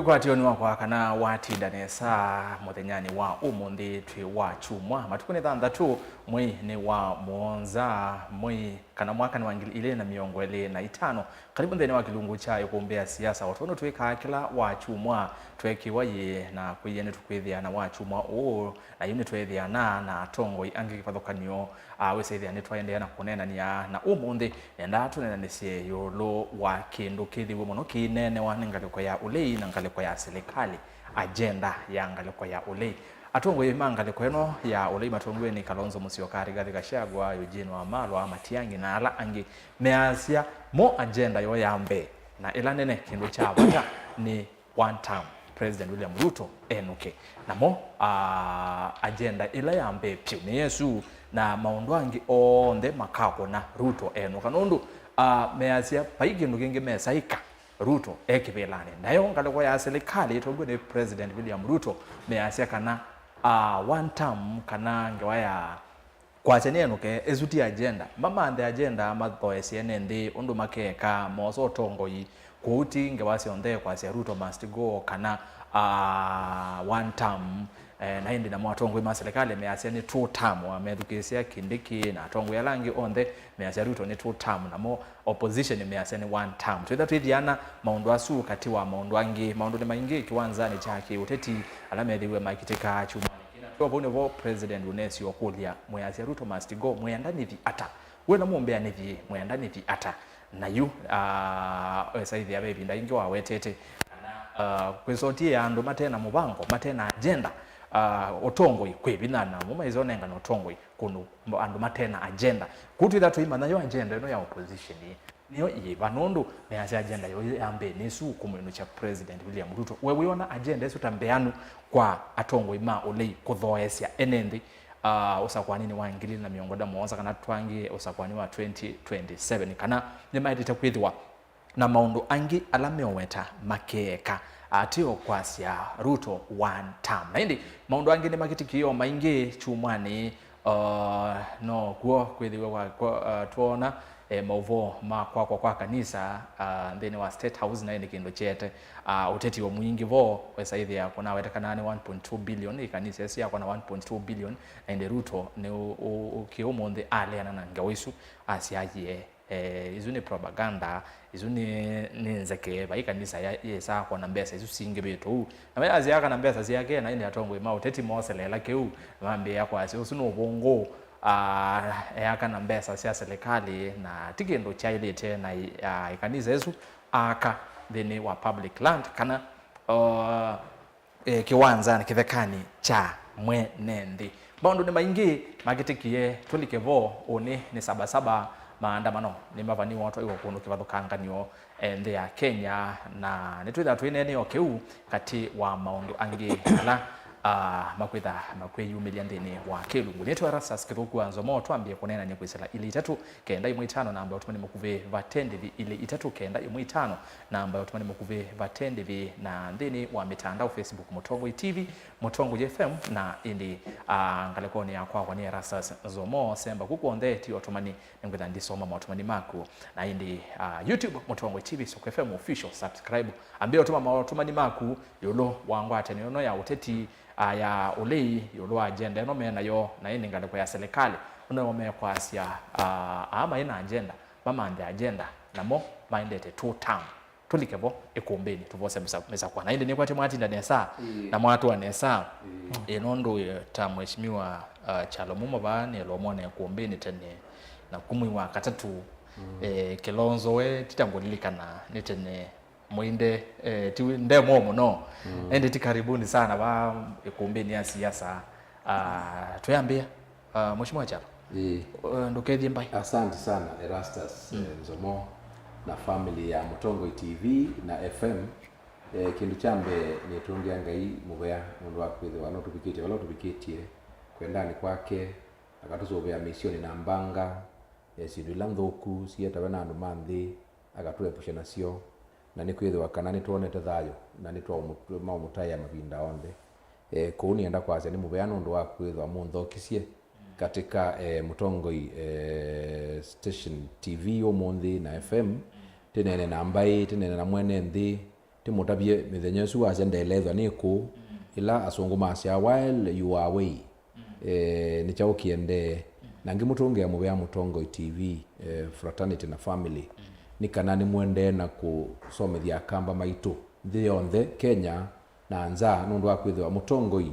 Wikwati onu wakwa kana watinda nesa muthenyani wa umundi twi wa chumwa matukuni thanthatu mwi ni wa muonza mwi kana mwaka ni wa 2025 karibu nthini wa kilungu cha yukumbea siasa watono twika kila wa chumwa twekiwa ye na kuyene tukwithia na wa chumwa o na yuni twithia na tongo angi kipathokanio wesethia ni twaendeana kunenania na umundi enda tunenanisie yolo wa kindu kithiwe muno kinene wa ngaliko ya ulei na ngaliko ya serikali agenda ya ngaliko ya ulei atongo imangaliko eno ya ulei matongwe ni Kalonzo Musyoka Rigathi Gachagua Eugene Wamalwa Matiang'i na ala angi measia mo agenda yo yambe na ila nene kindu cha bata ni one term President William Ruto enuke na mo agenda ila yambe pyu ni Yesu na maundu angi onde makako na Ruto enuka nundu measia paigindu kingi mesaika Ruto ekibelane nayo ngaliko ya serikali itogwe ni President William Ruto measia kana one term kana ngewaya kwachene ke ezuti agenda mama the agenda mathoesie nende undu makeka moso tongoi kuti ngewasi onde kwase Ruto must go kana one term na hindi na mwatongo ima serikali measia ni two term wamethukesia Kindiki na tongo ya langi onde measia Ruto ni two term na mo opposition measia ni one term twithiana maundu asu kati wa maundu angi maundu ni maingi kiwanzani chake uteti alamethiwe makitika chuma kwa bone vo President Unesi okulia mweasia Ruto must go mwendani thi ata we na muombea ni thi mwendani thi ata na yu saithi ya bebi ndaingi wa wetete kwesotie ya ando matena mubango matena agenda otongoi kwebinana mumaizonenga no tongoi kuno ando matena agenda kutu ila tuima nayo agenda eno ya opposition niyo iba nundu measia agenda yo yambe nesu kumwenu cha President William Ruto wewe ona agenda yesu tambeanu kwa atongoi ma olei kuthoesia enendi usakwani ni wa 2017 kana twangi usakwani wa 2027 kana nimaitite kwithwa na maundu angi alameweta makeka atio kwasia Ruto one term na hindi maundu angi ni makitikio maingi chumwani no kuo kwithiwa kwa tuona mauvo kwa kanisa ndeni wa State House na ndi kindo chete uteti wa mwingi vo wesaithi ya kuna wetekana ni 1.2 billion ikanisa yesi ya kuna 1.2 billion na ndi Ruto ni ukiomonde aliana na ngawisu asiaje izuni propaganda izuni nzeke baikanisa yesa kwa na mbesa izu singe beto na bayazi yaka na mbesa ziyake na ndi atongo ima uteti moselela keu mambe yakwa asi usuno bongo yaka na mbesa sia serikali na tikendo chailete na ikanisa yesu aka thini wa public land kana kiwanza na kithekani cha mwenendi maundu ni maingi magitikie tulikevo oni ni sabasaba maandamano ni mavani watu iwo kuno kivathukanganio nthi ya Kenya na nitwitha twinene okeu kati wa maundu angi ala makwitha makwiyumilia nthini wa kilungu netu arasas kithuku anzo mo twambie kunena ni kwisela ile 3 kenda 15 namba utumani mukuve vatendevi ile 3 kenda 15 namba utumani mukuve vatendevi na nthini wa mitandao Facebook Mutongo TV Mutongo FM na indi ngalekoni ya kwa ni arasas zomo semba kuko onde ti utumani ngwitha ndisoma mutumani maku na indi YouTube Mutongo TV Soko FM official subscribe ambie utuma mutumani maku yolo wangwate no ya uteti ya ulei yolo agenda no mena yo na ini ngaliko ya serikali uno mekwasia ama ina agenda mama ande agenda namo mindete two term tulikevo ekumbeni tuvose mesa kwa na indi ni kwati mwatinda nesa na mwatu anesa enondo ta mheshimiwa Chalo Mumo ni lomone ekumbeni tene na kumwi wa katatu Kilonzo we titangulilikana nitene mwinde tiwi ndemo muno ende tikaribuni sana ba ikumbeni ya siasa tuyambia mheshimiwa Chalo ndokethie mbai. Asante sana Erastus Nzomo na family ya Mutongo TV na FM kindu chambe ni tungia ngai mubea mundu wakwithe wano tubikitie kwendani kwake akatuzobea misioni na mbanga sidula nthuku sieta bana andu manthi akatwepusha nacio na nikwithe wakana ni tuonete thayo na ni twa maumutaya mavinda onde kuuni enda kwase ni mubeano ndo wakwithe munthokisie katika Mutongoi station TV omonthi na FM tenene na mbai tenene na mwene nthi timutabie mithenya su agenda elethwa ni ku ila asunguma cia while you are away ni chao kiende na ngimutunge ya mubea Mutongo TV fraternity na family ni kana ni mwende na kusomethia kamba maitu thi yonthe Kenya na nza nundu wa kwithwa Mutongo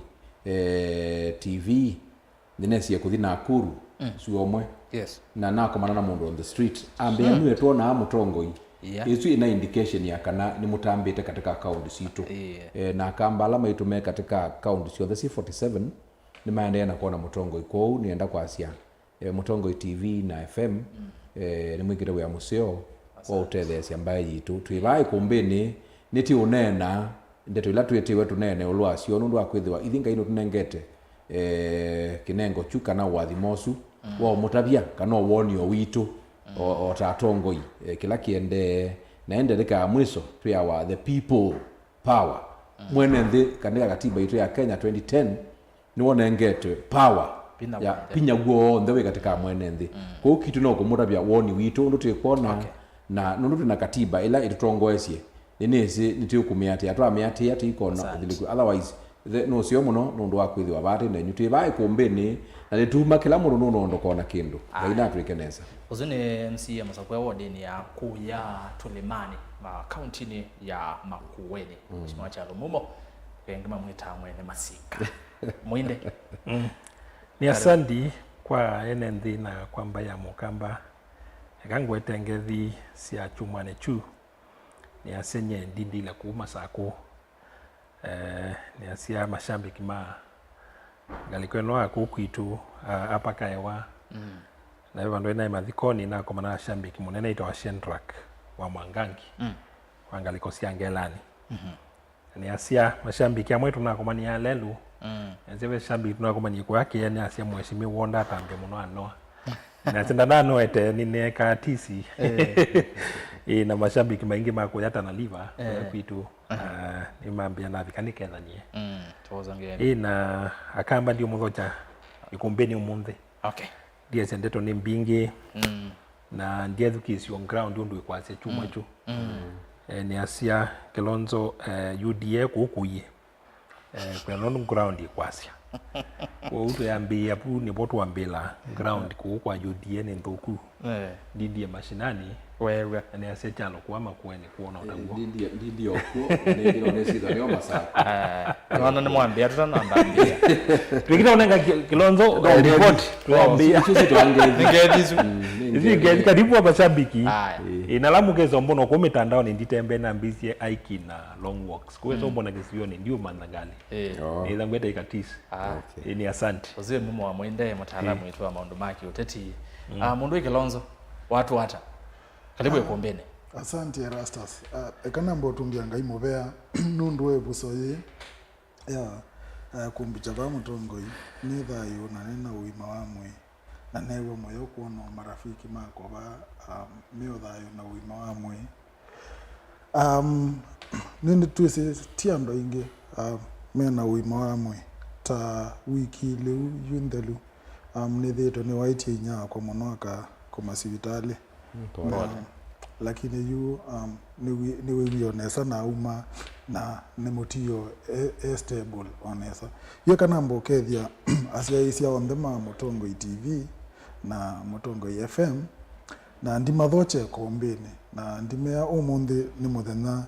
TV ninesie kuthi Nakuru suomwe na nakomana na mundu on the street ambe anu tuona Mutongo Yesu ina indication ya kana ni mutambite katika account situ na kamba alama itume katika account sio the C47 ni maendelea na kuona Mutongo iko nienda kwa Asia Mutongo TV na FM ni mwingire wa museo kwa utethesi ambaye yitu twibai kumbini niti unena ndeto ila twetiwe tunene ulwasio nundu akwithwa ithinga ino tunengete kinengo chuka na wathimosu wa mutabia kana wonio witu o tatongoi kila kiende naende rika mwiso twa wa the people power mwene nthi kanega katiba itu ya Kenya 2010 ni wona ngete power ya pinya guo ndewe katika mwene nthi kwa kitu no kumutabia woni witu ndu twikona na nundu tuna katiba ila itutongoesie ninisi nitikumiati atwa miati ati ikona uthiliku otherwise no sio muno nundu wa kwithwa bati na nyuti bai kumbini na nituma kila mundu nuno ndokona kindu ngaina twikeneza uzune MC Masakwe wodini ya kuya Tulimani ma county ni ya Makueni mheshimiwa Chalo Mumo ngema mwita mwene Masika mwinde ni asandi kwa NND na kwamba ya mukamba ekangwete ngethi cia chumane chu ni asenye ndindi la kuma sako ni asia mashambiki ma ngalikweno akukwitu apaka ewa na vandu ena mathikoni na komana shambiki munene ito wa Shendrak wa Mwangangi wangaliko siangelani ni asia mashambiki amwetu na komania lelu nzeve shambiki na komania kwake yani asia mheshimiwa wonda tambe muno anoa na tenda noete nine katisi na mashambiki maingi mako yata na liva kwitu ni mambia na vikanike thanie tozangeni na akamba ndio muthocha ikumbeni umunthe ndiye sendeto ni mbingi na ndiye thukisi on ground ndio ikwase chuma chu ni asia Kilonzo UDA kukuye kwa non ground ikwase kwa uto yambia pu ni botu ambela ground kwa UDA ni ndoku ndiye mashinani wewe ni asia chalo kwa makueni kuona utaguo ndiye okwo ni ndilo nesida ni Masaka naona ni mwambia tutanambia tukita unenga Kilonzo report tuambia sisi tuangeze ngedizu hizi karibu mashabiki inalamu kezo mbono kwa mitandao ni nditembe na mbizi aiki na long walks kwa hiyo mbona kisioni ndio mandangali ila ngweta ikatisi ni asante uziwe mumo wa mwende mtaalamu wetu wa maundu maki uteti mundu Kilonzo watu hata karibu ekumbene asante Rastas ekana mbotungia ngai mubea nundu ebusoye ya kumbicha ba Mutongo ni thayo na nena uima wamwe na newe moyo kuona marafiki mako ba meo thayo na uima wamwe nini twese tiando inge mena uima wamwe ta wiki leu yundelu nithito ni waiti nya kwa monaka kwa masivitali lakini yu ni wionesa na uma na ni mutio stable onesa yo kana mbokethia asia isia ondema Mutongo TV na Mutongo FM na ndimathoche kombeni na ndimea umundi ni muthenya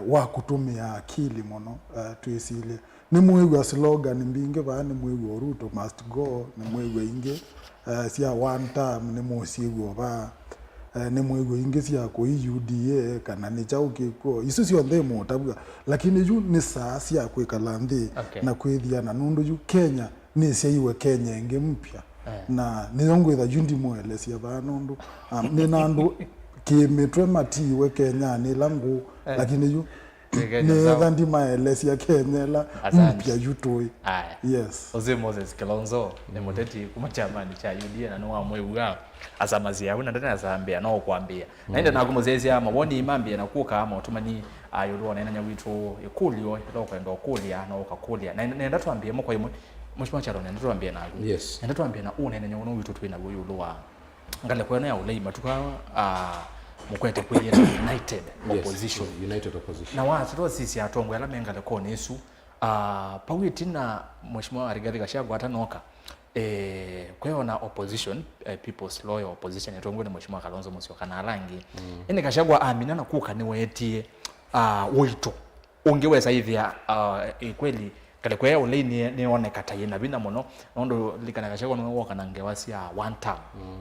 wa kutumia akili muno twisile ni mwigwa slogan mbinge ba ni mwigwa Ruto must go ni mwigwa inge sia one time ni musigo ba ni mwigwa inge sia ko UDA kana ni chauke ko isu sio ndemo tabuga lakini yu ni saa sia kwikala nthi na kwithia na nundu yu Kenya ni sia iwe Kenya inge mpya na nizongwitha jundi mwele sia ba nundu ni nandu kimetwe matiwe Kenya ni langu lakini yu ni dhandi maelesia Kenya la mpya yutoi yes Oze Moses Kilonzo ni muteti kumachamani cha UDA na no amwewa azamazia una ndana azambia no kwambia naenda na kumuzezia maboni imambia na kuka ama otumani ayulo na nyawitu ikulio loko ndo kulia na okakulia naenda tuambie mo kwa imwe mheshimiwa Charo naenda tuambie na yes naenda tuambie na una nenya witu twina yulo wa ngale kwa na ulei matuka mukwete kwenye united opposition. Yes, united opposition. Na watu sisi atongwe ala menga leko nesu pawiti na mheshimiwa Rigathi Gachagua atanoka kwa na opposition people's loyal opposition atongwe na mheshimiwa Kalonzo Musyoka na Alangi ene Gachagua amina na kuka ni wetie wito ungeweza hivi kweli kale kwa ole ni oneka tayina bina muno nondo likana Gachagua no woka na ngewasi ya one time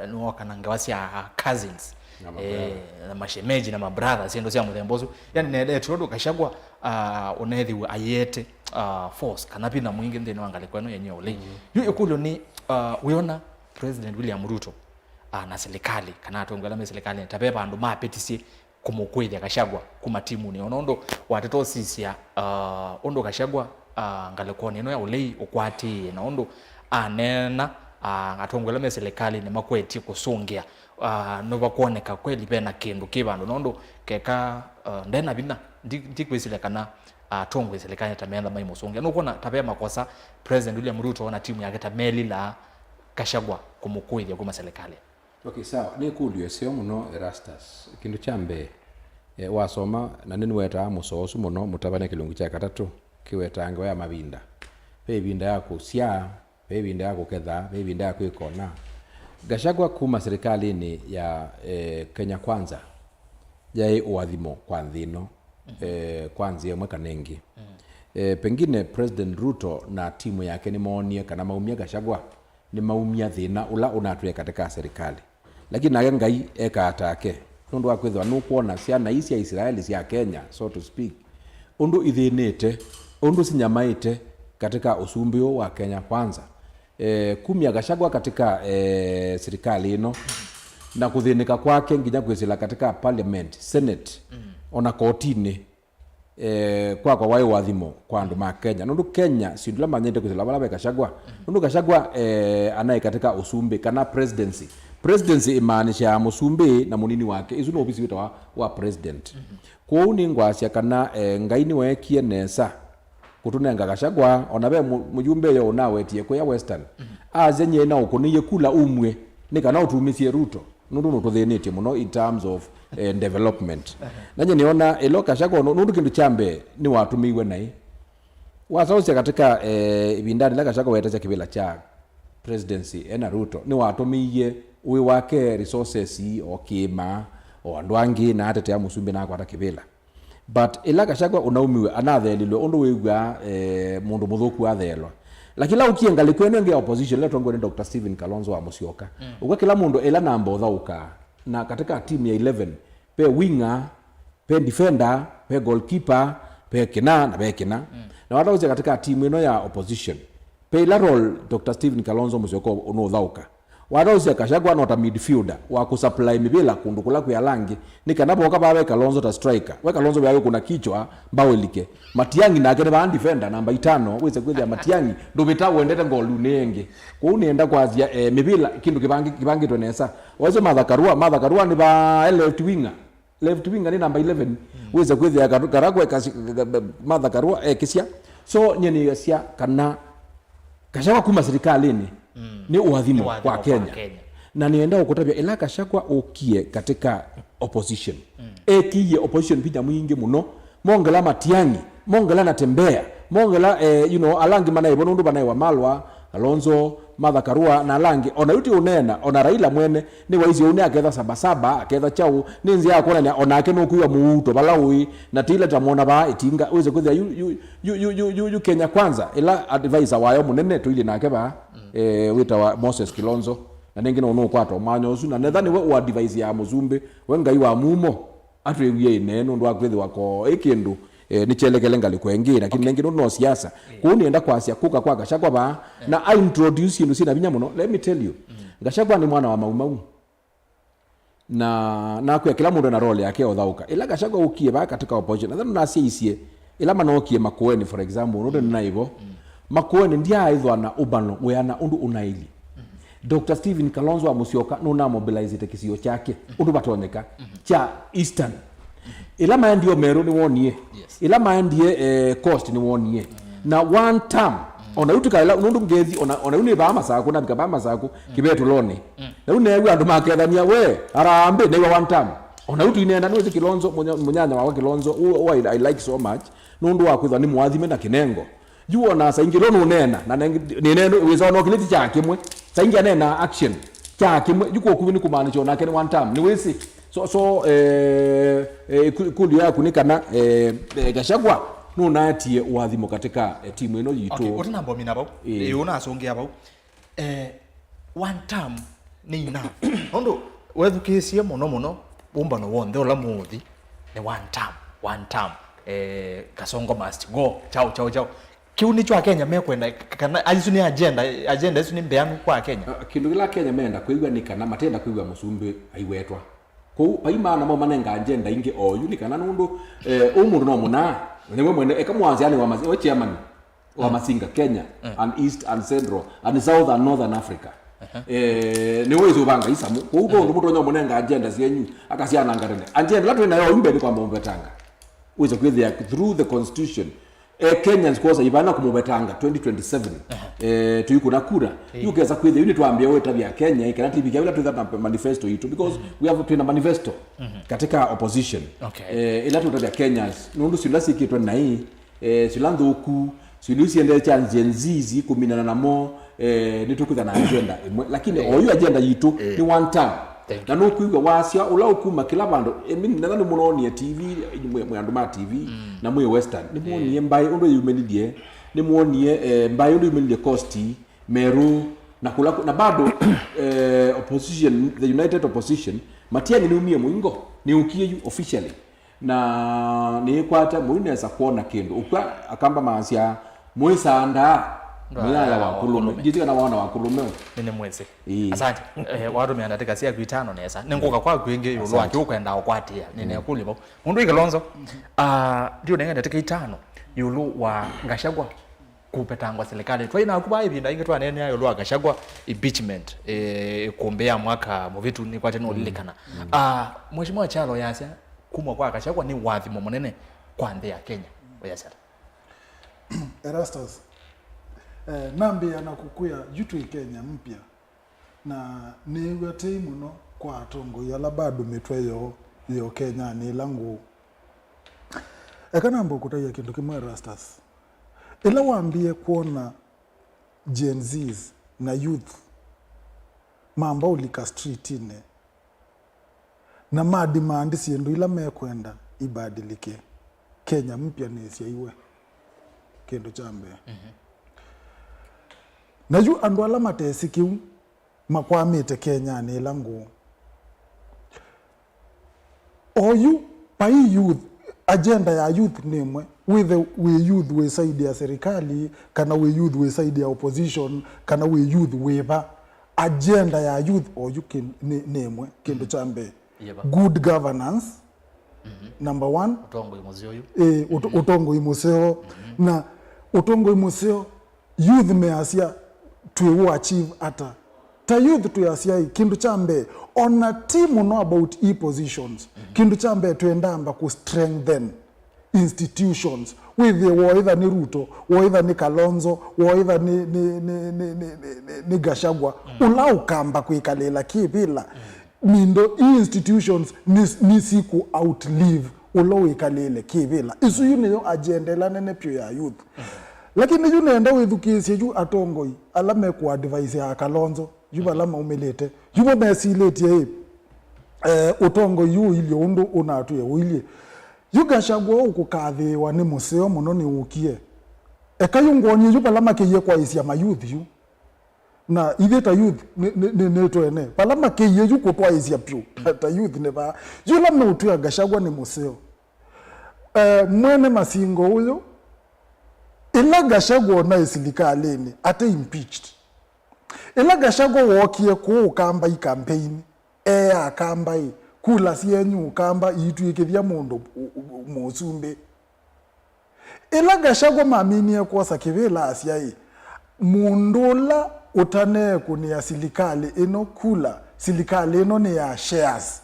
no woka na ngewasi ya cousins na mashemeji na mabrother siendo sia muthembozu yani nede turodo Gachagua onethi ayete force kana pina mwingi ndene wangale kweno yenye ole yu ikulo ni wiona President William Ruto na serikali kana atongala serikali tabeba andu mapetisi kumukwithia Gachagua kuma timu ni onondo wateto sisia ondo Gachagua ngale kwone no ya ole ukwati na ondo anena atongala serikali ni makweti kusongia no bakuoneka kweli pena kindu kibando nondo keka ndena bina ndikwisile kana tongwe serikali tamenda mai musongia no kona tapea makosa President William Ruto na timu yake tameli la Gachagua kumukwithia kuma serikali. Okay, sawa. Ni kundu yeseo muno Erastus. Kindu chambe wasoma na nini weta musosu muno mutabane kilungu cha katatu kiweta ango ya mabinda. Pe binda yako sia, pe binda yako ketha, pe binda yako ikona. Gachagua kuma serikali ni ya Kenya Kwanza. Yai uadhimo kwa nthino. Kwanza ya mweka nengi. Pengine President Ruto na timu yake ni maonie kana maumia Gachagua ni maumia thina ula unatuye katika serikali. Lakini naye Ngai eka atake nundu akwithwa nukuona ciana isi ya Israeli cia Kenya so to speak undu ithinite undu sinyamaite katika usumbio wa Kenya Kwanza kumia Gachagua katika serikali ino na kuthinika kwake nginya kwicila katika parliament senate ona kotini kwa wai wathimo kwa andu ma Kenya nundu Kenya sindula manyende kwicila bala Gachagua nundu Gachagua anaye katika usumbi kana presidency imaanisha musumbi na munini wake isu no ofisi wita wa president kwa uni ngwacia kana ngaini wekie nesa kutunenga Gachagua onabe mujumbe yo nawetie kwa western azenye na ukoniye kula umwe nika na utumisie Ruto nundu no tuthinite muno in terms of development nanye niona elo Gachagua nundu kindu chambe ni watumiwe nai wasaucia katika ibindani la Gachagua wetacha kibila cha presidency ena Ruto ni watumiye uwe wake resources o kima o andwangi na atete ya musumbi na kwata kibila but ila Gachagua unaumiwe anathelilwe undu wigwa mundu muthuku athelwa lakini la ukiangalia kwene ngia opposition leto ngone Dr. Stephen Kalonzo wa Musyoka uko kila mundu ila namba uthauka na katika team ya 11 pe winger pe defender pe goalkeeper pe kina na pe kina na watu uze katika team ino ya opposition pe ila role Dr. Stephen Kalonzo Musyoka uno uthauka Wadozi Gachagua nota midfielder wa kusupply mibila kundu kula kwa Langi nikanapo kabawe Kalonzo ta striker we Kalonzo byawe kuna kichwa mbawelike Matiangi na akene ba defender namba 5 wese kwithia Matiangi ndo bitawo endete ngolu nenge kwa unienda kwazia mibila kindu kibangi tonesa wese Martha Karua ni ba left winger ni namba 11 wese kwithia Karagwe Martha Karua kisia so nyeni yasia kana Gachagua kuma serikalini ni uadhimu kwa Kenya. Na nienda ukutabia ila Gachagua ukie katika opposition ekiye opposition pija mwingi muno mongela Matiangi mongela Natembea mongela Alangi manaye bonundu banaye wa Malwa Kalonzo Martha Karua na Alangi ona yuti unena ona Raila mwene ni waizi une aketha sabasaba aketha chau ninzi yakona ni ona ake no kuya muuto balawi na tila tamona ba itinga weze kwithia yu Kenya Kwanza ila advisor wayo munene tuile nake ba wita wa Moses Kilonzo na ningine ono kwato manyosu na nethani we advise ya muzumbe we Ngai wa mumo atwewie neno ndo akwithe wako ikindu ni chelekele ngali kwengi lakini nengine no siasa kuni enda kwasia kuka kwa Gachagua ba na I introduce you sina binya muno let me tell you Gachagua ni mwana wa Maumau na kwa kila mundu na role yake othauka ila Gachagua ukie ba katika opposition nadhani na isie ila manokie Makueni for example ndo naivo Makueni ndia aithwa na ubano weana undu unaili Dr. Stephen Kalonzo wa Musyoka nuna mobilize tekisio chake undu batoneka cha Eastern ila maendio Meru ni wonie ila maendie coast ni wonie na one term ona utukaila nundu ngezi ona uni ba masako na bikaba masako kibetu lone na une wi andu makethania we arambe ne one time ona utu inenda no Kilonzo munyanya wa Kilonzo I like so much nundu wa kwithwa ni mwathime na kinengo juona saingiro no nena na neno wizona kiliti cha kimwe saingia nena action cha kimwe juko kuvini kumaanisha ona kene one time ni wisi so kundi ya kunikana Gachagua no natie wathimo katika timu ino yitu. Okay, utana mbo mina bau una asongia bau one time ni na ondo wethu kisia muno bomba no wonde ola muthi ni one time Kasongo must go chao kiuni chwa Kenya mekwenda kana alisuni agenda isu ni mbeanu kwa Kenya kindu gila Kenya menda kuigwa ni kana matenda kuigwa musumbi aiwetwa ko aimana mo manenga agenda ingi oyu ni kana nundu umundu no muna niwe mwene ekamwanzi yani wa chairman wa Masinga Kenya and East and Central and South and Northern Africa niwe izubanga isamu ko uko ndu mutonyo munenga agenda zenyu akasiana ngarene agenda latu nayo umbe ni kwa mbetanga uweza kwithia through the constitution Kenyans kosa ibana kumubetanga 2027 tuyikuna kura yukeza kwithia uni tuambia wewe tabia Kenya ikanati bika bila tu manifesto itu because we have to manifesto katika opposition ila tu tabia Kenyans nundu silasi kitwa na hii silandu ku silusi ende cha Gen Z kuminana namo nitukutha na agenda lakini oyu agenda yitu ni one time na no kuiga wasia ula ukuma kila bandu mimi nadhani munonie TV mwandu ma TV na mwe western ni muonie mbai ondo yumenidie ni muonie mbai ondo yumenidie Costi Meru na kula na bado opposition the united opposition matia ni umie mwingo ni ukie you officially na ni kwata muineza kuona kindu ukwa akamba masia muisanda Mwala wa kulume jitika na wana wa kulume nene mwezi asante watu meandatika sia kwitano nesa nengoka kwa kwingi yulwa kiukwenda okwatia nene kulibo mundu Kilonzo ndio nenga tika itano yulu wa Gachagua kupetangwa serikali twaina kuba ibinda inge twanene yulu wa Gachagua impeachment kuombea mwaka muvitu ni kwate no lilikana mheshimiwa Chalo yasya kumwa kwa Gachagua ni wathimo munene kwa ndea Kenya oyasya Erastus nambi anakukuya jutu Kenya mpya na niwetei muno kwa atongo yala bado metwe yo Kenya ni langu ekana mbo kutaya kindu kimwe Erastus ila waambie kuona Gen Zs na youth mamba ulika street ine na mademand siendu ila mekwenda ibadilike Kenya mpya nesi iwe kindu chambe naju andu ala matesi kiu makwamite Kenya ni langu oyu pai youth agenda ya youth nimwe we youth we side ya serikali kana we youth we side ya opposition kana we youth weba agenda ya youth oyu nimwe kindu chambe good governance number 1 utongo imuzeo utongo imuzeo na utongo imuzeo youth measia to achieve ata ta youth to asia kindu chambe on a team no about positions kindu chambe tuendamba ku strengthen institutions with the either ni Ruto either ni Kalonzo either ni Gachagua ulau kamba kuikalela kibila mindo institutions ni siku outlive ulau ikalele kibila isu yune agenda la nene pyo ya youth lakini yu nenda wethukisi yu atongoi alame ku advise ya Kalonzo yu alama umelete yu mesilete utongo yu ili undu unatu ya wili yu Gachagua ukukathi wa ni museo muno ni ukie ekayungonye yu alama kiye kwa isia ma youth yu na itheta youth ne twene alama kiye yu kutwa isia pyu ta youth ne ba yu lama utu ya Gachagua ni museo mwene Masingo huyo ila Gachagua na serikali ate impeached ila Gachagua wokie ku kamba I campaign akamba kula sienyu kamba itu ikithia mundu musumbe ila Gachagua mamini kwa sakivela asia mundula utane kunia serikali ino kula serikali ino ni ya shares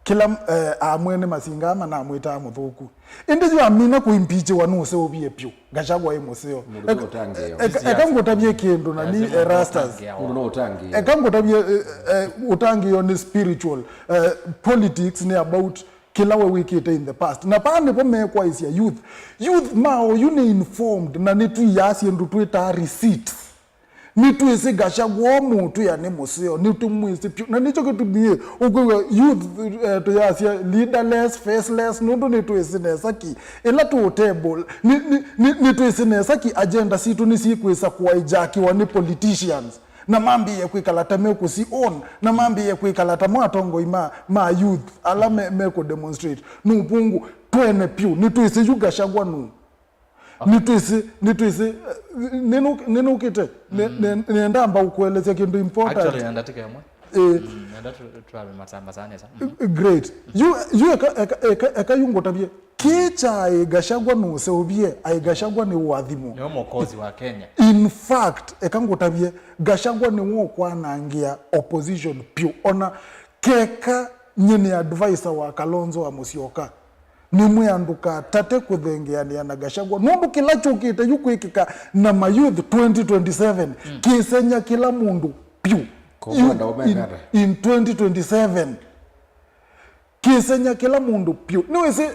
kila amwene masingama na amwita muthuku indi ju amina kuimpeach wanuse obie pyo Gachagua imuseo ekango tabie kindu na ni rastas no utangi ekango tabie utangi on spiritual politics ni about kila we wikite in the past na pande po mekwa isia youth mao you informed na ni tu yasi ndu twita receipts ni tu isi Gachagua muntu ya ni museo ni tu mwisi pyo na nicho kitu bie ukwe youth to yasi leaderless faceless nundu ni tu isi nesaki ila tu table ni tu isi nesaki agenda situ ni sikwisa kuwaijaki wa ni politicians na mambi ya kuikalata meko si on na mambi ya kuikalata mwatongo ma youth ala meko demonstrate nupungu twene pyo ni tu isi yu Gachagua nu ni tu isi nenu kite nenda amba ukuelezea kindu important actually nenda tikemwe nenda tuabe matambazane sa great you eka yungo tabie kicha Gachagua no seobie Gachagua ni wadhimu ni mokozi wa Kenya in fact eka ngotabie Gachagua ni wo kwa nangia opposition pio ona keka nyini advisor wa Kalonzo wa Musyoka ni mwanduka tate kuthengeania na Gachagua nombo kila chokite yukwikika na mayouth 2027 kisenya kila mundu pio in 2027 kisenya kila mundu pio niwese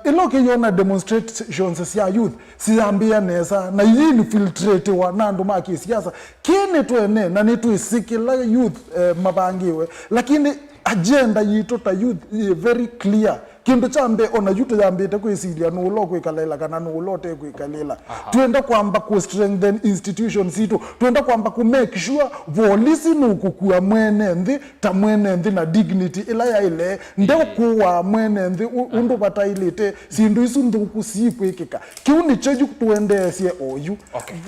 iloke yona demonstrations ya youth siambia nesa na yini filtrate wa nandu maki siasa kene twene na nitu isikila youth mabangiwe lakini agenda yito ta youth very clear kindu chambe ona yuto yambite kwisilia no ulo kwikalela kana no ulote kwikalela twenda kwamba ku strengthen institutions ito twenda kwamba ku make sure volisi no kukua mwene nthi ta mwene nthi na dignity ila ya ile nde kuwa mwene nthi undu batailite sindu isu ndu kusikwikika kiuni cheju tuendesie oyu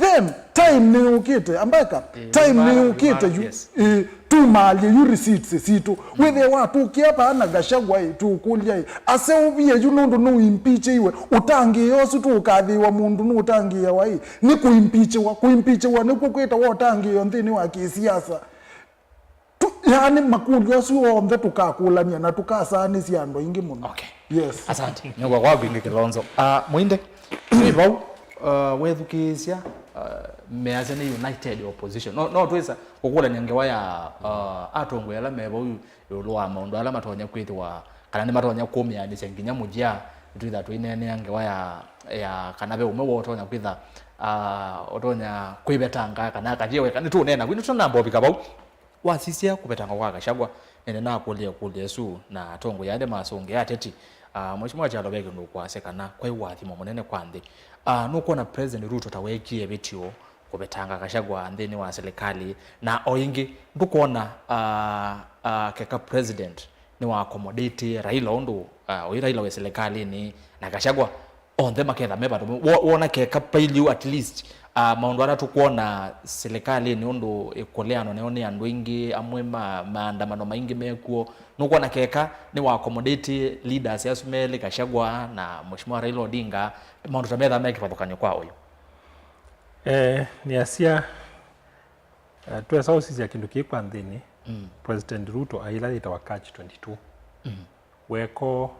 then time ni ukite ambaka time ni ukite tu mali you receipts situ wethe watu kiapa na Gachagua tu kulia ase ubie you nundu no impeach iwe utangi yosu tu ukathiwa mundu no utangi ya wai ni kuimpeach wa ni kukwita wa utangi yo nthini wa kisiasa yani makuli yosu ombe tukakulania na tukasani si ando ingi muno okay yes asante nyogwa kwa bingi Kilonzo muinde bau wethukisia meaze ni united opposition no twesa ukula nyangewa ya atongwe ala meba uyu yolwa maundu ala matonya kwitwa kana ni matonya kumya ni senginya mujia twitha twinene yangewa ya kana be umewo tonya kwitha otonya kwibetanga kana kajewe kana tu nena kwini tuna mbobi kabau wasisia kubetanga kwa Gachagua ene na kulia su na atongwe yande masonge ateti mheshimiwa Jalobege ndo kwasekana kwa iwathimo munene kwandi nuko na president Ruto tawekie bitio kubetanga Gachagua ndeni wa serikali na oingi ndukuona keka president ni wa accommodate Raila ondo Raila wa serikali ni na Gachagua on them aketha meba wona keka pailu at least maundu ara tukuona serikali ni ondo ekoleano neone andu ingi amwe maandamano maingi mekuo nukuona keka ni wa accommodate leaders yasumele Gachagua na mheshimiwa Raila Odinga maundu tametha mekipathukanyo kwa uyu ni asia tu sausi ya kindu kikwa nthini President Ruto ailita wa catch 22 weko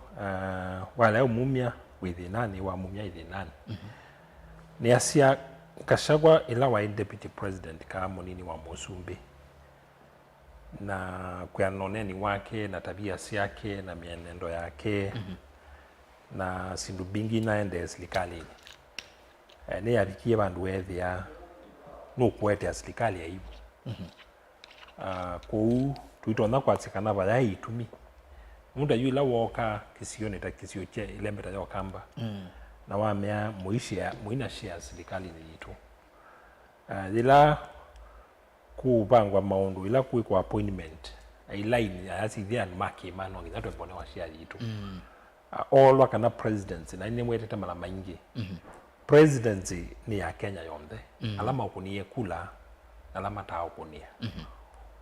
wale umumia withinani wa mumia ithinani ni asia Gachagua ila wa deputy president kama munini wa Musumbi na kwa noneni wake na tabia yake na mienendo yake na sindu bingi naende serikali ni abikie bandu wethia no kwete serikali ya ibu ko tuitona kwatsikana baya itumi munda yula woka kisione ta kisio che ilembeta yo kamba na wamea muina share serikali ni yitu ila kubangwa maundu ila kuiko appointment line asithia maki mano ngithatwe mbone wa share yitu all wakana presidency na nimwetete mala maingi presidency ni ya Kenya yonthe alama ukunie kula alama ta ukunia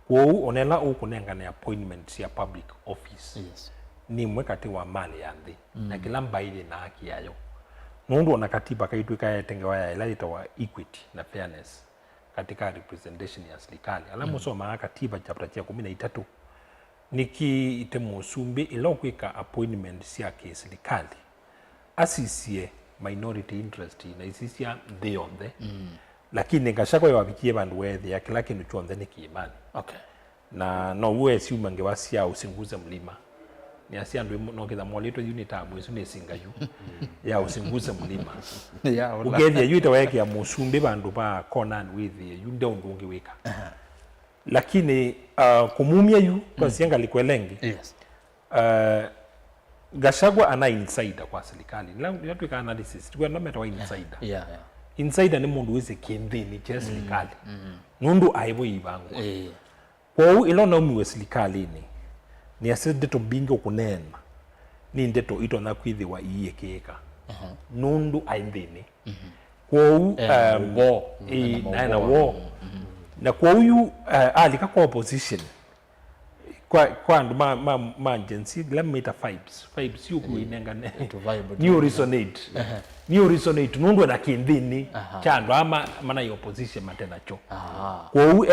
kwou onela ukunengane appointment ya public office ni mwekati wa mali ya nthi na kila mbaile na haki yayo nundu ona katiba kaitu ikayetengewa ya ila wa equity na fairness katika representation ya serikali alama soma katiba chapter ya 13 nikiite musumbi ila ukwika appointment cia kiserikali asisie minority interest na isisia they on the lakini Gachagua yawabikie bandu wethi ya kila kindu chonthe ni kiimani. Okay. Na no uwe si umange wasia usinguze mlima ni asia ndu no kitha mwalito unit abu isu ni singa yu ya usinguze mlima ya ugethia yuita weke ya musumbi bandu ba Conan with you ndio ungi wika lakini kumumia yu kwa sianga likwelengi yes Gachagua ana insider kwa serikali la tuika analysis tukwa no meta wa insider yeah insider ni mundu wese kindini cha serikali nundu aibo ibangu eh kwa ilo na umiwe serikalini ni asedeto bingo kunena ni ndeto ito na kwithiwa iyekeka nundu aindini kwa wo na wo na kwa uyu alika kwa opposition kwa andu ma agency let me ta vibes yuko inenga new resonate nundu na kindini chandu ama mana ya opposition matena cho kwa uyu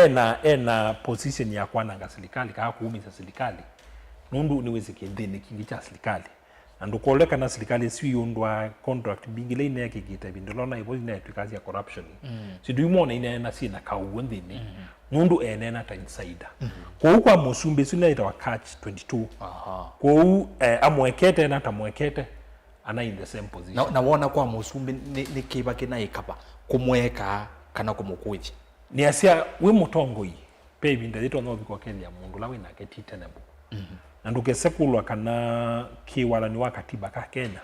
ena position ya kwananga serikali kaa kuumiza serikali nundu niweze kindini kingi cha serikali andu koleka na serikali si yundwa contract bingile ine yakigita bindolona ibo ine tukazi ya corruption sindu imona ine na sina kauwe ndini nundu enena ta insider kwa huko musumbi sina ita wa catch 22 kwa huko amwekete na tamwekete ana in the same position na wona kwa musumbi ni kiba kina ikapa kumweka kana kumukuithi ni asia we mutongoi pe binda dito no biko Kenya mundu lawe na ketite nebo na ndukesekulwa kana kiwalani wa katiba ka Kenya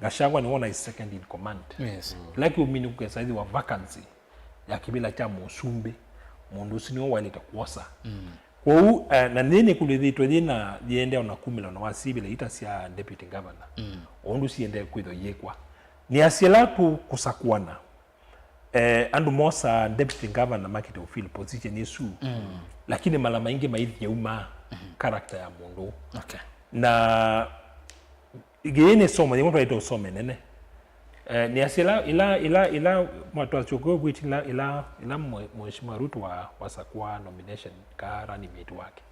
Gachagua ni wona is second in command yes like umini kukesaithi wa vacancy ya kibila cha musumbi mundu sinio walita kuosa kwa hiyo na nini kulithitwe thina thiende ona kumila na wasibile ita cia deputy governor ondu siende kwitho yekwa ni asiela tu kusakuana andu mosa deputy governor makete ufeel position yesu lakini mala maingi maithi yauma character ya mundu okay na igene soma ni mtu aito some nene ni asiela ila mwatu achoko which ila mheshimiwa Ruto wa wasakwa nomination kara ni metu wake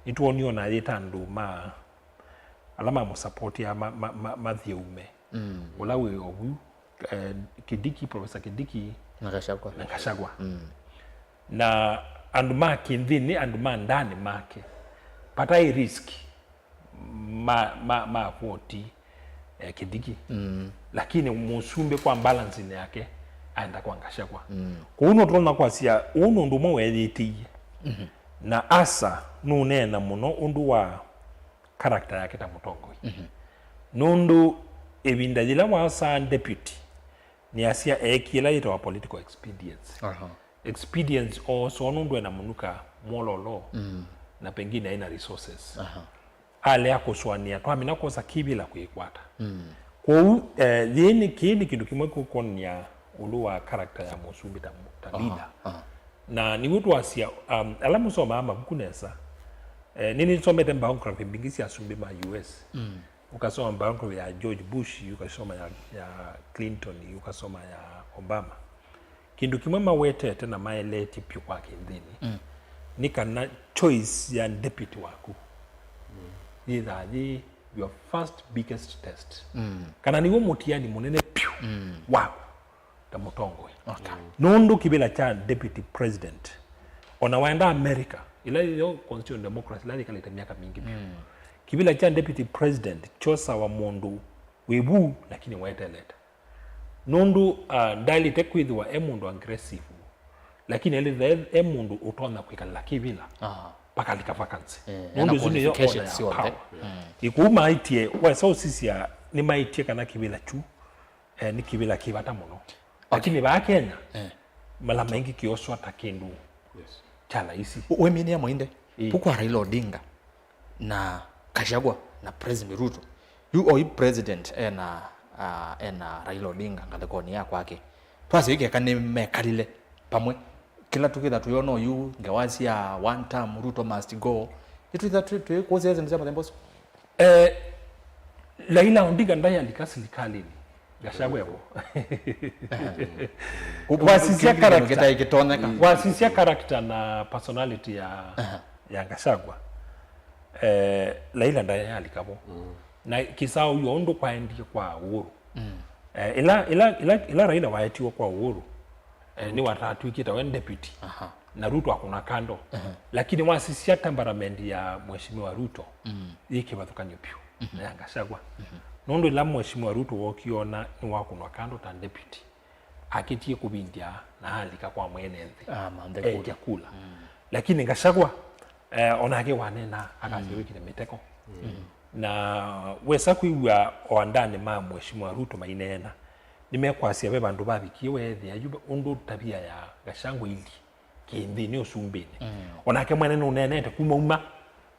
nituonio na yeta ndu alama mo support ya mathiume ulawe ogu Kidiki Professor Kidiki na Gachagua na andu make ndini andu ndani make patai risk ma voti Kidiki lakini musumbe kwa balance ni yake aenda kwa Gachagua kwa uno tuna kwa sia uno ndu mo wediti na asa nunena muno undu wa character yake ta mutongoi nundu ebinda jila wasa deputy ni asia ekila ito wa political expedience expedience also nundu na munuka mololo na pengine haina resources ale akoswania twamina kosa kibila kuikwata kwa yeni kini kindu kimwe kukonia ulu wa character ya musumbi ta leader na ni mtu asia alamu soma ama kunesa nini somete biography bingisi asumbi ma US ukasoma biography ya George Bush ukasoma ya Clinton ukasoma ya Obama kindu kimwe mawete tena maeleti pyo kwa kindini ni kana choice ya deputy wako either your first biggest test kana niwo mutiani munene pyo wako ta mutongwe nundu kibila cha deputy president ona waenda America ila yo constitutional democracy la ikaleta miaka mingi kibila cha deputy president chosa wa mundu webu lakini waeteleta nundu ndali tekwithwa emundu aggressive lakini ele emundu utona kwikala kibila paka lika vacancy nundu zuni yo order ikuma itie wa so sisia ni maitie kana kibila chu ni kibila kibata muno lakini ba Kenya mala mengi kioswa takendu chala isi we mini ya mwinde pukwa Raila Odinga na Gachagua na President Ruto yu president ena Raila Odinga ngalekoni ya kwake twasi yake kane mekalile pamwe kila tukitha tuyono yu ngawasi ya one term Ruto must go itu that to cause nzema temboso Raila Odinga ndaya likasilikali Gachagua yabo wasisia character wasisia character na personality ya Gachagua Laila ndaya alikabo na kisao yondo kwa endike kwa Uhuru ila Raila waetiwa kwa Uhuru ni watatu ikita when deputy na Ruto hakuna kando lakini wasisia temperament ya mheshimiwa Ruto yake bathukanyo pio na yangashagwa nondo ila mheshimiwa Ruto wokiona ni wakunwa kando ta deputy akitie kubindia na halika kwa mwenenzi kula lakini ngashagwa onake wanena akasiwekile miteko na wesa kuiwa ondane ma mheshimiwa Ruto mainena nimekwasia be bandu babikiwe thia yube undu tabia ya gashango ili kindi ni usumbini onake mwene nunenete kuma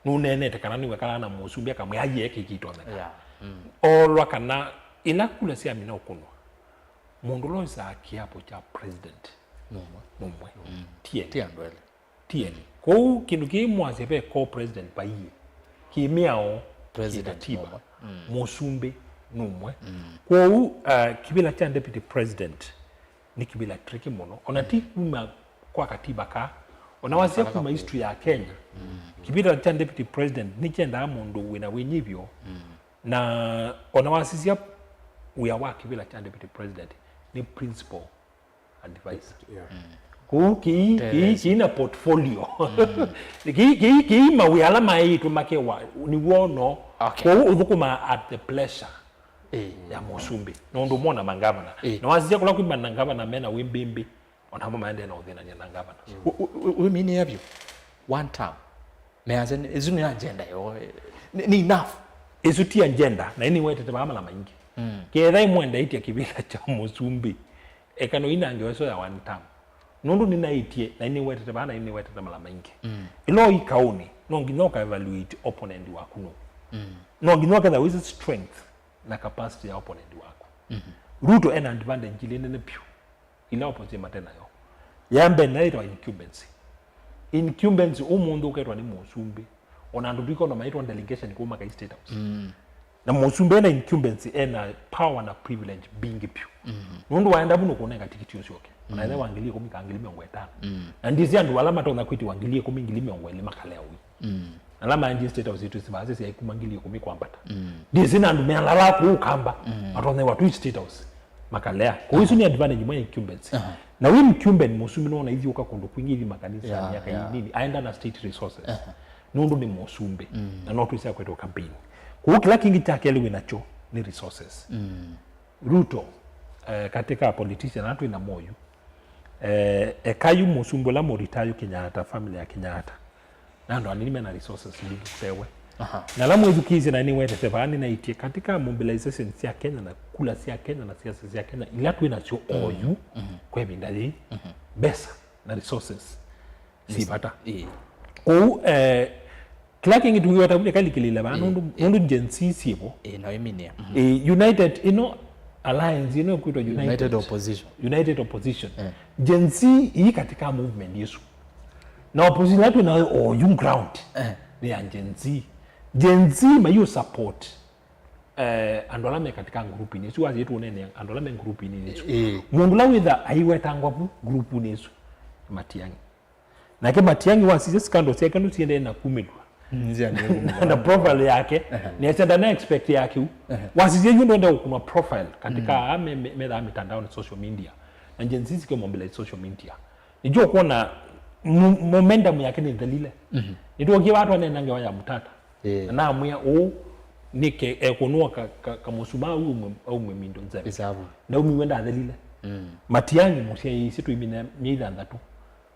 nunenete kana niwe kana na musumbia kamwe ayeke kitona olwa kana ila kula sia mina okunwa mundu loza kiapo cha president nomwe tieni ko kindu ki mwaze be co president pa yi ki miao president tiba musumbe nomwe ko kibila cha deputy president ni kibila tricky mono onati kuma kwa katiba ka onawazia kuma history ya Kenya kibila cha deputy president ni chenda mundu wina wenyivyo na onawasisia uya wa kibila cha deputy president ni principal advisor ki na portfolio ki mawiyala maitu makewa ni wono ko udhukuma at the pleasure ya musumbi nondo mona mangavana na wazia kula kwimba ngavana mena wimbimbi onamo maende na udhina nya ngavana we mean have you one time meazen izuni agenda yo ni enough izuti agenda na ini wete tabamala maingi kedai mwenda itia kibila cha musumbi ekano ina ngeweso ya one time nondo ninaitie na ini wete tabana ini wete tabamala maingi ilo ikauni nongi noka evaluate opponent wako nongi noka there is strength na capacity ya opponent wako Ruto ena advantage ile nene pio ila opposite matena yo yambe na ito incumbency umundu uketwa ni musumbi onandu biko na maitwa delegation kuma ka state house na musumbi na incumbency ena power na privilege bingi pio nundu waenda buno kuoneka tikiti yosioke na ile wangilie kumika angilime ngweta na ndizi andu alama tona kwiti wangilie kumingilime ngwele makalea wi alama ndi state house itu sibaze si kumangilie kumikwa ambata ndizi nandu mealala ku kamba atone watu state house makalea kwa hiyo ni advantage mwenye incumbency na wewe incumbent musumbi naona hivi ukakondo kwingi hivi makanisa ya miaka nini aenda na state resources nundu ni musumbi na not wisa kwetu campaign kwa kila kingi chake aliwe nacho ni resources Ruto katika politician atu ina moyo kayu musumbi la moritayo Kenyatta family ya Kenyatta nando anilime na resources mingi sewe na la mwezi kizi na ni wete sevani na itie katika mobilization ya Kenya na kula ya Kenya na siasa ya Kenya ila tu ina sio oyu kwa bindali besa na resources sipata ko kila kingi tu yota bule kali kilile ba nundu jensi sipo na eminia united alliance kuitwa united opposition jensi hii katika movement yesu na opposition yetu na oyu ground ni jensi mayo support andolame katika group ni sio azetu nene andolame group ni mundu la witha aiwetangwa group ni sio Matiang'i na ke Matiang'i wasije scandal second siende na kumedwa na profile yake ni asenda na expect yake wasije yundo ndio kuna profile katika meda mitandao na social media na jensi zike mobilize social media nijua kuona momentum yake ni dalile ndio kwa watu wanenange waya mutata na amya nike ekonua ka musuma au mwemindo nzebe isabu na umiwenda dalile Matiang'i musia isitu imina miida ndatu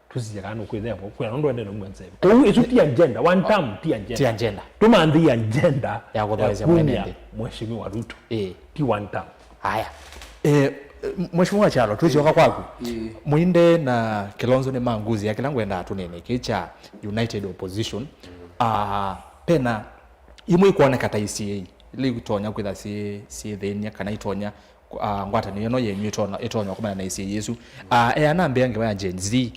tuzijana kwethea kwa ndo ende no mwenze ko isuti agenda one time ti agenda tumandi agenda ya kudaweza mwenende mheshimiwa Ruto ti one time haya mheshimiwa Chalo tuziyoka kwaku muinde na Kilonzo ni manguzi ya kilangwenda atunene kicha united opposition pena imwe kuoneka ta ICA ili gutonya kwitha si thenia kana itonya ngwata niyo no yenyu itonya kumana na ICA Yesu nambe ange ba Gen Z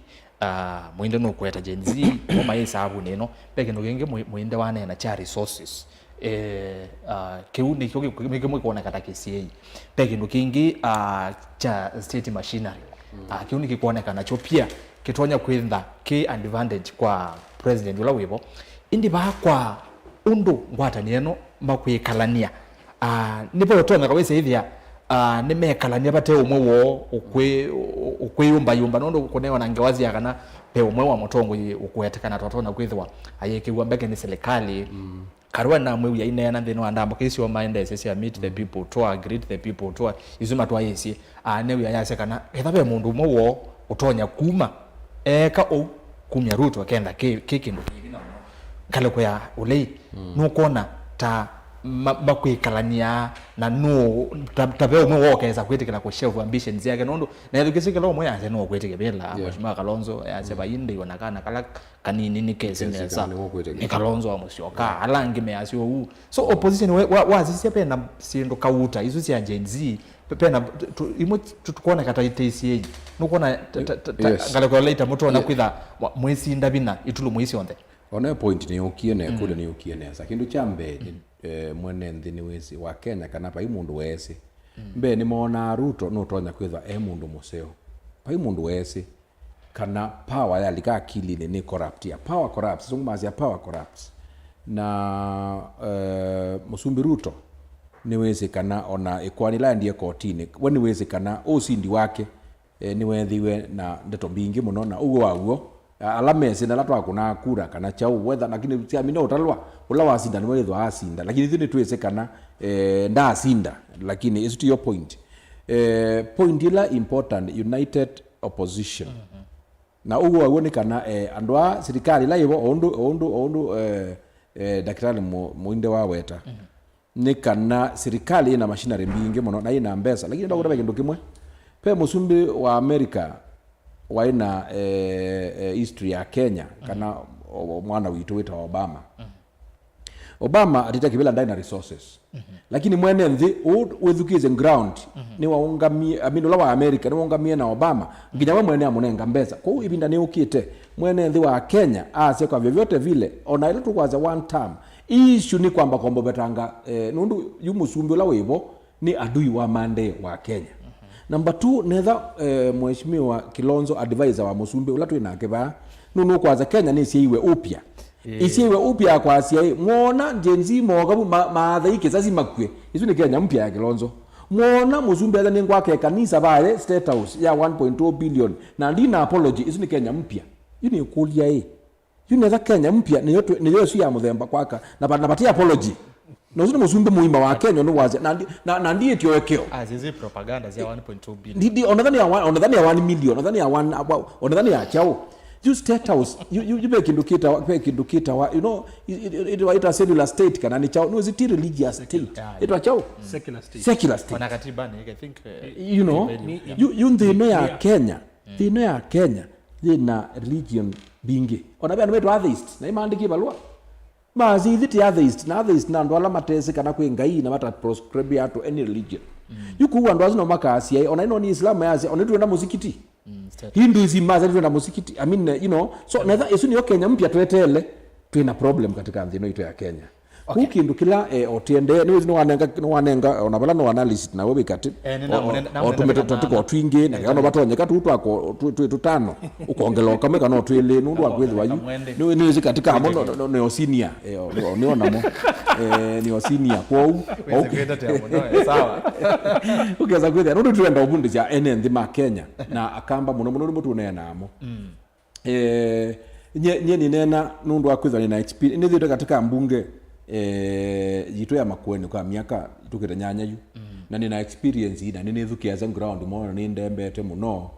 muinde no kweta Gen Z koma isabu neno peke no genge muinde wane na cha resources kiuni kimwe kuoneka ta KCA peke no kingi cha state machinery kiuni kikuoneka nacho pia kitonya kwitha ki advantage kwa president ula wibo indi ba kwa undu ngwatania no makwikalania nipo tona kawese hivya nimekalania bate umwe wo ukwiyumba yumba nondo kunewa na ngewazi yakana pe umwe wa mutongo ukwetekana twatona kwithwa ayekiwa mbeke ni serikali karwa na mwe ya ine na ndino andambo kesi wa mind ese meet the people to greet the people to izuma twa yesi ne ya yasekana ethabe mundu umwe utonya kuma eka o kumya ruto akenda kikindu kivina kale kwa ulei nukona ta makwikalania na no tabe umwe wokeza kwitikira ku shelf ambitions yake nondo na edukisikira umwe yaze no kwitikira bela mheshimiwa Kalonzo yaze bayinde yonakana kala kanini ni kesi neza ni Kalonzo amusyoka alangi measyo u so opposition wazisia pena sindu kauta izo cia Gen Z pena imo tutukona kata ITCA nukona ngale kwa later mutona kwitha mwisi ndabina itulu mwisi onde ona point ni ukiene kule ni ukiene sa kindu chambe mwene nthini wezi wa Kenya kana pa imundu wese mbe ni mona Ruto no tonya kwitha mundu museo pa imundu wese kana power ya lika akili ni corrupt ya power corrupts zunguma ya power corrupts na Musumbi Ruto ni wezi kana ona ikwani la ndiye kotini wani wezi kana osindi wake ni wethiwe na ndeto mbingi muno na ugo waguo alamesi na latwa kuna kura kana chau whether lakini tia mino utalwa ula wasinda ni wethwa asinda lakini thini tuweze kana nda asinda lakini is to your point point ila important united opposition na ugo wagonekana andwa serikali la ibo ondu daktari muinde wa weta ni kana serikali ina machinery mbingi muno na ina mbesa lakini ndakura kindu kimwe pe Musumbi wa America waina history ya Kenya kana mwana witu wita Obama Obama atita kibela ndai na resources lakini mwene nthi wethukize ground ni waungamie amino la wa America ni waungamie na Obama nginya we mwene amunenga mbesa kwa ibinda ni ukite mwene nthi wa Kenya ase kwa vyovyote vile ona ile tukwaza one term issue ni kwamba kombo betanga nundu yu Musumbi la wibo ni adui wa mande wa Kenya. Number 2 nether mheshimiwa Kilonzo advisor wa Musumbi ula twina keba nunu kwaza Kenya ni siwe upya isiwe upya kwa asia muona Gen Z mogabu maathaike sasa makwe isu ni Kenya mpya ya Kilonzo muona Musumbi aza ningwa ke kanisa bale state house ya 1.2 billion na ndina apology isu ni Kenya mpya yuni kulia nether Kenya mpya ni yosu ya muthemba kwaka na batia apology Nozuni Musumbi muimba wa Kenya no wazi na ndiye tiowekeo azizi propaganda za 1.2 billion ndi onadhani ya 1 million onadhani ya chao you state house you be kindukita wa you know it was cellular state kana ni chao no is it religious state it was chao secular state wana katiba ni I think you know you ndino ya Kenya ndino ya Kenya na religion bingi onabia no atheist na imandiki balwa mazi thiti atheist na atheist na ndo ala matese kana kwe ngai na mata proscribe to any religion yuku ando azino makasi ona ino ni Islam yazi ona tuenda muzikiti Hinduism mazi tuenda muzikiti I mean you know so nether isu ni Kenya mpya twetele twina problem katika nthino ito ya Kenya kindu kila otiende ni wizino wanenga ona bala no analysis na wewe kati otumetatuko twingi na ono batonyeka tutwako tutano ukongelo kameka no twile nundu akwezi wayu ni zi katika hamono no senior niona mo ni senior kwa sawa ukeza kwezi nundu tuenda obundi ya NND ma Kenya na akamba muno mutu nena amo nye ni nena nundu akwezi na experience ni thito katika mbunge jitu ya Makueni kwa miaka tukire nyanya yu na nina experience ina nini thukia za ground mo ni ndembete muno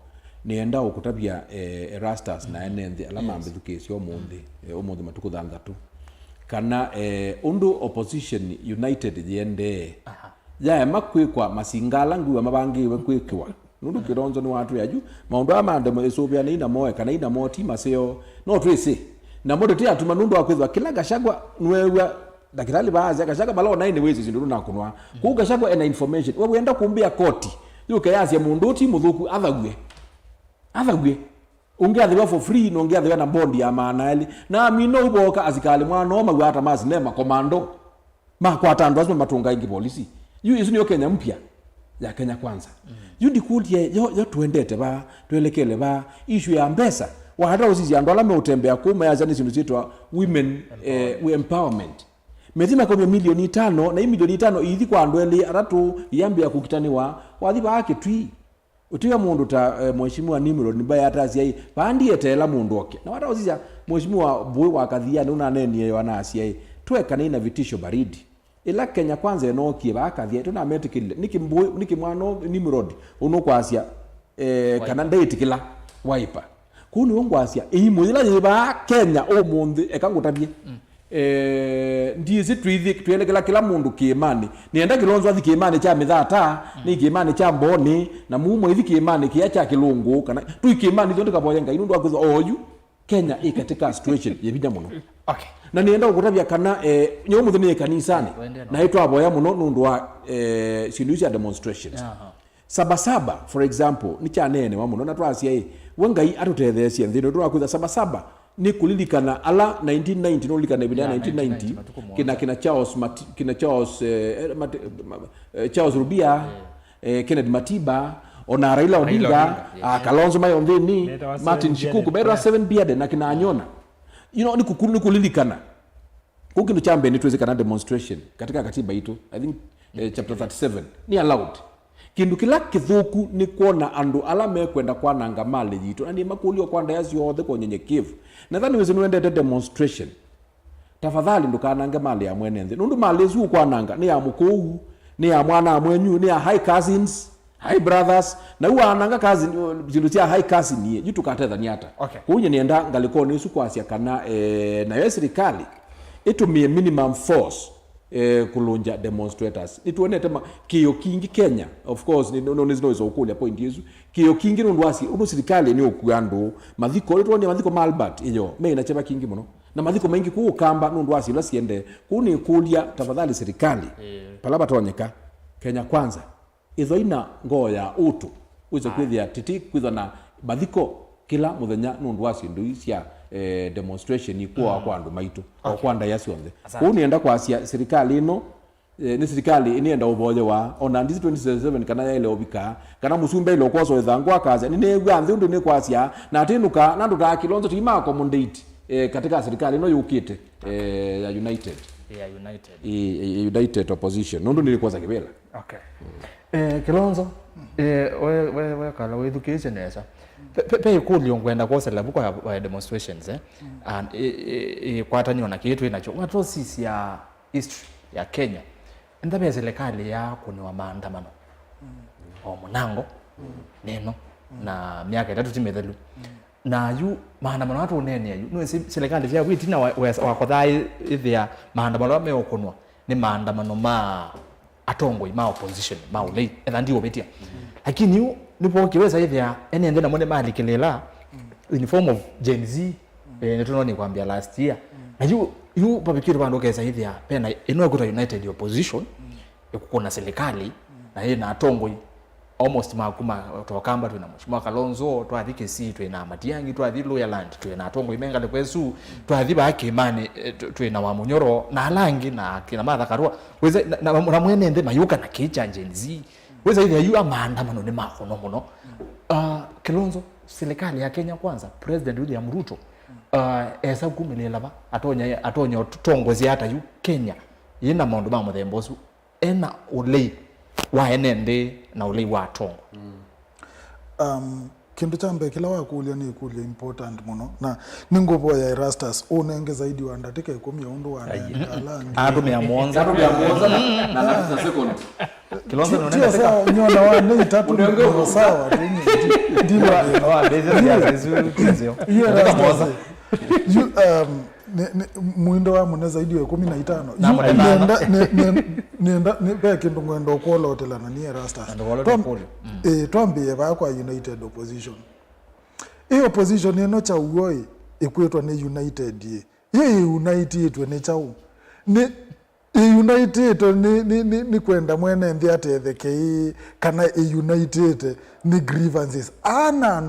nienda ukutabia Erastus na NND alama ambithukia cio umuthi matuku thanthatu kana undu opposition united yende ya makwikwa masingala nguwa mabangi we kwikwa nundu Kilonzo ni watu yaju maundu amande mo esubia ni na moe kana ina moti maseo no twese na modo tia atuma nundu akwithwa kila gashagwa nwewa dakitali baazi akashaka balo 9 wezi zindu na kunwa ku gashagwa ena information wewe enda kumbia koti yuke yasi ya munduti muthuku athagwe ungeathiwa for free no ungeathiwa na bond ya maanali na mino uboka azikali mwana oma gwata mazi nema komando makwata ndo azima matunga ingi polisi yu isu ni Kenya mpya ya Kenya kwanza yundi kulie yo tuendete ba tuelekele ba issue ya mbesa wa hata usisi ando ala meutembea kuma ya zani sinu sitwa women empowerment methima kwa milioni 5 na milioni 5 ithi kwa ndweli aratu yambia kukitaniwa wathi bake twi utiga mundu ta mheshimiwa Nimrod Nibaya atasi ai pandi etela mundu oke na wata uzia mheshimiwa Bui wakathia nuna nenie wanasi ai twekana ina vitisho baridi ila Kenya kwanza enokie bakathia tuna metikile niki mwano Nimrod unokwasia kana ndaitikila wiper kuni ongwasia imwila yiba Kenya omunthi ekangutabie ndizi twithi twelekela kila mundu kiimani nienda Kilonzo athi kiimani cha mithata ni kiimani cha mboni na mumo ithi kiimani kia cha kilungu kana tu kiimani thonde kaboyenga inundu akutha oyu Kenya ikatika situation yebinya muno okay na nienda ukutabia kana nyomu thini kanisani na itwa aboya muno nundu wa sinducia demonstrations Sabasaba for example ni cha nene wa muno na twasia wengai atutethecia nthino twakwitha Sabasaba ni kulilikana ala 1990 no likana bila 1990 kina Charles Rubia Kennedy Matiba ona Raila Odinga Kalonzo Mayondeni Martin Shikuku bera 7 Biade na kina Anyona ni kulilikana kukindu chambe ni tuwezekana demonstration katika katiba itu I think chapter 37 ni allowed kindu kila kithuku ni kuona andu ala mekwenda kwananga mali yitu na ni makulio kwanda yacio othe kwa nyenyekevu nadhani wezi nuendete demonstration tafadhali ndukananga mali ya mwene nthi nundu mali zu kwananga ni ya mukuu ni ya mwana amwenyu ni ya high cousins high brothers na uwa ananga cousin zilutia high cousin ye yitu kathetha ni hata okay kunye nienda ngaliko ni su kwasia kana na yo serikali itumie minimum force kulunja demonstrators nituonete kiyo kingi Kenya of course nizo ukulia point yesu kiyo kingi nundwasi uno serikali ni okuandu mathiko tuone mathiko Malbert iyo me inacheba kingi muno na mathiko mengi ku kamba nundwasi la siende kuni kulia tafadhali serikali palaba tonyeka Kenya kwanza itho ina ngoya utu uze kwithia titi kwitha na mathiko kila muthenya nundwasi ndu cia demonstration ikuwa kwa andu maitu okay. Kwa nda yasi onthe unienda kwa serikali ino ni serikali inienda uboje wa ona ndizi 2027 kana ya ile obika kana musumbe ile okwoso ethangu akaza ni negwa nthi undu ni kwasia na atinuka na ndu ta Kilonzo tima accommodate katika serikali ino yukite ya United opposition nundu nilikwaza kibela okay Kilonzo we kala we education esa pe kuli ongwenda kosela buko ya demonstrations and kwatanywa na kitu inacho watu sisi ya history ya Kenya ndabe serikali ya kunwa maandamano munango neno na miaka 3 timethelu na yu maandamano watu nene yu no serikali ya witina wakothai ithia maandamano ameokunwa ni maandamano ma atongoi ma opposition ma ulei ethandi obetia lakini nipo kiweza ithia ene ndena mone mali kelela in form of Gen Z netononi kwambia last year na yu babikiri bandu kesa ithia pena ino kuta United opposition ekukona serikali na yeye na atongoi almost makuma tokamba tuna mheshimiwa Kalonzo twathike si twina Matiangi twathi Loyaland twina atongo imenga lekwesu twathi bakimani twina wa Munyoro na alangi na kina Martha Karua weze na mwene nde mayuka na kicha Gen Z weze ile yu maandamano ni makono muno Kalonzo serikali ya Kenya kwanza President William Ruto esa kumilela ba atonya tongozi hata yu Kenya yina maundu ba muthembosu ena ulei wa enende na ulei wa tongo kindu chambe kila wakulia ni kulia important muno na ningobo ya Erastus onenge zaidi wa ndatike 10 undu wa alangi adu ya Monza na second Kilonzo ndio sawa nyona wa ni tatu ndio sawa ndio wa bezero ya zezuru kizio muindo wa mune zaidi wa 15 nienda peke ndo ngwendo kola hotela na ni Erastus twambie ba kwa United opposition opposition ino cha uoi ekwetwa ne United United ne chao ni United ni kwenda mwene ndi atetheke kana United ni grievances ana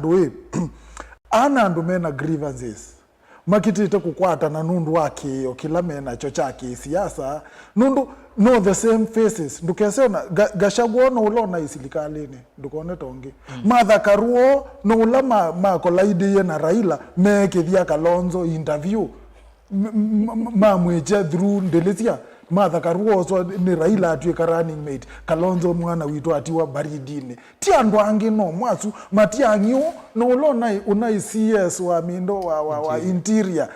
ndo mena grievances makitite kukwata na nundu wake okila mena chochaki siasa nundu no the same faces ndukesona Gachagua no ulona isilikalini ndukone tongi Martha Karua no ulama makolaidi na Raila mekithia Kalonzo interview mamweche through Delisia Martha Karua so ni Raila atuika running mate Kalonzo mwana witu atiwa baridini ti andu angi no mwasu matiangio no lona unai CS wa mindo wa interior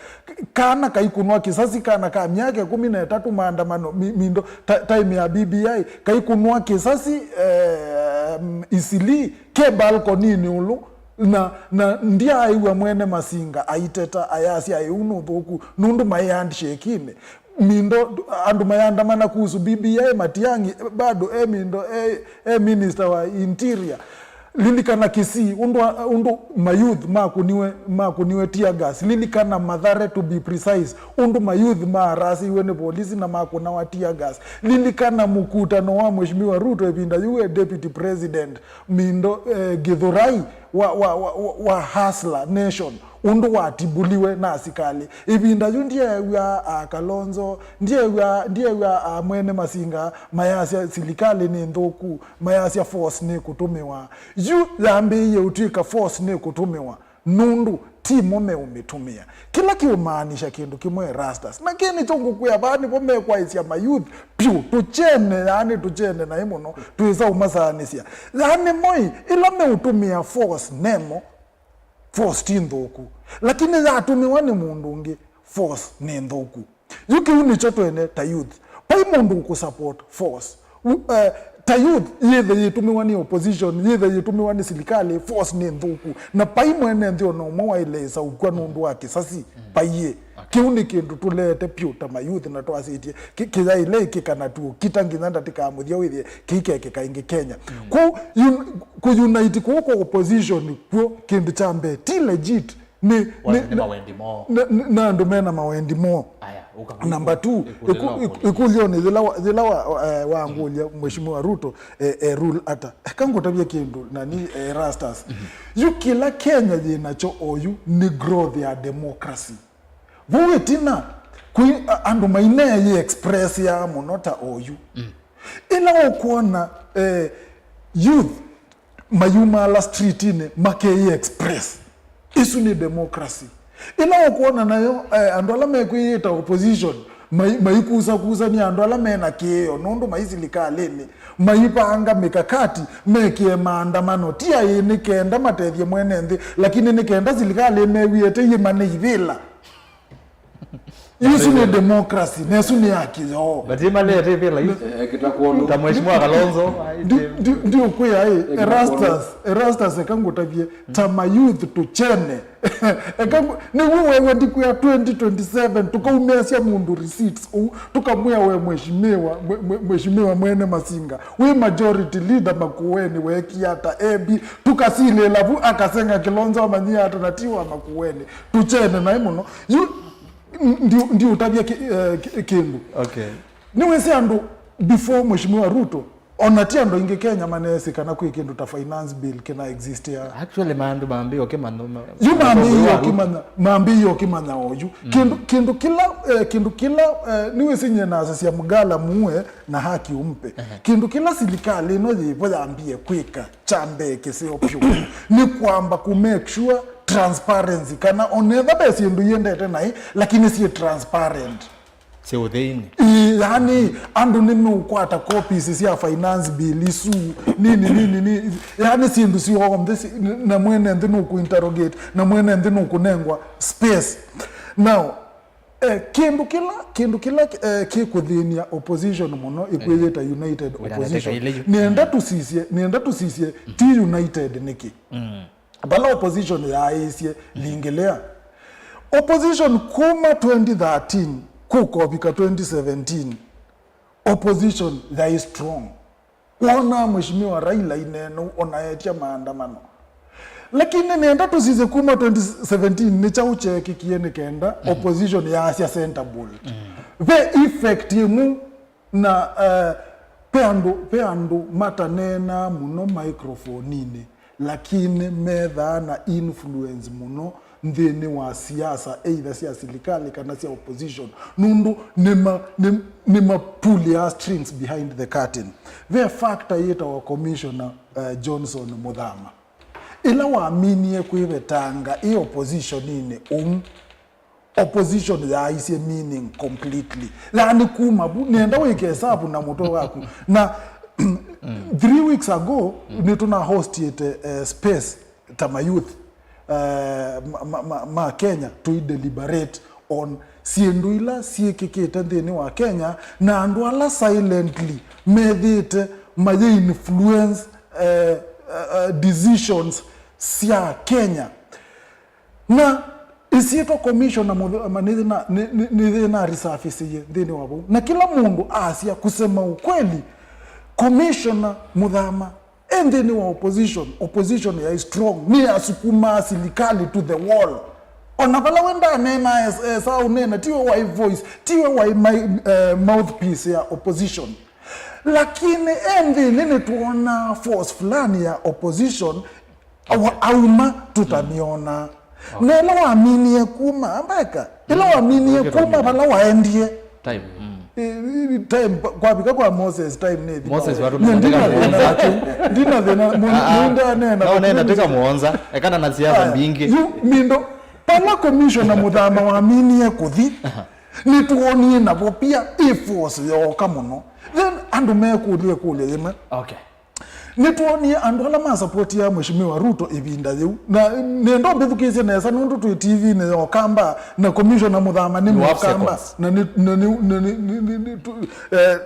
kana kaikunwa kisasi kana ka miaka 13 maandamano mindo time ya BBI kaikunwa kisasi isili ke balcony ni ulu na ndia aiwa mwene masinga aiteta ayasi ayunu thoku nundu mai handshake ine mindo andu mayandamana kuhusu BBI Matiangi bado mindo minister wa interior lilikana Kisii undu mayouth makuniwe tear gas lilikana Mathare to be precise undu mayouth marasi wene polisi na makuna wa tear gas lilikana mkutano wa Mheshimiwa Ruto epinda yuwe deputy president mindo Githurai wa Hustler Nation undu watibuliwe na asikali ibinda ndiye ya Kalonzo ndiye ya mwene masinga mayasi silikali ni ndoku mayasi force ni kutumiwa yu zambi utika force ni kutumiwa nundu timo umetumia kila kiumaanisha kindu kimwe rastas na kini chungu kuya bani pome kwa isia mayouth piu tuchene na imono tuisa umasanisia yani moi ila meutumia force nemo force tindhoku lakini za atumiwa ni mundu ungi force ni ndhoku yuki uni choto ene ta youth pai mundu kusupport force ta youth yethe yitumiwa ni opposition yethe yitumiwa ni silikali force ni ndhoku na pai mwene ndio no mwa ile sa ukwa nundu wake sasi paiye kiuni kindu tulete piuta mayouth na twasitie kiza ile kikana tu kitangizanda tikamuthia withie kikeke kaingi Kenya ku unite ku opposition ku kindu chambe ti legit ni na ndo mena mawendi mo number 2 ikulione zila waangulia Mheshimiwa Ruto rule ata kango tabia kindu nani rastas kila Kenya jinacho oyu ni growth ya democracy vuwe tina andu maine ye express ya monota oyu ila okuona youth mayuma la street ine make ye express isu ni democracy ila okuona nayo andola mekuita opposition maikuza ni andola mena kiyo nundu maisilikali maipanga mikakati mekie maandamano tia yini kenda matethie mwene nthi lakini ni kenda silikali mewiete yimane ivila Yusu ni democracy, nesu ni haki yo. Batima lete vile hiyo. Kitakuondo. Ta Mheshimiwa Kalonzo. Ndio kuya Erastus ekangu tabie tama youth tuchene. Ekangu ni wewe ndiku ya 2027 tukaumia mundu receipts tukamwea we mheshimiwa mwene masinga. We majority leader makuweni we kiata ebi tukasile lavu akasenga Kilonzo amanyia atanatiwa makuweni. Tuchene na imuno. Ndio utabia kindu. Okay. Niwese andu before Mheshimiwa Ruto onatia ndo inge Kenya manesi kana ku kindu ta finance bill kina exist ya. Actually maambiyo kimano. Maambiyo kimana oju. Kindu kila niwese nyena asasi ya mgala muwe na haki umpe. Kindu kila silikali no jipo ambie kwika chambe keseo pyo. Ni kwamba ku make sure transparency kana onetha besi ndu yendete nai lakini si transparent se udheini yani andu nime ukwata copies ya finance bill isu nini yani si ndu si home this na mwene ndino ku interrogate na mwene ndino kunengwa space now kindu kila kikuthinia opposition muno ikwiyeta united opposition nienda tusisie ti united niki bala opposition ya aisie lingelea opposition kuma 2013 kuko bika 2017 opposition they is strong kuona Mheshimiwa Raila ineno onaetia maandamano lakini nienda tusize kuma 2017 ni chauche kikiene kenda opposition ya asia center bull the effect yimu na peandu matanena muno microphone ine lakini medha na influence muno ndini wa siasa either siya silikali kana siya opposition nundu nima pull ya strings behind the curtain the factor yeta wa commissioner Johnson Muthama ila waaminie kuivetanga i opposition ine opposition ya ise meaning completely yani kuma nenda weke hesabu na moto wako na 3 weeks ago ni tuna host it space tama youth ma Kenya to deliberate on sienduila siekekete ndeni wa Kenya na andwala silently medite maye influence decisions sia Kenya na isieto commission na manezi na resurface ye ndeni wabo na kila mundu asia kusema ukweli commissioner Muthama endeni wa opposition ya strong ni asukuma serikali to the wall onabala wenda nena sa unena tiwe wa voice tiwe wa mouthpiece ya opposition lakini endeni tuona force fulani ya opposition auma tutamiona nelo waaminie kuma ambaka ilo waaminie kuma bala waendie time time kwa bika kwa Moses time nedi Moses watu ndina nena tika muonza ekana na siasa mbingi mindo pala commissioner Muthama waaminie kuthi ni tuonie nabo pia force yoka muno then andu mekulie kule yema okay nituonie andu ala ma support ya mheshimiwa Ruto ibinda yu na nendo mbithukize nesa nundu tu TV ne okamba na commissioner Muthama ni mukamba na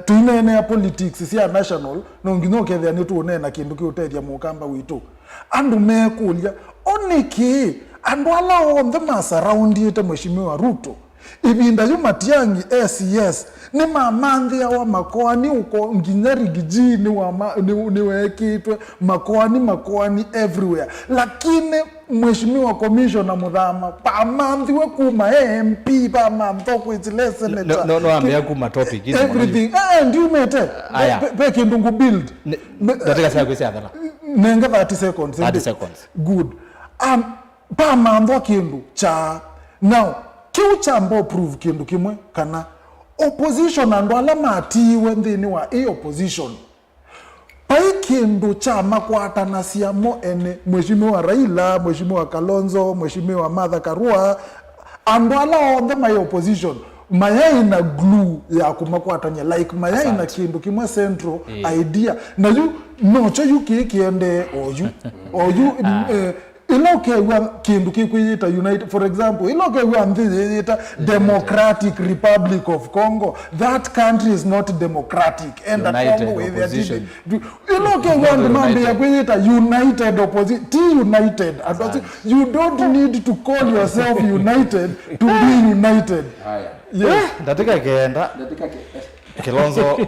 tuinene ya politics sia national no nginyo kethia ni tuone na kindu kiutethia mukamba witu andu mekulia oniki andu ala on the mass around it mheshimiwa Ruto ibinda yu Matiangi SES ni mamanthi wa makoani uko nginyari gijini wa ni wekitwe makoani everywhere lakini mheshimiwa commissioner Muthama pamanthi we kuma MP pa mamtho kwitile senator no amya kuma topic hizo everything ndio mete peke ndungu build nataka sasa kwesi adala nenga 30 seconds good pa mamtho kindu cha now kiuchambo prove kindu kimwe kana opposition and wala matiwe ndini wa opposition pai kindu chama kwata na siamo ene mheshimiwa Raila mheshimiwa Kalonzo mheshimiwa Martha Karua and wala on the my opposition mayai na glue ya kumakwatanya like mayai na kindu kimwe central idea na you no cho you kiende or you iloke wa kindu kikuita United for example iloke wa ndita Democratic Republic of Congo that country is not democratic and that Congo with their iloke wa mambo ya kuita United opposition united you don't need to call yourself united to be united yes ndatika kenda Kilonzo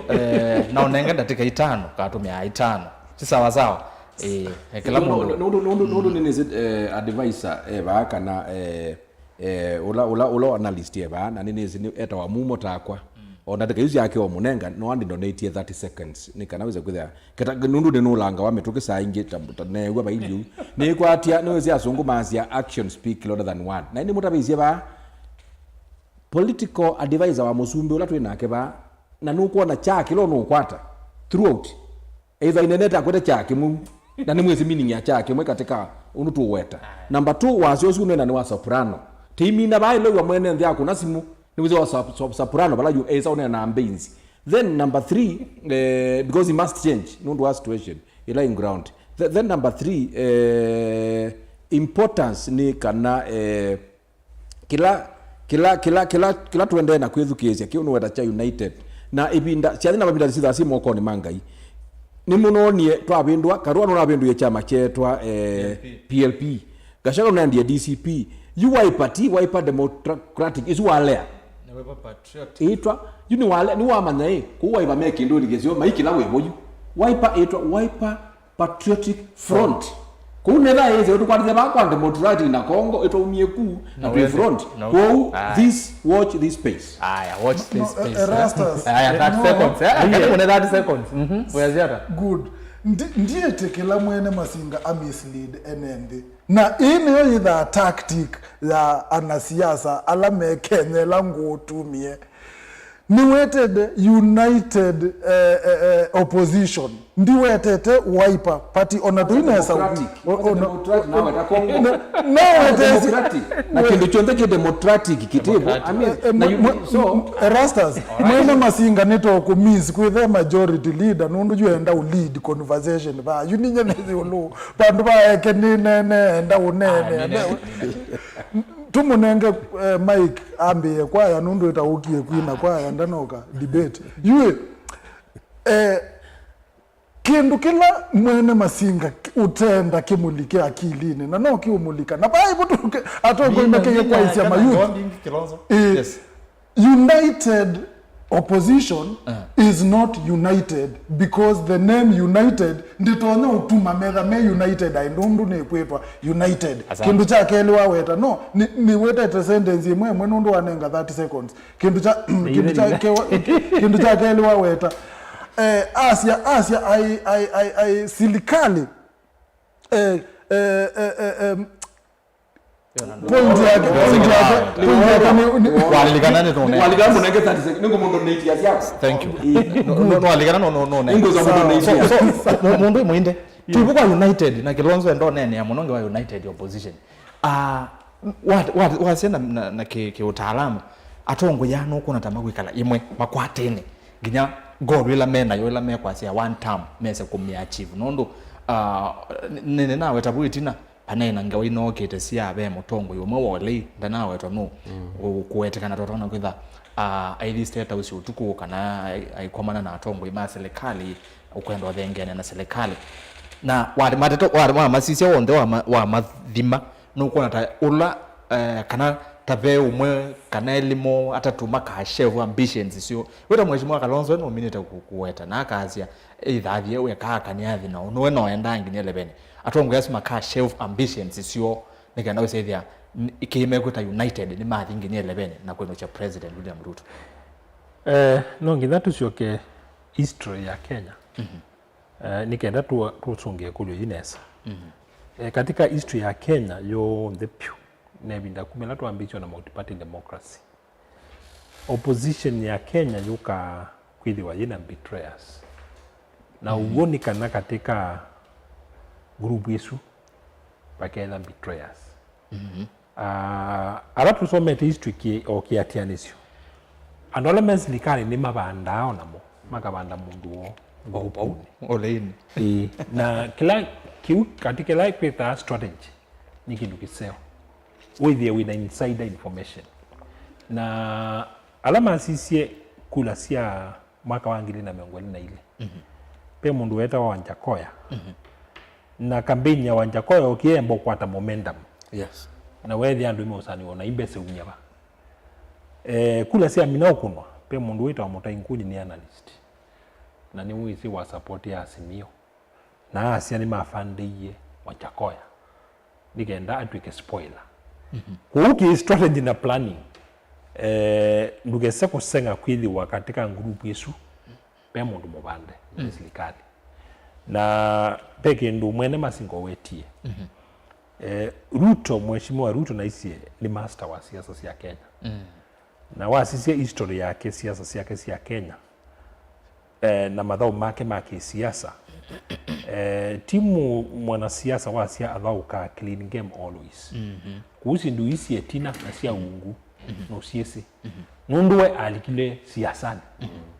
na onenga ndatika 5 katumia 5 si sawa sawa kila mundu nini advisor ba kana ula analyst ba na nini zini eta wa mumo takwa ona ndeka yuzi yake wa munenga no andi donate 30 seconds ni kana weza kuthia keta nundu de no langa wa metuke saa ingi tanegwa ba ilio ni kwatia no wezi azungu mazia action speak louder than word na ni mutabizia ba political advisor wa musumbi ula twinake ba na nuko na cha kilo no kwata throughout either ineneta kwete cha kimu na ni mwezi meaning ya cha kimwe katika unutu weta number 2 wasiosu nena ni wa soprano timi na bai lo mwene ndia kuna simu ni wizo wa soprano bala you esa una na ambenzi then number 3 because he must change nundu wa situation ila in ground then number 3 importance ni kana kila tuende na kwithukiisia kiunu weta cha united na ibinda cia na mabinda sitha si moko ni mangai ni munonie twabindwa karua no nabindu chama chetwa PLP gashaka no ndia DCP wiper democratic is walea na wiper patriotic itwa yuni wale ni wamanya kuwa iba make ndo ligezio maikila weboyu wiper itwa wiper patriotic front kunela yeze utukwathe bakwa democratic na Congo itwa umieku na front go this watch this space watch this space Rastas 30 seconds kuna 30 seconds weziata good ndiye tekela mwene masinga amislead enende na ine itha tactic ya anasiasa ala mekenyela ngutumie niwetede united opposition ndiwetete Wiper party ona tuinesa democratic nawe takongo no democratic na kindu chonde ke democratic kitibu so Erastus mwene masinga neto ku means ku the majority leader nundu juenda u lead conversation ba yuninye nezi ulu bandu ba eke nene enda unene tumunenge Mike ambiye kwaya nundu etaukie kwina kwaya ndanoka debate yue kindu kila mwene masinga utenda kimulike akilini na no kiumulika na bai butuke atoko imekeye kwa isi ya mayuth. Yes. United opposition is not united because the name united nditonya utuma metha me united aindundu ne kwetwa united kindu cha kelewa weta no ni weta sentence imwe nundu wanenga 30 seconds kindu cha kelewa weta Asia ai silikali point yake waligana ne tone waligana munenge 30 seconds ningo mundo ne tia yako thank you no waligana no ningo za mundo ne tia so mundo muinde tubuka united na Kilonzo ndo nene ya mononge wa united opposition what wasena na ke utaalamu atongo yano kuna tamagwikala imwe makwatene ginya God wila mena yola me kwasia one term mese kumiachieve nondo nene nawe tabuitina panena ngawe inokete sia be mutongo yomwe wole ndanawe to no kuwetekana totona kwitha ID state usi utuku kana aikomana na atongo ima serikali ukwenda thengene na serikali na wale mateto wale masisi wonde wa mathima no kuona ta ula kana tabe umwe kana elimo atatuma ka share ambitions sio weta mheshimiwa Kalonzo no minute kuweta na akaazia either we ka kanyathi na no no endangi ne lebene atongo yasima ka share ambitions sio nikenda usethia ikime kuta united ni mathingi ne lebene na kweno cha president William Ruto no ngitha tucioke history ya Kenya nikenda tucungie kulyo Inesa katika history ya Kenya yo the nebinda kumela tuambichwa na multi-party democracy opposition ya Kenya yuka kwithiwa yina betrayers na uoni kana katika group yesu bakena betrayers ala tusomete history o kiatianisio andola meslikali ni mabandao namo makabanda mundu wo oleini na kila kiu katika like with strategy ni kindu kiseo with insider information na alama sisi kula sia mwaka wa 2020 pe mundu weta wa Wanjakoya na kampeni ya Wanjakoya okiembo kwata momentum yes na wethi andu imosani ona imbese unyaba kula sia mina okunwa pe mundu weta wa Mutainguni ni analyst na ni wisi wa support ya Azimio na asia ni mafandie Wanjakoya nigenda atwike spoiler kuuki strategy na planning ndugese kusenga kwithiwa katika group yesu pe mundu mubande serikali na peke ndu mwene masingo wetie Ruto mheshimiwa Ruto na isie ni master wa siasa cia Kenya na wasisia history yake siasa ciake cia Kenya na madhao make siasa timu mwanasiasa wasia athauka clean game always kuhusi ndu isi etina na sia ungu no siesi nunduwe alikile siasani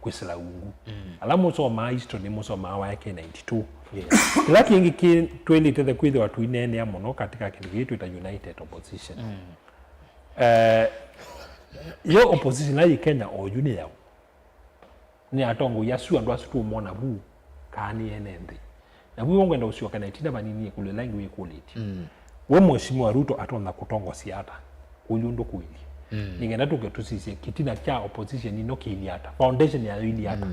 kwisila ungu alamu so ma history ni muso ma wake 92 kila kingi ki twelite kwithe watu inene ya mono katika kindu yetu ita united opposition yo opposition la Kenya o juni yao ni atongo yasu andu asitu mona bu kani enende na bwi wongenda usiwa kana itina banini kule langi we quality we mheshimiwa Ruto atonda kutongo siata uyundo kwili ningenda tugetusise kitina cha opposition ino kiliata foundation ya iliata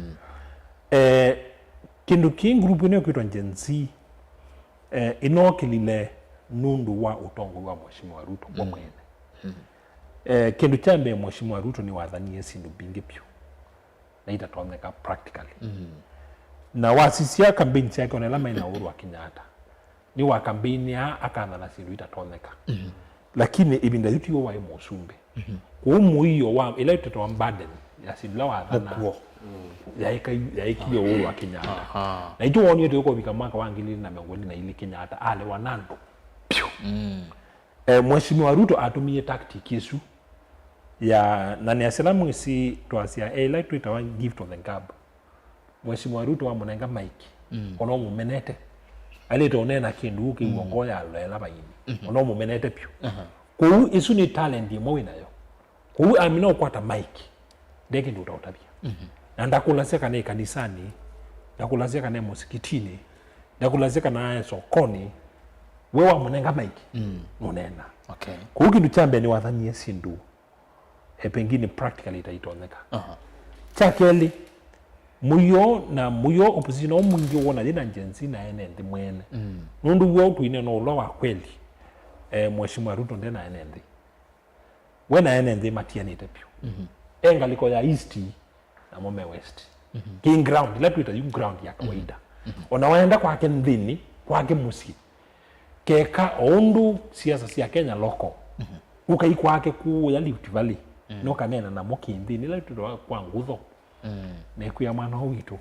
kindu king group ino kwitwa Gen Z ino kilile nundu wa utongo wa mheshimiwa Ruto kwa mwene kindu chambe mheshimiwa Ruto ni wathanie sindu bingi pyo na itatomeka practically na wasisia kampeni yake onelama ina Uhuru wa Kenyatta ni wa kampeni ya akana na sindu itatomeka lakini ibinda yuti yo wa musumbe kuumu hiyo wa ile tutoa burden ya sidla wa thana yaikio wa Kenyatta na itu woni to ko bika mwaka wa 2022 Kenyatta ale wanando Mheshimiwa Ruto atumie tactic yesu ya nani asalamu isi twasia like to itawa gift of the gab Mheshimiwa Ruto wa munenga mike ono mumenete ale to nena kindu ki wongo ya lela bayini ono mumenete pyu ko isu ni talent mo winayo ko amina kwata mike ndeke ndo utabia na ndakulazeka na kanisani ndakulazeka na msikitini ndakulazeka na sokoni wewe munenga mike nonena okay ko kindu chambe ni wathanie sindu pengine practically itaitondeka chakeli muyo opposition omungi wona dina njensi na enende mwene nundu wo tuine no lo wa kweli Mheshimiwa Ruto ndena enende wena enende matianite pyu engaliko ya east na mome west king ground la tuita yung ground ya kawaida onawaenda kwake ndini kwake musi keka ondu siasa sia Kenya loko ukai kwake ku ya Rift Valley no kanena na mokindi ni la tuito kwa ngutho nekuya mwana witu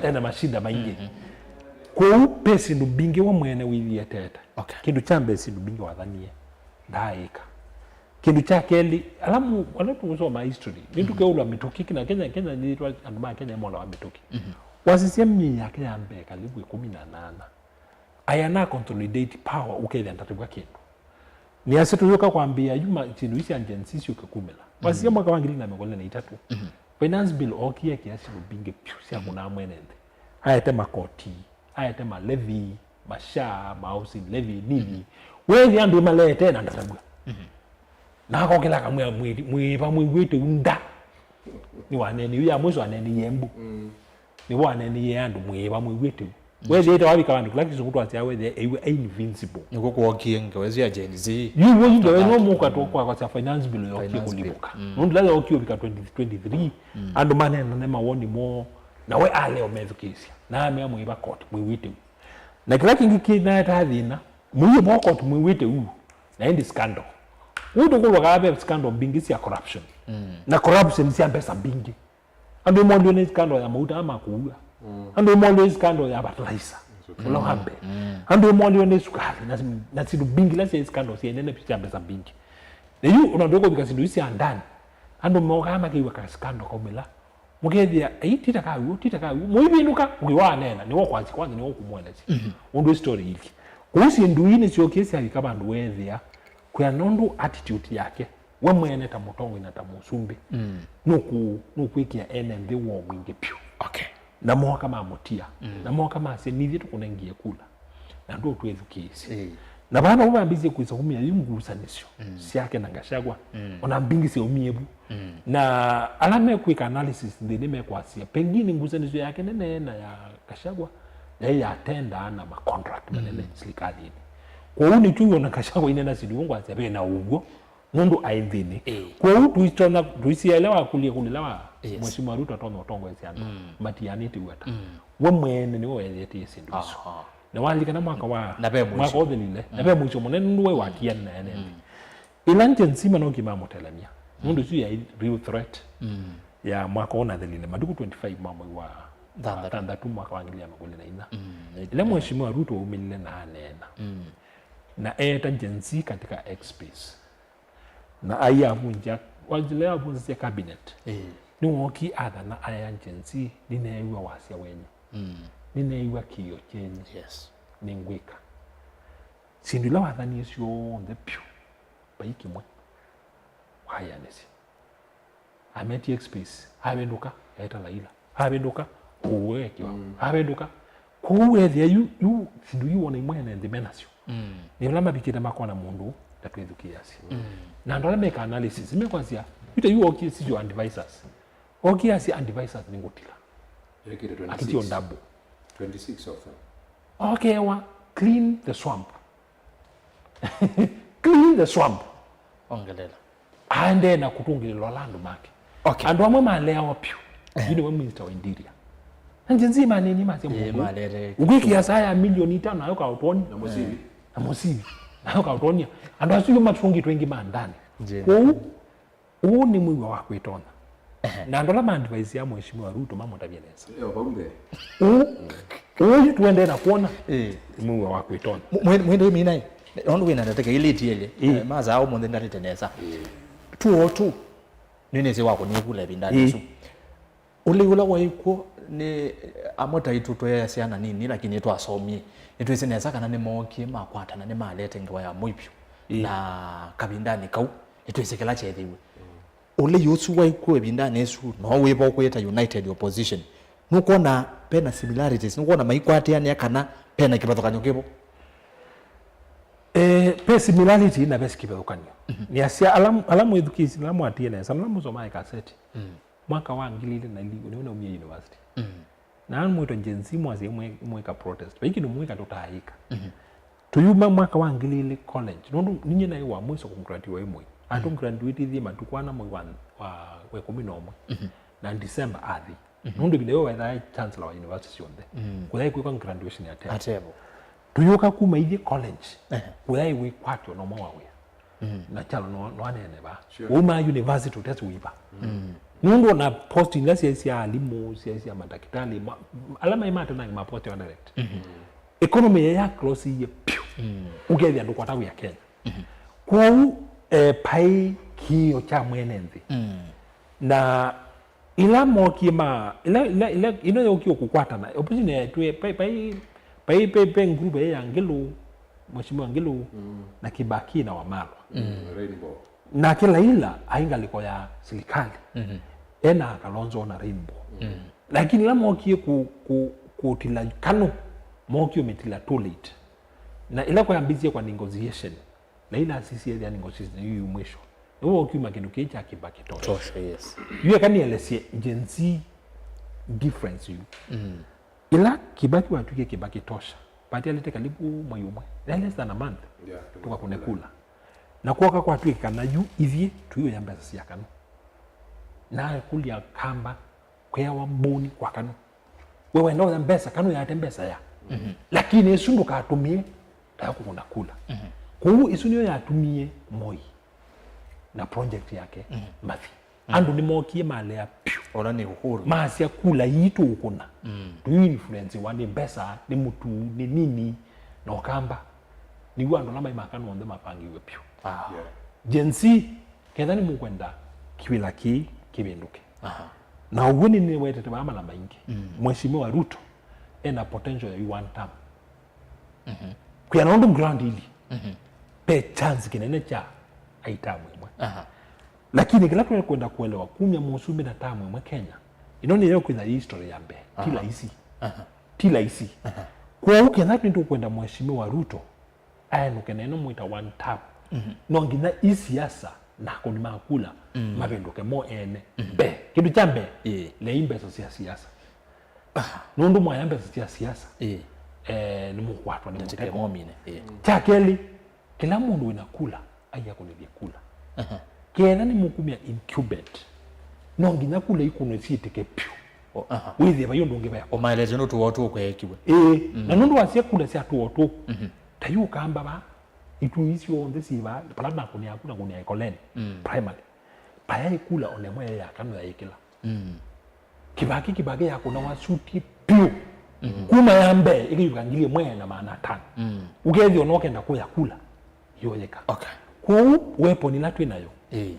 ena mashinda maingi kwa pesi ndubinge wa mwene wilie teta kindu chambe si ndubinge wathanie ndaika kindu chakeli alamu kusoma history nindu keula mituki na Kenya nilitwa anduma Kenya mola wa mituki wasisia mnyi yake ya mbe karibu 18 ayana consolidate power ukele ntatibwa kindu ni asituyoka kwambia yuma chindu isi agencies yokakumela wasia mwaka wa 2023 finance bill okie kiasi rubinge pyusia kuna mwenende ayete makoti ayete levy masha housing levy nini wewe andu malete na ndatabwa na kokela kamwe mwiwetu unda ni waneni ya mwisho aneni yembu ni waneni yandu mwiwetu wewe ita wabi kawandu kila kitu mtu atia wewe ewe invincible niko kwa kienge wezi ya Gen Z you won't go no muka to kwa finance bill yoki kulibuka ndio lazima okio bika 2023 and maneno nema woni mo na we ale omethukisia na ame mwiba court mwiwite na kila kingi kina tathina mwiye mo court mwiwite na ndi scandal udo ko wakabe scandal bingi ya corruption na corruption si pesa bingi ando mo ndio scandal ya mauta ama kuua ando mo ndio scandal ya fertilizer ulo hambe ando mo ndio sukari na sidu bingi la scandal si enene pesa pesa bingi na yu unadoko bikasindu isi andani ando mo kama kiwa ka scandal komela mugethia tita kawo muibinuka ukiwa nena niwo kwanza niwo kumwelezi ndo story hili kuhusu nduini sio kesi alikabandu wethia kwa nondu attitude yake we mwene ta mutongo ina ta musumbi nukwikia NMV wo mwingi pyu okay na moka kama mutia na moka kama se nithi tukunengie kula na ndo twethu kesi na bana ubambizie kuisa kumia yungusanisho siake na Gachagua ona mbingi se umiebu na alame quick analysis ndine kwasia pengine ngusanisho yake nene na ya Gachagua ya tenda na ma contract manene serikali kwa uni tu na Gachagua inena sidiungu asabe na ugo nundu aindini kwa utu istona tuisielewa kulilawa Mheshimiwa Ruto atono tongo esiana matianiti wata we mwene ni oyete yesindu iso na walika na mwaka wa mwaka odhelile na be mwicho monene nundu we watia na ene ilanje nsima no kimamo telemia nundu si ya real threat ya mwaka ona dhelile maduku 25 mamo wa tanda tu mwaka wangilia magole na ina ile Mheshimiwa Ruto umilile na anena na eta jensi katika X-Space na aya vunja wajilea vunja cabinet ni woki ada na aya jensi ninaiwa wasia wenye ninaiwa kiyo chenye ningwika sindula wathani esyo the pyu baiki mwe haya nesi ameti X-Space abenduka eta laila abenduka kuwekiwa abenduka kuwethia you sindu you wona imwene ndimenasyo ni lama bikira makona mundu tatwethukiasi na ndo make analysis imekwanzia ite you okay si your advisors okay asi advisors ningotila akiti ondabo 26 of them okay wa clean the swamp clean the swamp ongelela ande na kutungilwa landu make okay ando amwe malea wapyu yini we minister wa interior nje nzima nini mase mungu ugiki asaya milioni 5 ayo ka utoni na musivi nayo ka utonia ando asiyo matungi twengi mandani huu ni mwiwa wa kwitona na ndola maadvice ya mheshimiwa Ruto mama utabieleza baumbe huu tuende na kuona mwiwa wa kwitona mwende mimi naye ondo wina nataka ile tiele maza au mwende ndate tenesa 202 nene se wako ni kula bindani su ule waiko ni amota ituto ya siana nini lakini etu asomi etu iseneza kana ne moki makwata na ne malete ngwa ya moipyo na kabindani kau etu isekela chethiwe ule yusu waiko bindani esu no webo kweta united opposition nukuona pena similarities nukuona maikwate yani kana pena kibatokanyo kibo pe similarity na besi kibatokanyo ni asia alamu education alamu atiene salamu zoma kaseti mwaka wa ngilile na ligo niona umye university na mwito jenzi mwazi mweka protest biki no mweka tutaika tuyuma mwaka wa ngilile college nondo ninye na wa mwiso kumgraduate imwe atu graduate thi matukwana mwe wa 11 na December athi nondo bile wa the chancellor wa university yonde kudai kwa graduation ya tebo tuyuka kuma ithi college kudai we kwatyo no mwa na chalo no anene ba uma university utesi wiba Nundo na post in lesi ya alimu, ya madakitali, alama imata na maposti wa direct. Economy ya close ye piu. Ugethi andu kwa tawi ya Kenya. Kwa pai kiyo cha mwenenzi. Na ila moki ma ila ino yoki kukwata na opposition ya tuwe pai ngrupe ya Ngelu, mheshimiwa Ngelu na Kibaki na Wamalwa. Rainbow. Na kila ila ainga liko ya serikali. Ena Kalonzo na Rainbow. Lakini la moki kutila kanu moki umetila too late. Na ila kwa ambizie kwa negotiation. Na ila sisi ya negotiation yu mwisho. Uwa ukiuma kinuke cha Kibaki tosha. Tosha, yes. Yu kani elesie jenzi difference yu. Ila Kibaki watuke Kibaki tosha. Pati alete karibu mwayumwe. Less than a month. Yeah. Tuka kunekula. Na kuwaka kwa tuke kana yu ivye tuyo ya mbeza siya kanu. Na kulia kamba kwa wamboni kwa kanu. Wewe ndio mbesa kanu ya tembesa ya. Lakini esundu katumie taku kunakula. Kwa hiyo isunio ya atumie Moi na project yake Mathi. Andu ni mokie male ya piu. Ona ni uhuru. Maasi ya kula yitu ukuna. Tuyu influence wani mbesa ni mutu ni nini na okamba. Ni wando lama imakanu wande mapangi we piu. Jensi kethani mukwenda kiwila kibenduke. Na uwini ni wetete maama na maingi. Mheshimiwa Ruto ena potential ya one term. Kuya naondo ground hili. Pe chance kinene cha aitamu imwe. Lakini kila tuwe kwenda kuelewa kumya musumi na tamu imwe Kenya. Inoni leo kwa history ya mbe. Tila isi. Kwa uke na tuwe kwenda mheshimiwa Ruto aya nukeneno mwita one term. Nongina isiasa na kuni makula mabenduke mo ene be kitu chambe le imbeso sia siasa nundu mwa yambeso sia siasa ni mukwatwa ni muteko momine chakeli kila mundu inakula aya kunivye kula kena ni mukumya incubate nonginya kula ikuno siitike pyu withi ba yondo ngeba o maelezo no tuwotu kwekiwe na nundu wasia kula sia tuwotu tayu kamba ba itu isi on this iba palama kunia kuna kunia ekoleni primary paya ikula ole moya ya kanu ya ikila kibaki ya kuna wasuti pio kuma yambe ikiyukangilie moya na maana tano ugezi onoke ndakuya kula yoyeka okay kwa wepo ni latu inayo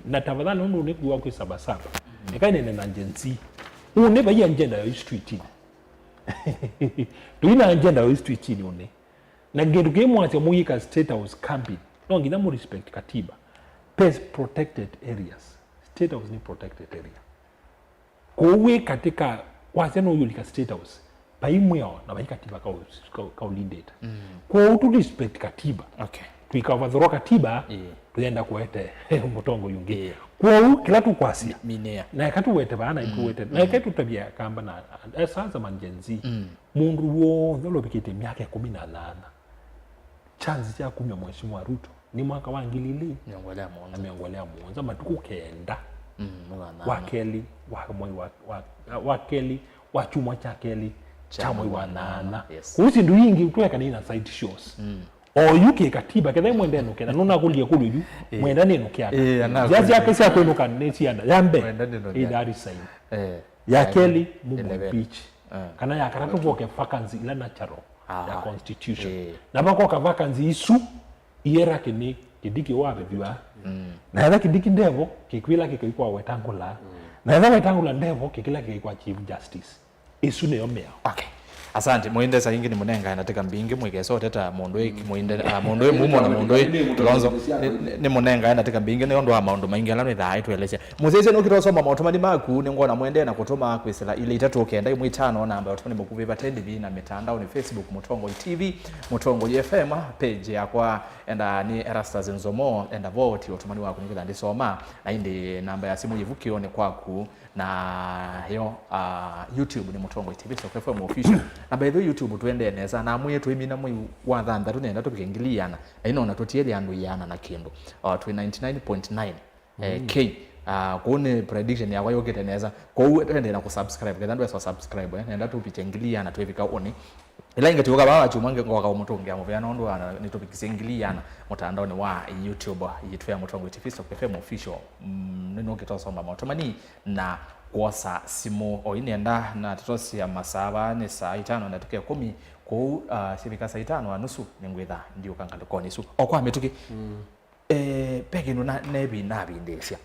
na tafadhali ndo ni kuwa kwa sabasaba ekaine na njenzi une ba ya agenda ya street tuina agenda ya street ni one na gedu game wate muyika state house camping no ngina mu respect katiba pest protected areas state house ni protected area kowe katika waseno yulika state house paimweo na bai katiba ka ulindeta kwa utu respect katiba okay tuikavadhoro katiba tuenda kuete mutongo yungi kwa kila tu kwasia minea na katu wete bana ituwete na katu tabia kamba na sasa manjenzi mundu wo ndolo bikite miaka 18 chanzi cha kumya mheshimiwa Ruto ni mwaka wa ngilili miongolea muonza matuku kenda wakeli wakeli wa chuma cha keli cha mwezi wa nana kuhusu ndu yingi tuweka ni na side shows o yuke katiba kethe mwende no kenda nuna kulie kulu yu mwenda ni no kiana jazi yake sia kwenu kan ne sia yambe idari sai ya keli mu beach kana ya karatu voke vacancy ila natural ya constitution na bako ka vacancy isu iera kini kidiki wa bebiwa na ila kidiki ndevo kikwila kikikwa wetangula na ila wetangula ndevo kikila kikwa chief justice isu ne yomea. Okay, asante muinde sa ingi ni munenga nataka mbingi mwigeso teta mondwe muinde mondwe mumo na mondwe tulonzo ni munenga nataka mbingi ne ondwa maundu maingi ala ni thai twelesha muzeze no kitosoma mautomani maku ni ngona mwende na kutoma kwisela ile itatu okenda imwe 5 namba otomani mukuve batendi na mitandao ni Facebook Mutongo TV Mutongo FM page yakwa enda ni Erastus Nzomo enda vote otomani wako nikida ndisoma na indi namba ya simu yivukio ni kwaku na hiyo YouTube ni Mutongo TV so FM official na by the way YouTube tuende neza na mwe twimina mwe wa thanda tunenda tupikingiliana na ino na totieli andu yana na kendo 29.9 k kuone prediction ya wayo keteneza kwa twende na kusubscribe kadha ndo subscribe nenda tupikingiliana twivika oni ila ingetiuka baba chumange ngoka umutonge amuvya nondo ana nitopikisingiliana mutandao ni wa YouTube yitu ya Mutongo TV so FM official nino kitosomba motomani na kuosa simu oinenda na tatosi ya masaba ni saa 5 na tukia 10 ku sibika saa 5 nusu ningwitha ndio kangalukoni su okwa metuki pege no na nebi nabi ndesha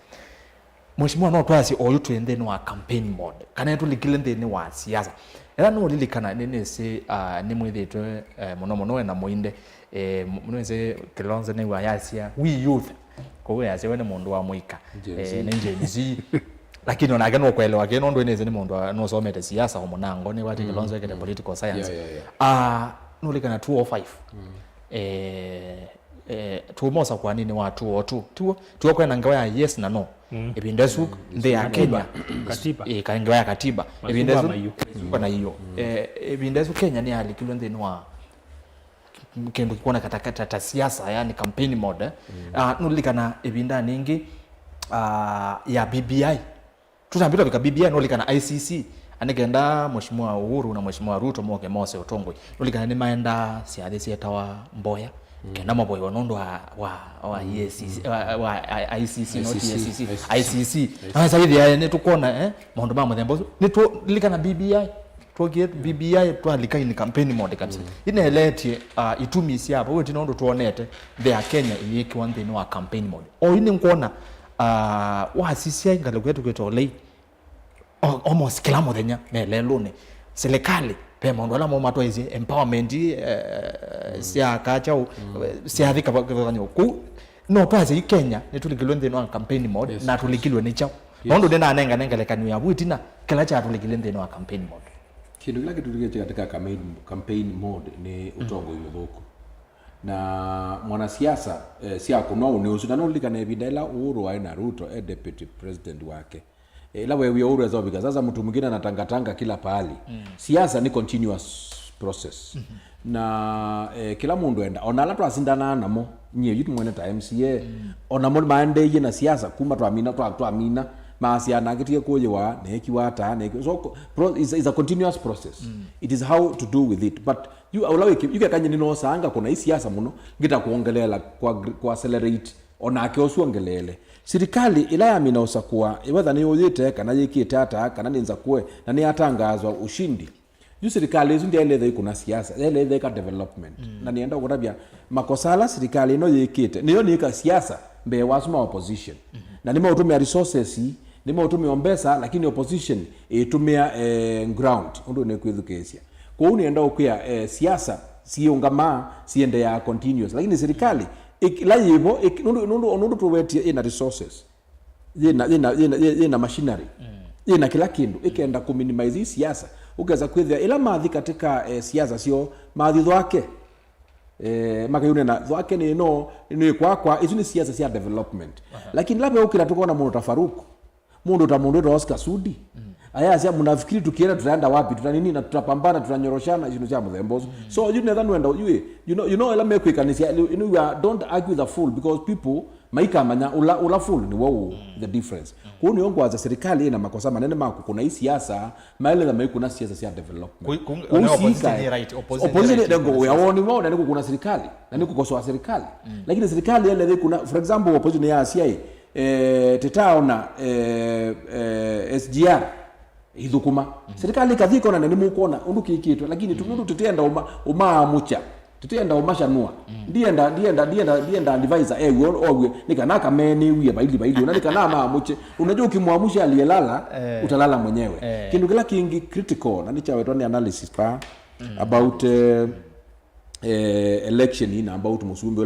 mheshimiwa no twasi oyu twende no campaign mode kana yetu likilende ni wa siasa era no lilikana nene se ni mwithitwe muno na muinde munweze kilonze ni wa yasia we youth kwa yasia wene mundu wa muika ni Gen lakini onake no kwelewa ke no ndo ineze ni mundu no somete siasa homonango ni wati kilonzo yake political science no likana 205 tumosa kwa nini watu otu tuo kwa ngawa ya yes na no ebindesu nde ya Kenya katiba kaingawa ya katiba ebindesu kwa na hiyo ebindesu Kenya ni hali kilo nde no kendo kuona katakata siasa yani campaign mode no likana ebinda ningi ya BBI tutambira bika BBI no likana ICC anigenda mheshimiwa Uhuru na mheshimiwa Ruto moke mose Otongwe no likana ni maenda siadesi etawa Mboya kenda maboy wanondo wa EACC wa ICC no EACC ICC asa hivi ya ne tukona mondo mama thembo ni to likana BBI to get BBI to alika in campaign mode kabisa ine elete itumisi hapa wewe tinondo tuonete there Kenya yiki one thing no campaign mode o ine nkona wa sisi ngalo kwetu kwetolei almost kila modenya melelone serikali pe mondo ala mo matwa hizi empowerment sia kacha sia thika kanyo ku no twaze Kenya netulikilwe ndeno campaign mode na tulikilwe ni chao mondo dena nenga lekanu ya butina kila cha tulikilwe ndeno campaign mode kindu kila kitu kile katika campaign mode ni utongo imeboko na mwanasiasa siako no ni usudano likana evidela Uhuru aina Ruto deputy president wake ila wewe Uhuru azobika sasa mtu mwingine anatangatanga kila pahali siasa ni continuous process na kila mundu enda ona tu asindana namo nye yitu mwene ta MCA ona mo maende na siasa kuma tu amina maasiana kitie koje wa neki wata neki so is a continuous process it is how to do with it but you allow you kanye nino sanga kuna siasa muno ngita kuongelela kwa accelerate ona ke osuongelele serikali ila yamina usakuwa whether ni uyite kana yikitata kana ninza kuwe na ni atangazwa ushindi yu serikali hizo ndio ile kuna siasa ile ka development na nienda kurabia makosala serikali ino yikite niyo ni ka siasa mbe wasuma opposition na nimo utumia resources nimo utumia ombesa lakini opposition itumia ground ndo ne kwithukesia kwa hiyo nienda ukuya siasa siungama siende ya continuous lakini serikali la yibo nundu tuwetie ina resources ina machinery ina kila kindu ikenda kuminimize siasa ukaza kwithia ila mathi katika siasa sio mathi thwake makayune na thwake ni kwa izo ni siasa sia development lakini labda ukira tukona mundu tafaruku mundu ta mundu Oscar Sudi aya sia mnafikiri tukienda tutaenda wapi tutanini na tutapambana tutanyoroshana izo cia muthembozo so you never know you know ela make kanisia don't argue the fool because people maika manya ula full ni wao the difference kwa hiyo ngo za serikali ina makosa manene mako kuna hii siasa maile za maiko na siasa sia development opposition ndio yaoni wao na kuna serikali na niko kukosoa serikali lakini serikali ile kuna for example opposition ya CI tetaona SGR idhukuma serikali kathiko na nini mukuona unduki kitu lakini tundu tutenda umaamucha tutenda umashanua ndienda advisor wewe nikanaka meni wiye baili unanikana maamuche unajua ukimwamusha aliyelala utalala mwenyewe kindu kila kingi critical na nicha wetoni analysis pa about election ina about musumbi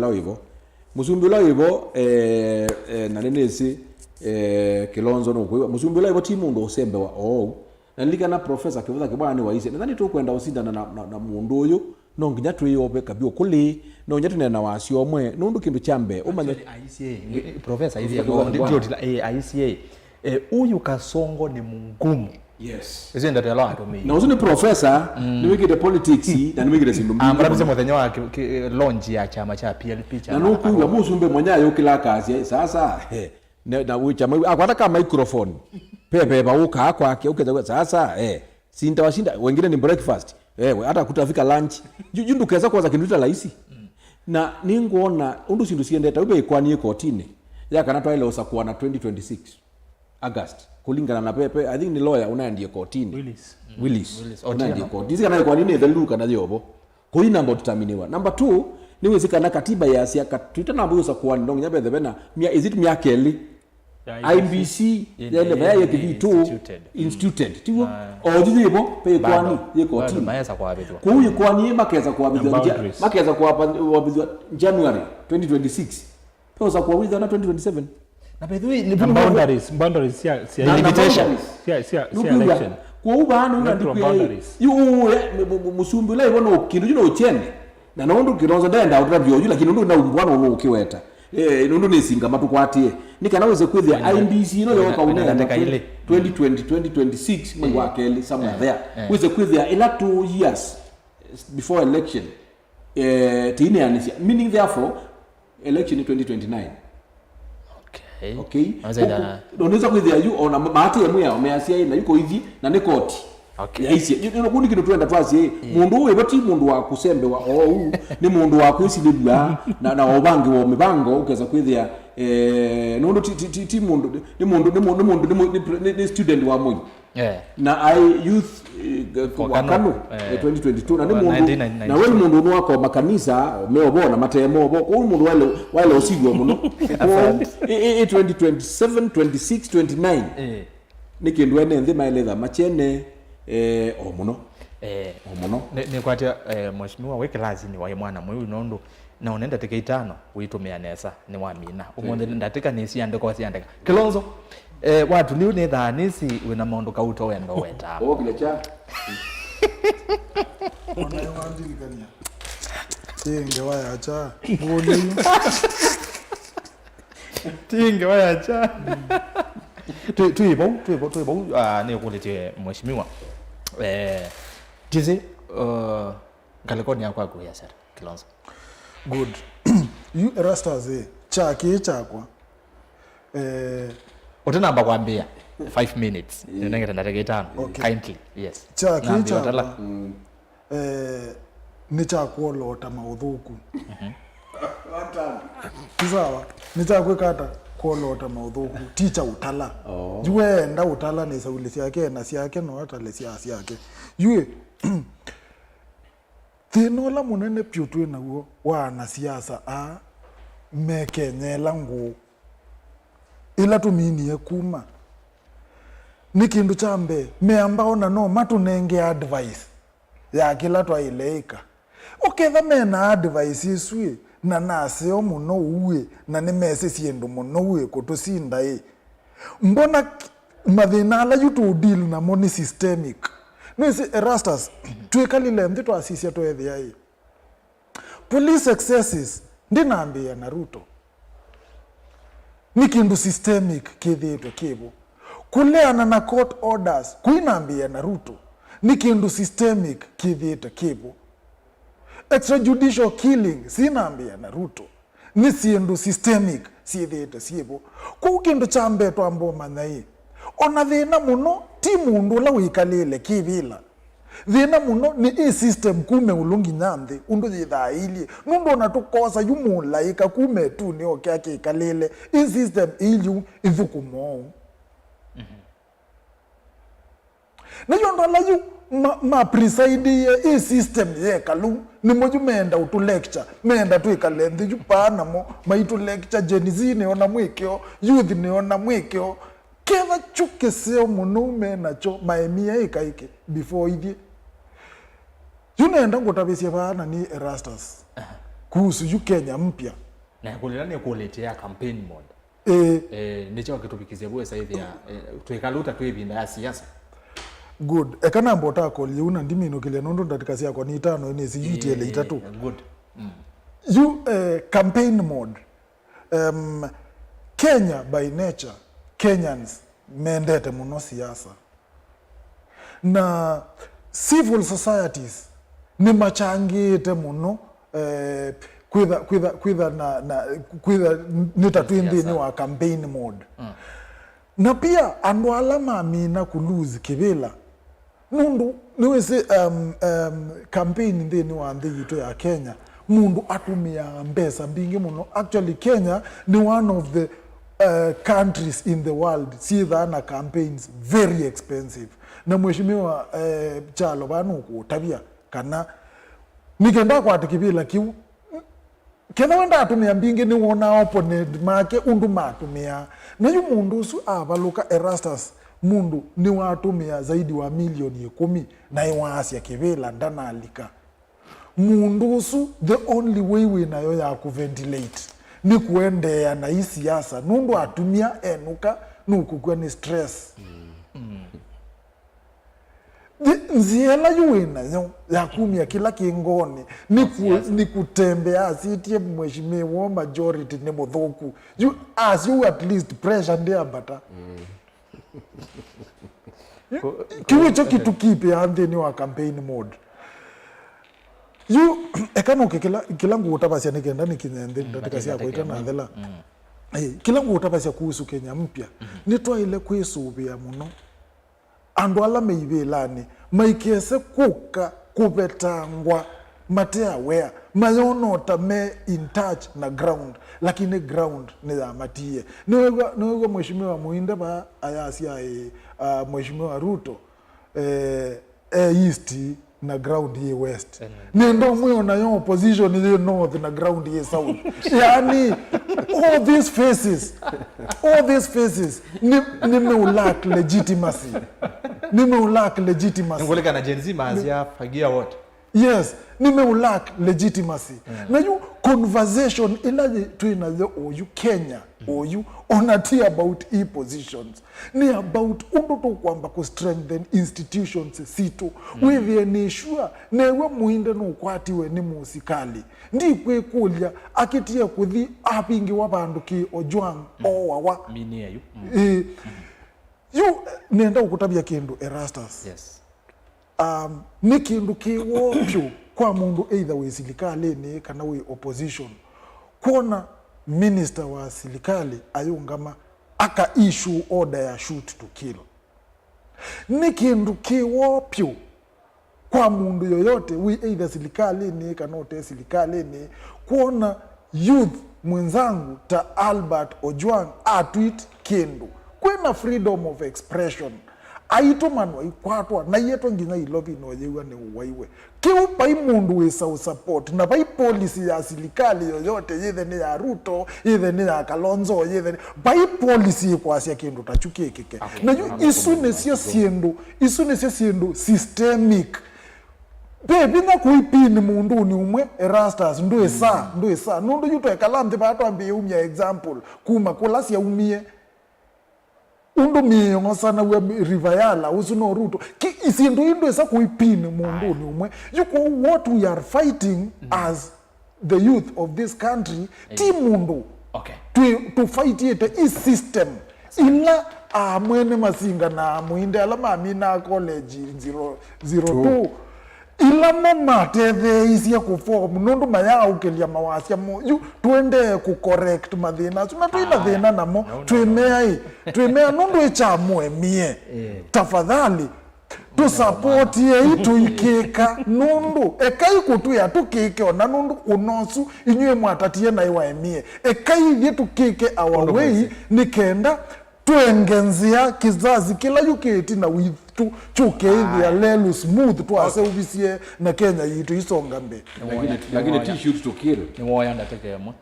lao hivyo na nenesi Kilonzo no kwa musumbi lao hivyo timu ndo usembe wa na nilikana professor kivuza kibwana ni waise nadhani tu kwenda usindana na mundu uyu no nginya tuyobe kabio kuli no nyatu nena wasio omwe nundu kindu chambe umanya ICA professor hivi ndio ICA uyu Kasongo ni mungumu yes hizo ndio tala watu mimi na usini professor ni wiki politics na ni wiki sindu mbili ambapo mwenye wake launch ya chama cha PLP cha na nuku ya musumbe mwenyayo kila kazi sasa na chama akwata kama microphone pepe bauka kwake ukeza sasa sintawashinda wengine ni breakfast hata kutafika lunch jundu keza kwanza kinduta laisi na ningoona undu sindu siendeta ube ikwani kotini yakana twaile osakuwa na 2026 August kulingana na pepe I think ni lawyer unaendie kotini Willis unaendie kotini kana kwa nini the luka na yobo ko ina mbo tutaminiwa number 2 ni wezekana katiba ya Asia katwita na mbuyo sakuwa ndongo nyabe the bena is it miakeli IBC yale baya ya kitu instituted tiwo ojibo pe kwani yeko timu maesa kwa abizwa kuyi kwani makeza kwa abizwa January 2026 pesa kwa within 2027 na by the way ni boundaries sia invitation sia election kwa ubana unandikwe yu musumbi la ibono kindu jino uchene na nondo kironzo ndenda utabyo lakini nondo na umbwana ukiweta nundu nisinga matukwatie nikanaweze kwithia IBC no yoka unenda 2020 2026 mwezi wa keli somewhere there weze kwithia ila 2 years before election tine anisia meaning therefore election in 2029 okay unaweza kwithia you ona maati emu ya umeasia na yuko hivi na ni koti okay yaisi kundi kindu twenda twasi mundu uwe bati mundu wa kusembe wa ni mundu wa kuisilibwa na obangi wa mibango ukeza kwithia nundu ti mundu ni mundu ni student wa mundu na youth wakano 2022 na ni mundu na wewe mundu wako makanisa meobona matemo kwa mundu wale osigwa muno 2027 26 29 nikindu ene nthi maeleza machene omuno ni kwatia mheshimiwa we class ni wa mwana mwe nondo na unaenda teke 5 uitumia nesa ni wa mina umonde ndateka nisi andeko siandeka Kilonzo watu ni ne thanisi wina maundu kauto wendo weta kile cha onayoandilikania tinge wayacha ngoni tinge wayacha tuibo ni kulete mheshimiwa tizi galekoni yako ya sir Kilonzo good you rastas chaki chakwa utanamba kwambia 5 minutes nengeta ndategeta kindly yes chaki chakwa ni chakuolota maudhuku sawa ni chakwekata kuolota maudhuku ticha utala juwe nda utala ni saulisi yake na siake no hata lesiasi yake yue thinola munene pyutwe nawo wana siasa mekenyela ngu ila tuminie kuma ni kindu chambe meamba ona no matunenge advice ya kila twaileika oketha mena advice iswi na naseo muno uwe na nimese siendo muno uwe kutusinda mbona mathina ala yutu deal na moni systemic no isi Erastus tuikalile mthito asisi atoethia police excesses ndinambia na Ruto ni kindu systemic kithitwe kibo kuleana na court orders kuinambia na Ruto ni kindu systemic kithitwe kibo extrajudicial killing sinambia na Ruto ni sindu systemic siethete siebo ku kindu chambe twambo manai ona thina muno ti mundu la wikalile kivila thina muno ni system kume ulungi nyamthi undu yithailie nundu ona tukosa yumulaika kume tu ni okyake ikalile system ilyu ithukumo na yondo la yu ma preside ye system ye kalu ni moju menda utu lecture menda tu ikalendi yu pana mo maitu lecture Gen-Z ne ona mwikyo youth ne ona mwikyo keva chuke seo munume nacho maemia ikaike before idi yunaenda ngotabisia bana ni Erastus kuhusu yu Kenya mpya na kulilani kuletea campaign mode nicho kitubikizia bwe saithi ya tuikaluta tu ibinda ya siasa good ekana mbota ko liuna ndimi no kile nondo ndatikasi yako ni 5 ene siyitele 3 good you campaign mode Kenya by nature Kenyans mendete muno siasa na civil societies ni machangite muno kwitha nitatu indini wa campaign mode na pia andu ala mamina kuluzi kivila nundu niwese campaign ndini wa nthi yitu ya Kenya mundu atumia mbesa mbingi muno actually Kenya ni one of the countries in the world see that campaigns very expensive na mheshimiwa chalo banu kutabia kana nikenda kwa tikibila kiu kena wenda atumia mbingi ni wona opponent make undu matumia na yu mundu su avaluka Erastus mundu ni watumia zaidi wa milioni 10 na iwasia kibila ndana alika mundu su the only way we nayo ya kuventilate ni kuendea na hii siasa nundu atumia enuka nukukua ni stress nziela yuwina ya kumia kila kingoni ni kutembea asitie mheshimiwa majority ni muthuku as you at least pressure ndia bata kiwicho kitu kipi anthini wa campaign mode you ekano kila ngu utabasia nikenda nikinyende ndatikasi kwa na ndela kila ngu utabasia kuhusu Kenya mpya nitwa ile kwisubia muno andu ala meibelani maikese kuka kubetangwa matea wea mayonota me in touch na ground lakini ground ni ya matie niwego mheshimiwa Muinde ba ayasia mheshimiwa Ruto east na ground ye west nendo mwe na yo opposition ye north na ground ye south yani all these faces ni me lack legitimacy ngoleka na Gen-Z maazia fagia wote yes ni me lack legitimacy na you conversation ila tuina the oyu Kenya oyu onati about positions ni about undoto kwamba ku strengthen institutions situ wewe ni sure newe Muinde no kwatiwe ni musikali ndi kwekulya akitia kuthi apingi wabanduki Ojwang owawa minia yu you nenda ukutabia kindu Erastus yes ni kindu kiwopyo kwa mundu either we silikali ni kana we opposition kuona minister wa silikali ayungama aka issue order ya shoot to kill ni kindu kiwopyo kwa mundu yoyote we either silikali ni kana ote silikali ni kuona youth mwenzangu ta Albert Ojwang atweet kindu kwena freedom of expression aito manwa ikwatwa na yeto nginya ilobi no yewa ne uwaiwe kiu pai mundu wesa support na pai policy ya silikali yoyote yethe ni ya Ruto yethe ni ya Kalonzo yethe pai policy kwa sia kindu tachukie kike na yu isune sio siendo systemic baby na kuipini mundu ni umwe Erastus ndo esa nundu yuto ekalamte bato ambi umya example kuma kolasi ya umie undu miyongo sana we rivayala usuno Ruto ki isindu indo esa kuipini mundu ni umwe yuko what we are fighting as the youth of this country ti mundu okay to fight it system ila mwene masinga na Muinde ala mami na college 02 ila mama teve isia kuform nundu maya ukelia mawasya moyu twende ku correct mathina tuma twina thina namo twimea nundu ichamwe mie tafadhali tu support ye tuikeka nundu ekai kutu ya tukike ona nundu unosu inywe mwatatie na iwa emie ekai ye tukike our way nikenda tuengenzia kizazi kila yuketi na witu chukeithia lelu smooth tuase uvisie na Kenya yitu isonga mbe lakini t-shirt tukiro ni woya ndateke mo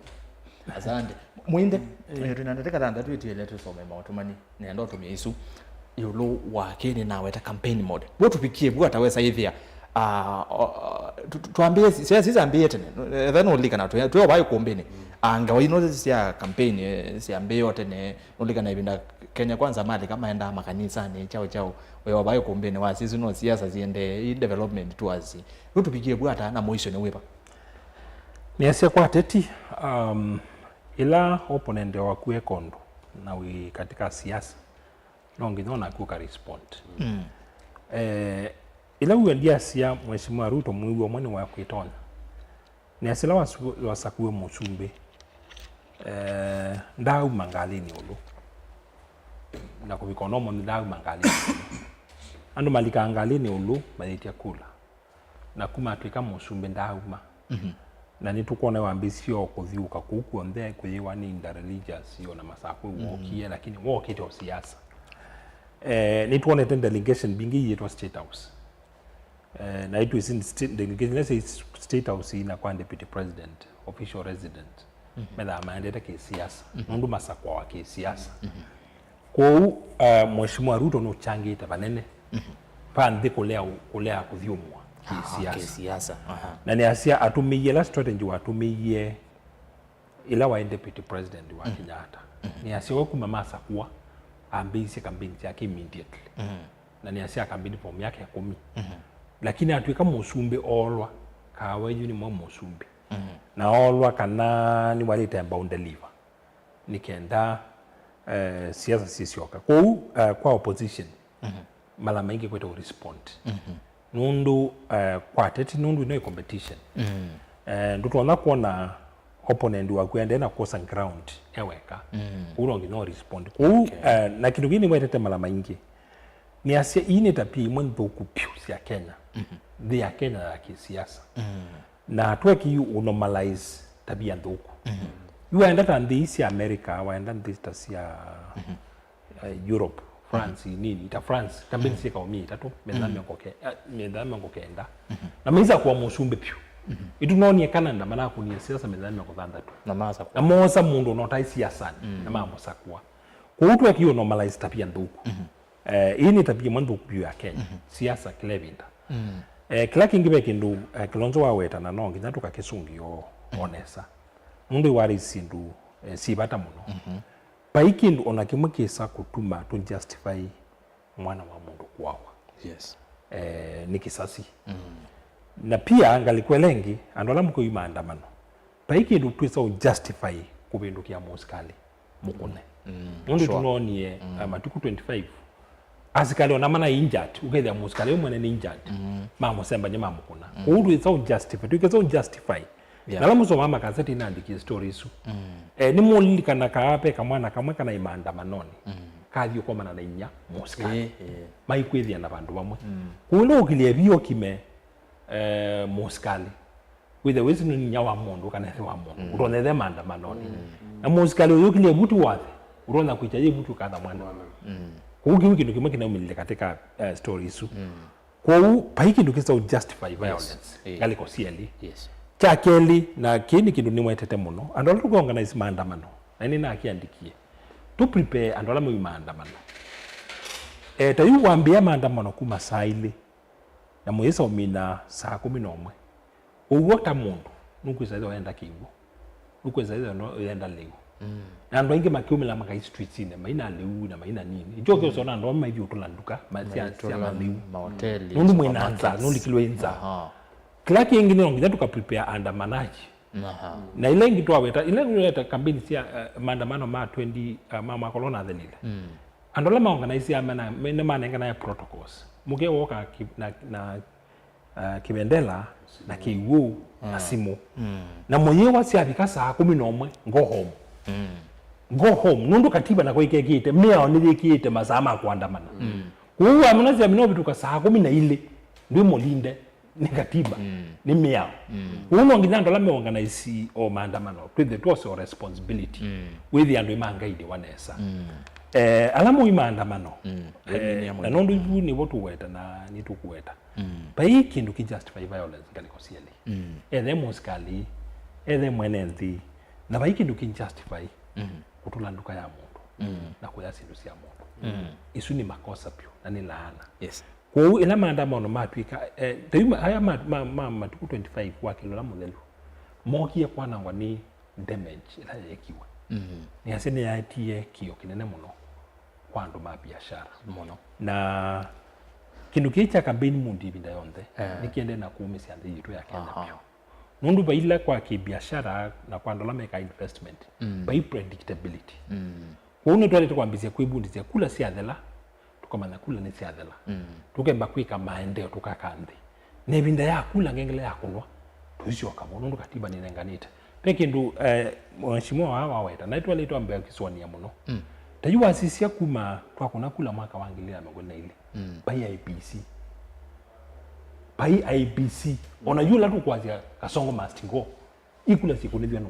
asante mwinde tunandateka tanda tuitiele tusome mautumani nendo tumie isu yulu wakini nawe ta campaign mode botupikie bwa tawesa hithia tuambie sisi ambie tene then ulika na tuyo bayo kumbini anga wino sia campaign siambie yote ne ulika na ibinda Kenya kwanza mali kama enda makanisa ni chao wewe bayo kumbini wa sisi no siasa ziende development tuazi tupikie bwa ta na moisho ne wepa ni asia kwa teti ila opponent wa kuekondo na we katika siasa nongi nona kuka respond ila uendia sia mheshimiwa Ruto mwiwa mwani wa kuitona ni asila wasakuwe musumbe ndau mangalini ulu na kubikonomo ndau mangalini andu malika angalini ulu malitia kula na kuma atwika musumbe ndau ma na nitukuona wambisio kuthiuka kuku onthe kuyiwa ni interreligious yo na masakwe wokie lakini wokite o siasa nituonete delegation bingi yetwa State House na it was in delegation let's say State House ina kwa deputy president official resident meda maendete ke siasa nundu masakwa wa ke siasa kwa mheshimiwa Ruto no changita banene pande kulea kuthiumwa siasa na ni asia atumiye la strategy watumiye ila wa deputy president wa Kenyatta ni asia wa kumamasa kwa ambisi campaign yake immediately na ni asia campaign form yake ya 10 lakini atwika musumbe olwa kawe yuni mwa musumbe na olwa kana ni wali temba undeliver nikenda siasa sisioka kwa opposition mala maingi kweta respond nundu kwa tete nundu no competition ndutuona kuona opponent wa kuenda na kosa ground eweka urongi no respond na kitu gini mwetete mala maingi ni asia ine tapi mwanzo kupyu sia Kenya ya Kenya ya kisiasa na tuweki unormalize tabia nduku yuenda tandisi America waenda ndisi ya Europe France nini ita France kambeni sika omi itatu medame ngokenda na miza kwa musumbe pyu itu noni Canada mana kunia siasa medame ngokandatu na masa kwa na moza mundu notai siasa na mama sakwa kwa utu yaki normalize tabia nduku ini tabia mwandu kupyu ya Kenya siasa kilevinda kila kingibe kindu kilonzo waweta na nongi nyatuka kisungi yo onesa mundu wari sindu sibata muno paikindu ona kimwe kisa kutuma to justify mwana wa mundu kwawa yes ni kisasi na pia angalikwelengi andola mko imaandamano paikindu twisa justify kubindukia muskali mukune mundu tunonie matuku 25 asikali ona mana injured ukethia muskali mwana ni injured mama semba nyama mukuna kuudu it's all justify tukeza justify na lamu so mama kaseti inaandiki stories su ni mulili kana kaape kamwana kamwe kana imaandamanoni kathio kwa mana na inya muskali maikwithia na bandu bamwe kuulo ukilie bio kime muskali with the wisdom ni nyawa mundu kana thi wa mundu urone the maandamanoni na muskali ukilie mutu wathe urona kuichaje mutu kadha mwana kuugi kindu kimwe kinaumilile katika stories su kwa paiki ndukisa justify violence galiko sieli yes cha keli na kini kindu ni mwetete muno andola tukonganize maandamano na nini akiandikie to prepare andola mwi maandamano tayu wambia maandamano kuma saili na mwesa umina saa 11 uwota mundu nukwisa waenda kingu nukwisa waenda leo na ndo inge makiumila makai streets ine maina leu na maina nini ijo ke sona ndo ma hivi utolanduka masia maleu mahoteli nundu mwenanza nundi kilwenza kila kingine ngija tuka prepare andamanaji na ile ngi twaweta ile nguleta campaign sia maandamano ma 20 mama corona thenile andola ma organize amana mena manenga na protocols muge woka na Kibendela na Kiwu na Simu na mwenyewe siafika saa 11 go home nundu katiba na kuikekite mia onithikite masama kuandamana kuwa mnazi amino bituka saa 12 ndio molinde ni katiba ni mia uno ngithando la me organize o maandamano with the was your responsibility with the andu mangaide wanesa alamu imaandamano na nundu ibu ni wotu weta na ni tukuweta pa hii kindu ki justify violence kaliko siali ethe muskali ethe mwenenthi na pa hii kindu ki justify kutulanduka ya mundu na kuya sindu cia mundu isu ni makosa pio na ni laana kwa hiyo ila maandamano matuika tayuma haya matuku 25 kwa kilo la muthelu mokie kwana ngwani damage ila yekiwa ni asene yatie kio kinene muno kwa andu ma biashara muno na kindu kicha kampeni mundi ibinda yonthe nikiende na kuumisia nthi yitu ya Kenya pio nundu baila kwa kibiashara na kwa ndola meka investment by predictability kwa uno twale tukwambisia kwibundisia kula siathela tukamanya kula ni siathela tukemba kwika maendeo tukakanthi nebinda ya kula ngengele ya kulwa tuicoka nundu katiba ni nenganite pekindu mheshimiwa wa weta na twale twambia kiswania muno tayuwa sisi kuma twakuna kula mwaka wa 2022 by IPC by IPC onajua tu kwazia Kasongo Mastingo ikula siku ni vyano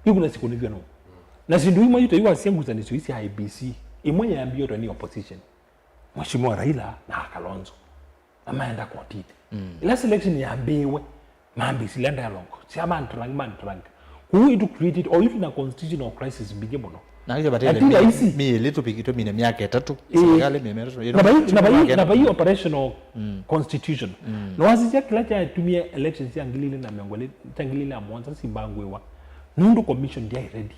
ikula siku ni vyano na sindu imwe yote iwa sianguza ni Swiss IPC imwe ya ambio ni opposition mheshimiwa Raila na Kalonzo amaenda kotini ila selection ya ambiwe mambi silenda longo siama ntrang who to create it or even a constitutional crisis bige mono na hiyo batele mi little pikito mine miaka 3 serikali mimereto na bai operational constitution no wasija kila cha tumia elections ya ngilile na miongole tangilile amwanza simbangwewa nundu commission dia ready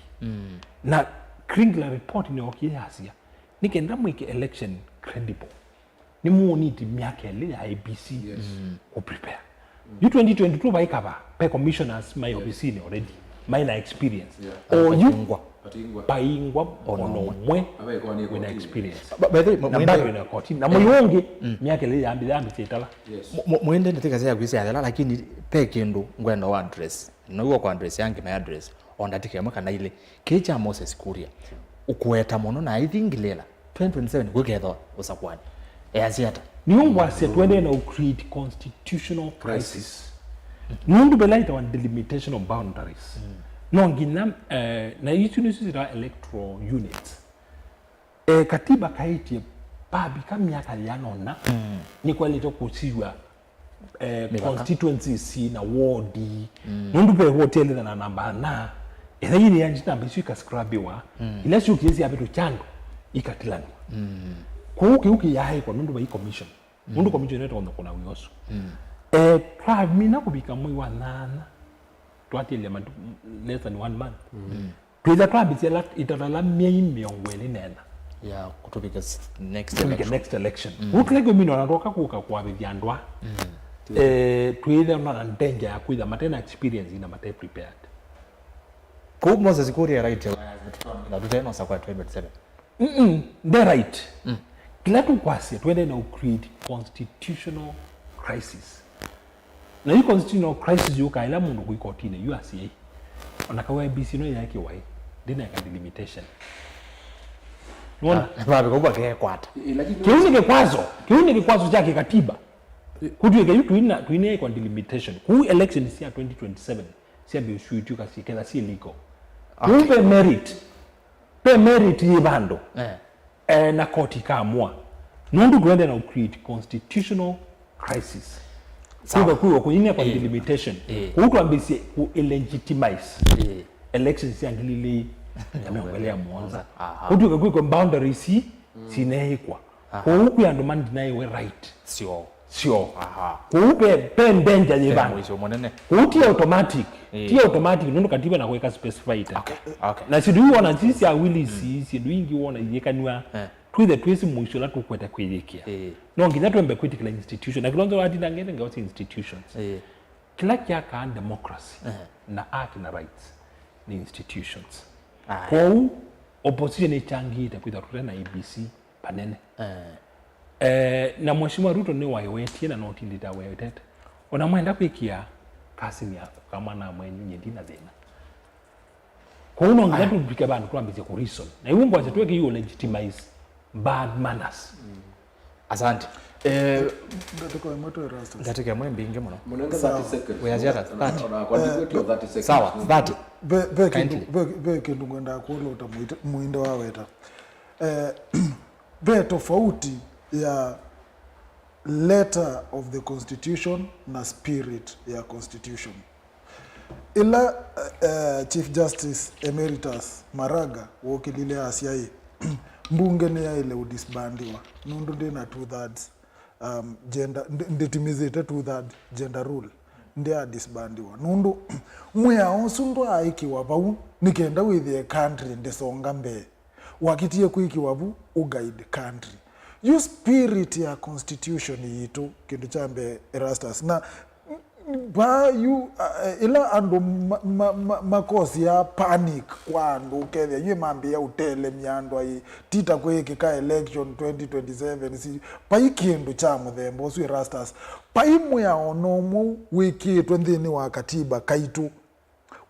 na Kringler report ni okia asia nikenda mwike election credible ni muoniti miaka ile ya IBC ku prepare you 2022 bai kaba by commissioners my office already my experience or you paingwa onomwe with experience by the way na koti na moyonge miaka ile yambi chetala mwende ndika za kwisi ya lakini pekindu ngwenda wa address no kwa address yangi my address ondatike mwaka na ile kecha Moses Kuria ukueta mono na ithingilela 2027 gweketho usakwani asiata niungwa se twende na create constitutional crisis nundu belaita one delimitation of boundaries no ngina na yitu nisira electoral units katiba kaiti babi kamyaka yanona ni kwa lito kusiwa constituency si na ward nundu be hotel na namba na ila yini yanjita mbisika scrabiwa ila sio kiasi ya bitu chando ikatilani kwa uki yahe kwa nundu ba commission nundu commission yetu kuna uyoso tribe mina kubika mwi wa nana twatile less than 1 month tweza tribe itatala miei miongweli nena ya kutubika next election uklego mino natoka kuka kwa vyandwa tweza na danger ya kuida matena experience ina mate prepared kwa Moses Kuria right na tuteno sakwa 2027 the right kila tu kwasi twende na create constitutional crisis na hii constitutional crisis yuka ila mundu kuikotine URCA onakawa IBC no yake wai dina ya delimitation Nona babe kwa kwa kwata kiuni kikwazo chake katiba kutuweka yutu tuine kwa delimitation ku election si ya 2027 si ya bishuitu kasi kenda si legal kumbe merit yibando na koti kaamua nundu gwende na create constitutional crisis sawa kuwa kunyine kwa delimitation kutu ambisi ku illegitimize elections ya ngilili yameongelea mwanza kutu kwa boundaries sinehikwa kwa huku ya ndomani dinaye right sio kuupe pen danger yibando kuuti automatic nundu katiba na kuweka specified okay na sidu wona sisi awili sidu ingi wona yekaniwa twithe twisi mwisho la tukweta kweyekia no nginya twembe critical institution na kilonzo wadi ngene ngauti institutions kila kia ka democracy na art na rights ni institutions kwa opposition ichangi itakwita tutena IBC panene na Mheshimiwa Ruto ni waiwetie na notindita wetete ona mwenda kwikia kasi ya kama na mwenye nyendina zena kwa uno ngatu tupike bantu tuambize ku reason na iwumbo azetweke hiyo legitimize bad manners. Asante. Ndatiko ya mwembi inge muno. Munenga 30 seconds. Uyazira 30. Kwa ndiko 30 seconds. Sawa, 30. Be kindu ngenda kulota muinde waweta. Be tofauti ya letter of the constitution na spirit ya constitution. Ila Chief Justice Emeritus Maraga wokilile asiai mbunge ni ya ile udisbandiwa nundu ndina 2/3 gender nditimizite 2/3 gender rule ndia disbandiwa nundu mwe onsundu aikiwa bau nikenda with the country ndisonga mbe wakitie kuikiwa bu uguide country you spirit ya constitution yitu kindu chambe Erastus na ba you ila ando makosi ya panic kwa ando ukethia yue mambi ya utele miando ai tita kweke ka election 2027 si pa ikindu cha muthembo su Erastus pa imwe ya onomu wiki 20 wa katiba kaitu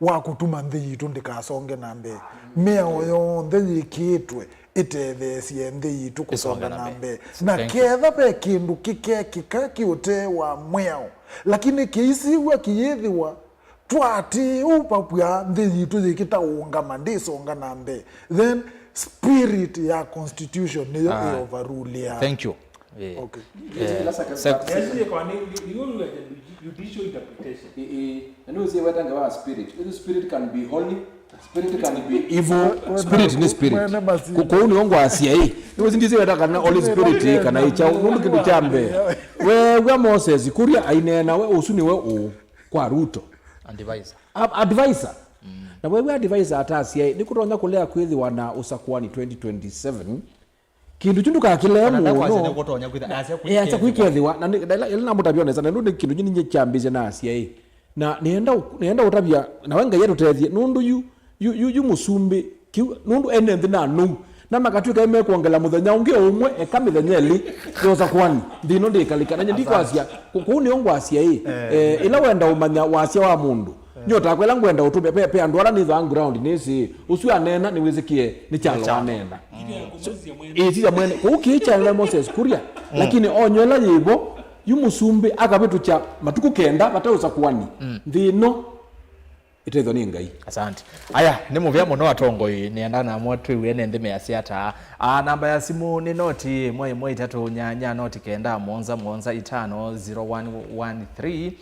wa kutuma nthi yitu ndikasonge na mbe mea oyo nthi yikitwe itethesie nthi yitu kusonga na mbe na ketha pe kindu kikekika kiute wa mweo lakini kiisiwa kiyithiwa twati upapwa nthi yitu yikita ungama ndisonga na mbe then spirit ya constitution ni overrule ya. Thank you. Okay. Judicial interpretation. And we say whether our spirit. The spirit can be holy, spirit can be evil, spirit ni spirit. Kuko uniongo asia hii. Niwe sindize whether kana holy spirit kana icha undu kindu chambe. We Moses kuria ainena we usuni we u kwa Ruto. Advisor. Na wewe advisor atasia ni kutonya kulea kwithi wana usakwani 2027. Kindu chundu kakilemu no acha kwikethiwa na ila mutabioneza na ndu kindu nyinyi chambize na asia na nienda utabia na wenga yetu tethie nundu yu musumbi nundu ene nthina nu na makatuika ime kuongela muthenya ungi umwe eka mithenya eli yoza kwani ndino ndikalika na ndiko asia kuni ongo asia ila wenda umanya wasia wa mundu nyota kwela ngwenda utume pe andu ara ni the ground nisi usu anena ni wizikie ni chalo anena ya mwene ukiicha na Moses kuria lakini onywela yibo yumusumbi akabitu cha matuku kenda batauza kwani ndino itezo ni ngai. Asante. Aya ni muvya muno atongo ni andana motwe wene ndime yasiata namba ya simu ni noti 1 noti kenda monza 5 0113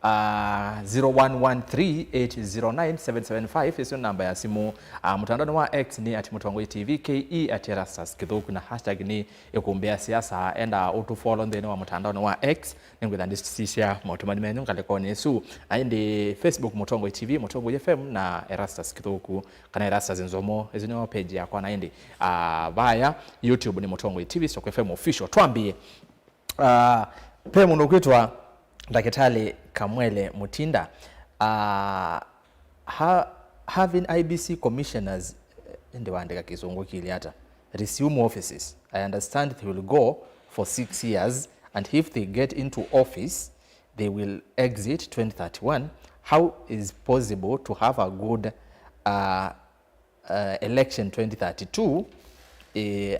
0113809775 iso namba ya simu. Mtandao wa X ni @Mutongo TV KE @Erastus Kithuku na hashtag ni ekumbea siasa enda utufollow ndene wa mtandao wa X ningwithandisisha motumani menyu ngaleko nesu aindi Facebook Mutongo TV Mutongo FM na Erastus Kithuku kana Erastus Nzomo ezino page yakwa na indi via YouTube ni Mutongo TV Stock FM official. Twambie pe mundu kwitwa Dakitali Kamwele Mutinda having IBC commissioners ndiwaandika kizungu kili hata resume offices. I understand they will go for 6 years and if they get into office they will exit 2031. How is possible to have a good election 2032?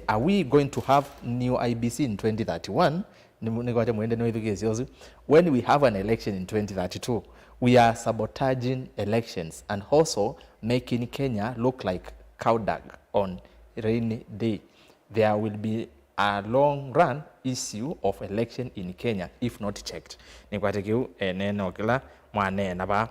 Are we going to have new IBC in 2031? When we have an election in 2032, we are sabotaging elections and also making Kenya look like cow dung on rainy day. There will be a long run issue of election in Kenya if not checked. Nikwatekiu neno kila mwane naba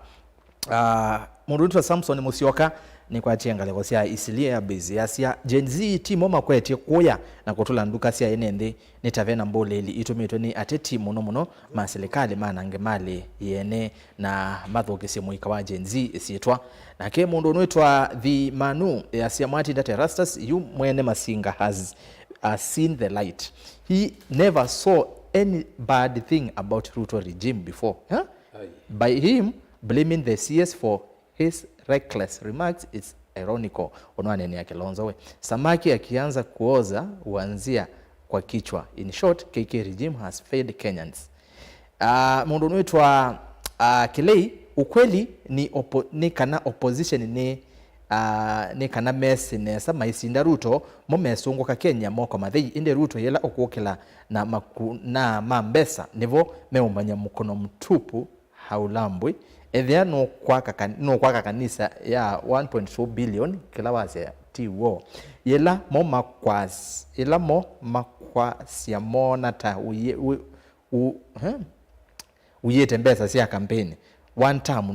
mundu Samson Musyoka ni kwa chenga lego sia isilia busy asia Gen Z timo makwete kuya na kutula nduka sia enende ni tavena mboleli itumitwe ni ateti muno maserikali manange mali yene na mathoke simu ikawa Gen Z isitwa na ke mundu nwitwa the Manu asia Martin that Erastus yu mwene Masinga has seen the light. He never saw any bad thing about Ruto regime before, huh? By him blaming the CS for his reckless remarks is ironical. Onwane ni Kilonzo we samaki akianza kuoza huanzia kwa kichwa. In short, KK regime has failed Kenyans. Mundu unaitwa Kilei, ukweli ni kana opposition ni kana mesi nesa maisinda Ruto momesungu ka Kenya moko mathei inde Ruto yela okukila na mambesa nivo meumanya mukono mtupu haulambwi ethia no kwaka kanisa ya 1.4 billion kila wase tiwo yela mo makwas ya mona ta uyete mbesa sia kampeni one time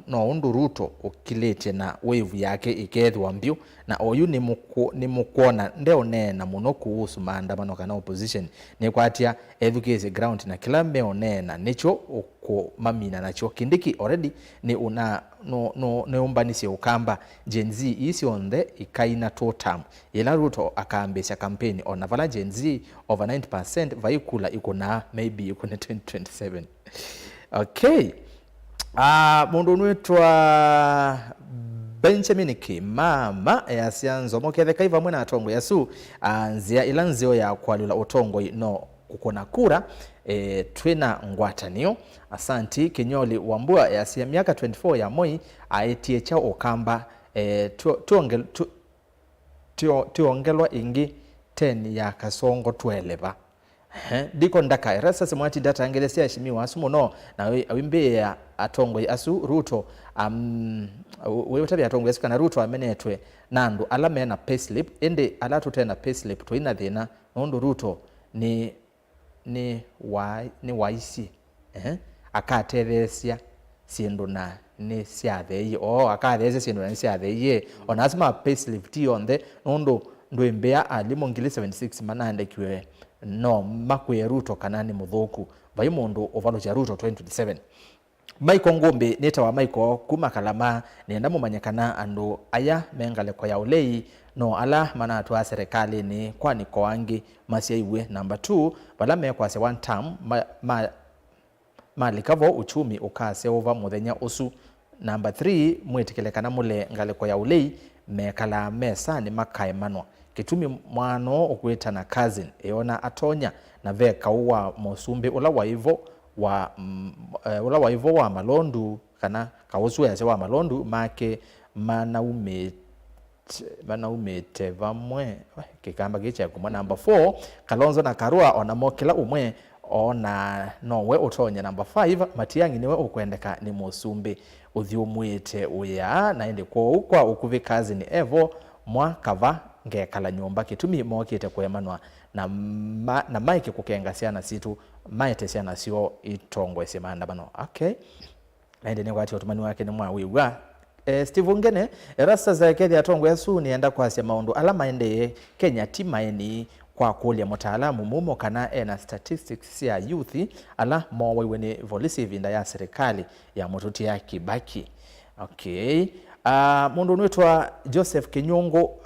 no undu Ruto ukilete na wave yake ikethwa mbio na oyu ni mukuona ndeo nena muno kuhusu maandamano kana opposition ni kwatia educate ground na kila meonena nicho uko mamina nacho kindiki already ni una no umbanisi ukamba Gen Z isi on the ikaina totam ila Ruto akaambesha campaign ona vala Gen Z over 90% vaikula iko na maybe iko na 2027. Okay. Mundu unwitwa Benjamin Kimama yasianzo moketheka iva mwena atongo yasu nzia ilanzio ya kwalula utongo no kukona kura twina ngwatanio. Asanti Kenyoli Wambua yasia miaka 24 ya Moi aetie cha okamba tuongelwa ingi 10 ya kasongo 12 diko ndaka rasa semwati data angelesia shimiwa asumo no na awimbe ya atongo asu Ruto wewe tabi atongo yasu kana Ruto amenetwe nandu alame na payslip ende alatu tena payslip to ina thina nondo Ruto ni waisi akatethesia siendo na ni siathei akathesia siendo na ni siathei onasma payslip ti onde nondo ndwembea alimongili 76 manande kiwe no makwe Ruto kanani muthuku vai mundu ovalo cha Ruto 2027. Maiko Ngombe neta wa Maiko kuma Kalama nenda mumanyakana andu aya mengale kwa ya ulei no ala mana atwa serikali ni kwani kwa wangi masia iwe. Number 2 bala mekwa se one term malikavo uchumi ukase over muthenya usu. Number 3 mwetikelekana mule ngale kwa ya ulei mekala mesa ni makae manwa kitumi mwano okweta na cousin eona atonya na veka uwa mosumbe ula waivo wa malondu kana kawosu ya wa malondu make manaumete vamwe kikamba gicha kuma. Number 4 Kalonzo na Karua ona mokela umwe ona nowe utonya. Number 5 Matiangi niwe ukwendeka ni mosumbe uthiumwite uya na ende kwa ukuvi cousin evo mwa kava ngekala nyumba kitumi mokite kwemanwa na Mike kukenga siana situ maite siana sio itongwe semanda bano. Okay, ende ne kwati otumani wake ni mwa wiwa Steve Ngene rasa za kethi atongwe yasu ni enda kwa sia maundu alama ende Kenya timaeni kwa kulia mutaalamu mumo kana ena statistics ya youth ala mowe wene volisive inda ya serikali ya motuti ya Kibaki. Okay. Mundu unwitwa Joseph Kinyungu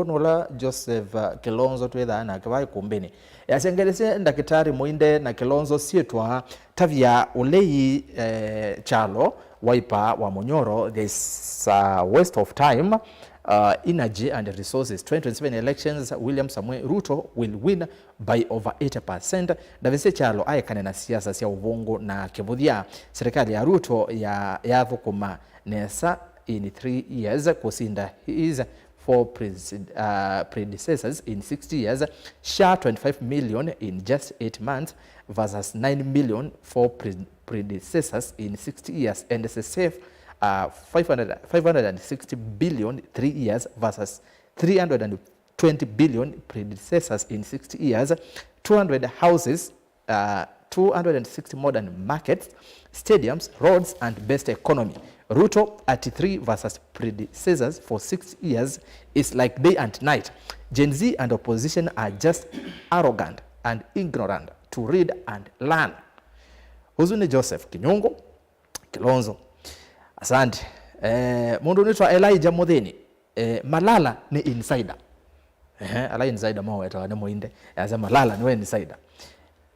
nola Joseph Kilonzo twetha na kawai kumbini yasengelese ndakitari muinde na Kilonzo sietwa tavia ulei chalo waipa wa Munyoro. This waste of time, energy and resources. 2027 elections William Samuel Ruto will win by over 80%. Davise chalo aikane na siasa sia uvungu na kivuthia serikali ya Ruto ya thukuma nesa in 3 years kusinda his 4 predecessors in 60 years, share 25 million in just 8 months versus 9 million for predecessors in 60 years, and it's a safe 560 billion 3 years versus 320 billion predecessors in 60 years, 200 houses, 260 modern markets, stadiums, roads, and best economy. Ruto at 3 versus predecessors for 6 years is like day and night. Gen Z and opposition are just arrogant and ignorant to read and learn. Huzuni Joseph Kinyungu Kilonzo. Asante. Mundu nitwa Elijah Muthini. Malala ni insider. Ala insider mwa weta wane muinde. Yaza Malala niwe insider.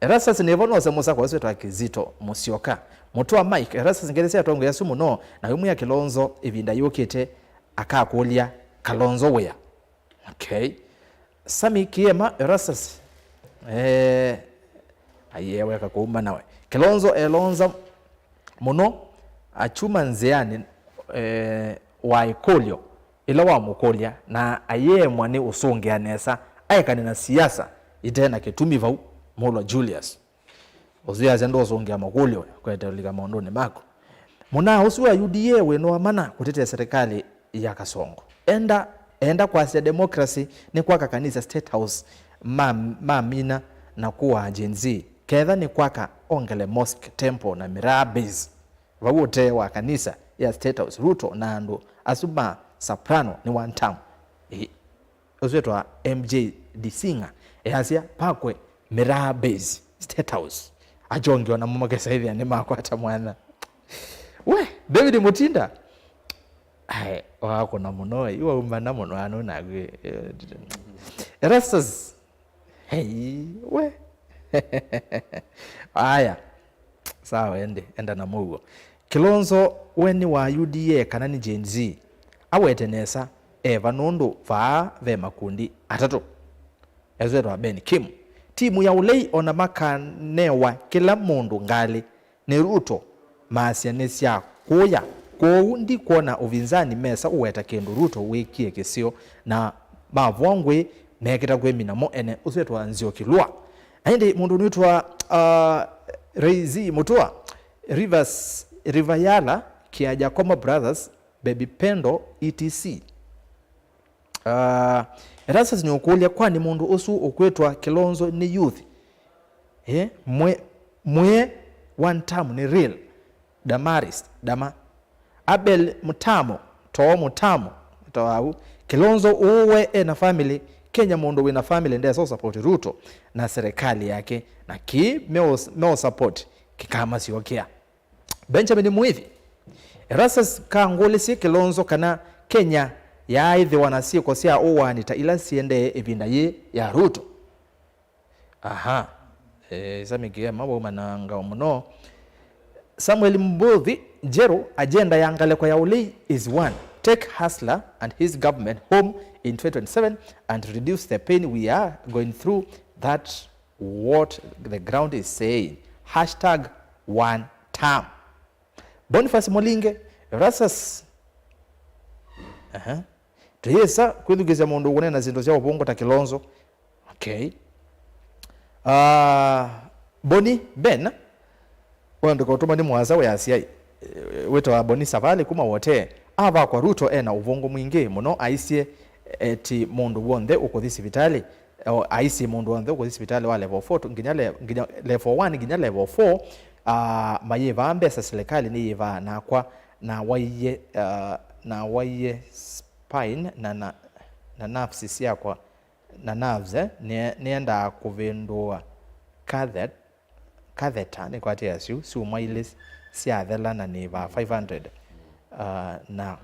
Erasa sinevono se musa kwa sweto Kizito Musyoka. Mutua Mike erasa singelese atongo ya sumu no na yumu ya Kilonzo evinda yokete akakulia Kalonzo wea. Okay. Sami Kiema Erastus ayeweka kuuma nawe Kilonzo elonza muno achuma nzeani wa ikolio ila wa mukolia na ayemwa ni usunge anesa ayekane na siasa itena kitumi vau Molo Julius ozuya zendo usunge amakolio kwete liga mondone mako muna usuwa UDA weno amana kutetea serikali ya Kasongo enda kwa democracy ni kwa kanisa State House mamina na kuwa Gen Z kedha ni kwaka ongele mosque temple na mirabes vawote wa kanisa ya State House Ruto na ando asuma soprano ni one time ozwetwa MJ Disinga yasia pakwe mirabes State House ajongiwa na mama kesa hivi ni makwata mwana we David Mutinda ai wako na muno iwa umana muno ano na gwe Erastus hey we aya sawa enda na mugo Kilonzo weni wa UDA kana ni Gen Z awetenesa eva nondo va ve makundi atatu ezero Ben Kim timu ya ulei ona makanewa kila mundu ngali ni Ruto maasianesia kuya ndi kuona uvinzani mesa uweta kendo Ruto wikie kesio na mavwangwe nekita kwemina mo ene usetwa nzio kilwa aende mundu nitwa Reizi Mutua Rivayala Kiaja Koma Brothers Baby Pendo etc Erastus nyokulia kwani mundu usu ukwetwa Kilonzo ni youth mwe one time ni real Damaris Dama Abel Mutamo to Mutamo to Kilonzo uwe na family Kenya mundu wina family ndia so support Ruto na serikali yake na ki meo support kikama siokea Benjamin Muithi Erastus kangolisi Kilonzo kana Kenya ya ithi wanasi kosia uwanita ila siende ebinda ye ya Ruto aha samikia mambo mananga muno Samuel Mbuthi Jero agenda ya ngaleko ya ulei is one take Hustler and his government home in 2027 and reduce the pain we are going through. That's what the ground is saying. #1 term. Boniface Molinge Erastus tuyesa kwithugeza mundu gune na zinto cia ubongo ta Kilonzo okay Boni Ben wando kutuma ni mwaza wa asia weto wa Boni Savale kuma wote ava kwa Ruto ena uvongo mwingi muno aisie eti mundu wonde ukothisi vitali aisie mundu wonde ukothisi vitali wa level 4 nginya level 1 nginya level 4 mayeva ambesa serikali ni yeva na kwa na waiye spine na nafsi sia kwa na nerves nienda kuvindua catheter ni kwa TSU si umailis sia thela na ni va 500 na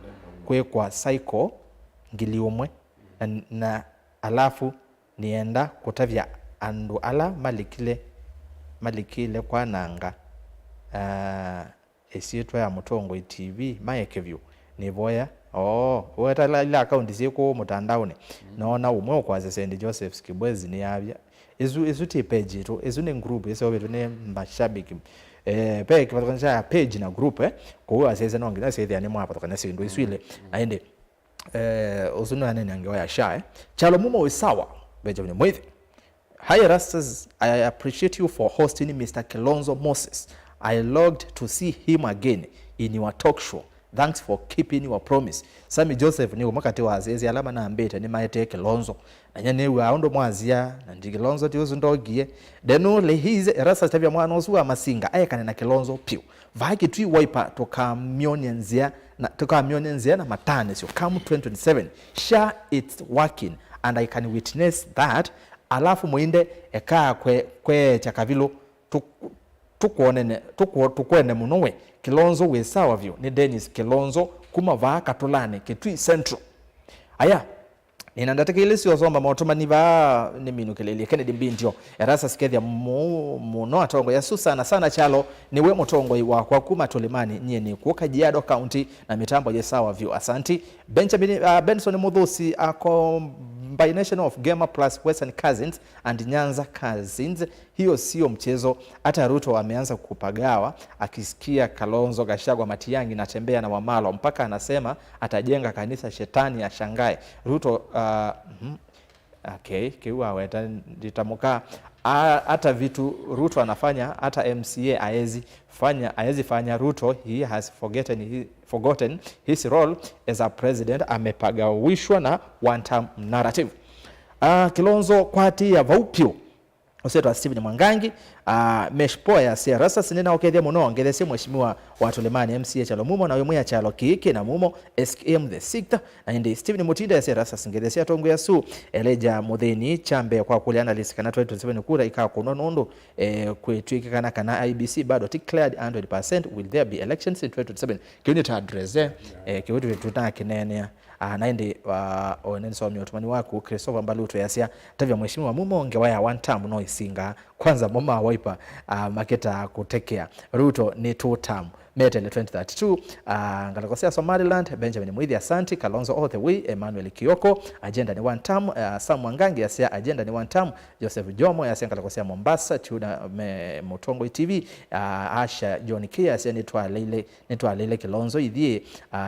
kwe kwa cycle ngili umwe na alafu nienda kutavya andu ala malikile kwa nanga esietwa ya Mutongo TV maekeview ni boya weta la account ziko mutandaoni naona umwe kwa St Joseph's Kibwezi ni yabya izu ti page to izu ne group yeso betu ne mashabiki page kwa page na group kwa asese no ngina sezi ani mwapa tokana sindu iswile aende uzunu anene angewa sha chalo mumo wisawa Benjamin Muithi. Hi Erastus, I appreciate you for hosting Mr. Kilonzo Moses. I logged to see him again in your talk show. Thanks for keeping your promise. Sami Joseph ni umakati wa azezi alama na ambeta ni maete Kilonzo. Na nyane wa ondo mwazia na ndi Kilonzo ti uzundogie. Denu lehize Erastus tabia mwana osuwa masinga. Ayekane na Kilonzo piu. Vaki tui waipa toka mionenzia na matane sio come 2027. Sure it's working and I can witness that. Alafu muinde eka kwe chakavilo tukwene munowe Kilonzo wesawa vyo ni Dennis Kilonzo kuma vaa katolane Kitui Central aya ninandataka ile sio somba motoma ni vaa ni minu kelele Kennedy Mbindio Erastus Kethia muno atongo ya susana sana chalo ni we Mutongo wa kwa kuma Tolemani nye ni kuoka Jiado County na mitambo ya sawa vyo asanti Benson Mudhusi ako combination of Gema plus Western Cousins and Nyanza Cousins. Hiyo sio mchezo. Hata Ruto ameanza kupagawa akisikia Kalonzo Gachagua Matiang'i na tembea na Wamalo mpaka anasema atajenga kanisa shetani ya Shanghai. Ruto okay, kiwa weta ditamuka hata vitu Ruto anafanya, hata MCA haezi fanya. Ruto he has forgotten his role as a president. Amepagawishwa na one term narrative. Kilonzo kwati ya vaupio Oseto Stephen Mwangangi meshpoa ya siarasa sinena okethia muno ngethese mheshimiwa wa Tulemani MCA chalo mumo na wemwe ya chalo kiki na mumo SKM the sixth na indi Stephen Mutinda ya siarasa singethese atongo ya su eleja mutheni chambe kwa kuliana lisikana 2027 kura ikawa kunonondo kwetwikana kana IBC bado declared 100% will there be elections in 2027 kiunita address kiwetu tutakinenea na indi onenso myotumani waku Christopher Mbaluto yasia tavya mheshimiwa mumo ngewaya one term no isinga kwanza mama waipa maketa kutekea Ruto ni two term metele 2032 ngalakosea Somaliland Benjamin Muithi Asanti Kalonzo all the way Emmanuel Kioko agenda ni one term Sam Mwangangi yasia agenda ni one term Joseph Jomo yasia ngalakosea Mombasa Tuna Mutongo TV Asha John Kia yasia nitwa Lele Kilonzo idhie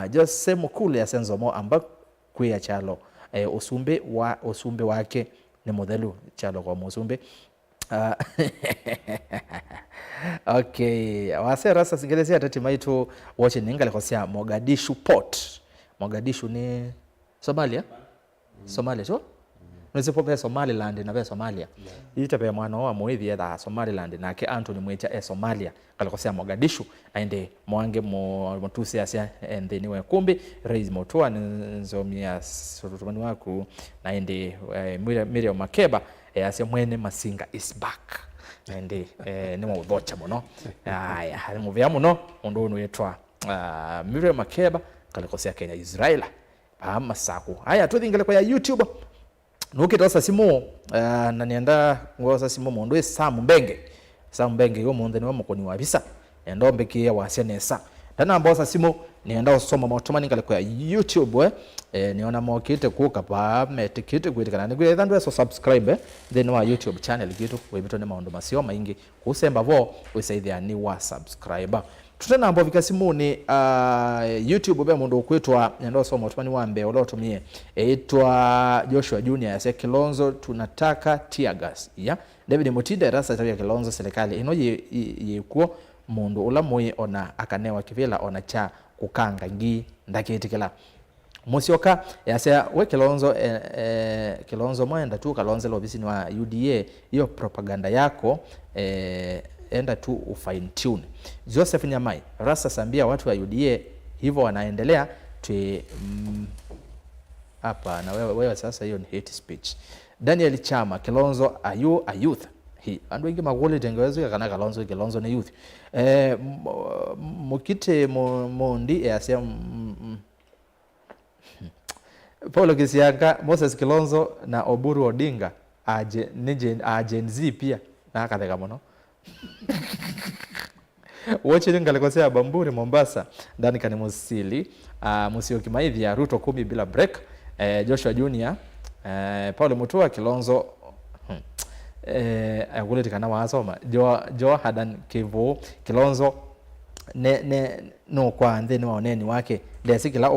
Joseph Mukule yasia Nzomo amba kuya chalo usumbe wake ni modelu chalo kwa musumbe okay wase rasa singelezea tati maitu watching ningale kosia Mogadishu port. Mogadishu ni Somalia Somalia so nisipo pe Somaliland na pe Somalia ita pe mwana wa Muithi ya Somaliland na ke Anthony Mwecha Somalia kale kosia Mogadishu aende mwange motusi asia ende niwe kumbi raise motoa nzomia sotumani waku na ende Miriam Makeba asia mwene Masinga is back ende ni mudhocha muno aya muvya muno undu unu yetwa Miriam Makeba kale kosia Kenya Israel masaku aya tuthingale kwa ya YouTube nukitosa simu na nienda ngosa simu mundu Sam Mbenge yo mundu ni wa mukoni wa bisa endombe kia wasenesa tana mbosa simu nienda usoma motomani kale kwa YouTube niona mokite kuka pa metikite kwitikana nigwe thandu so subscribe then wa YouTube channel gitu webito ne maondo masio maingi kusemba vo usaidhia ni wa subscriber tutena ambo vikasimu ni YouTube be mundu kwitwa nendo so motomani wambe olotumie eitwa Joshua Junior ya Kilonzo tunataka tear gas ya David Mutinda rasa tabia Kilonzo serikali ino yekuo mundu ula moyi ona akanewa kivila ona cha kukanga ngi ndakitikila Musyoka yasea we Kilonzo Kilonzo mwenda tu Kalonzo lobisi ni wa UDA hiyo propaganda yako enda tu ufine tune. Joseph Nyamai rasa sambia watu wa UDA hivyo wanaendelea hapa na wewe sasa hiyo ni hate speech. Daniel Chama Kilonzo are you a youth he andu ingi magole tengewezo kana Kilonzo ni youth mukite mondi yasia Paulo Kisianga Moses Kilonzo na Oburu Odinga Gen Z pia na akatheka muno Woche ngalekosea Bamburi Mombasa ndani kani Musili Musyoki Maithi ya Ruto 10 bila break Joshua Junior Paulo Mutua Kilonzo aguleti kana wasoma jo hadan Kivu Kilonzo no kwa ndeni waoneni wake lesikila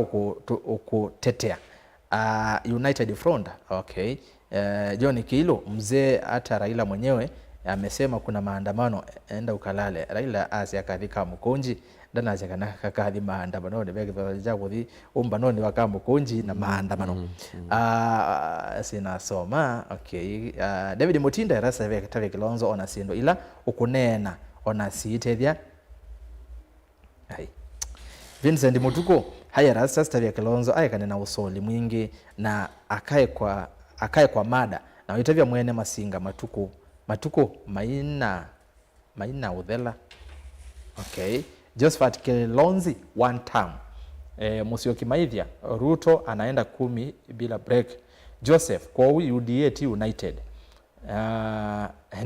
okutetea United Front okay John Kilo mzee hata Raila mwenyewe amesema kuna maandamano enda ukalale Raila asia kadhika Mukonji ndana asia kana kakadhi maandamano ne bege baja kuthi umbano ni waka Mukonji na maandamano sina soma okay David Mutinda rasa vya Tawe Kilonzo ona sindo ila ukunena ona siitethia hai Vincent Mutuko haya rasa Tawe Kilonzo ayekane na usoli mwingi na akae kwa mada na uitavya mwene Masinga Matuko maina udhela okay Josephat Kilonzi one term Musyoki Maithia Ruto anaenda 10 bila break Joseph kwa UDA United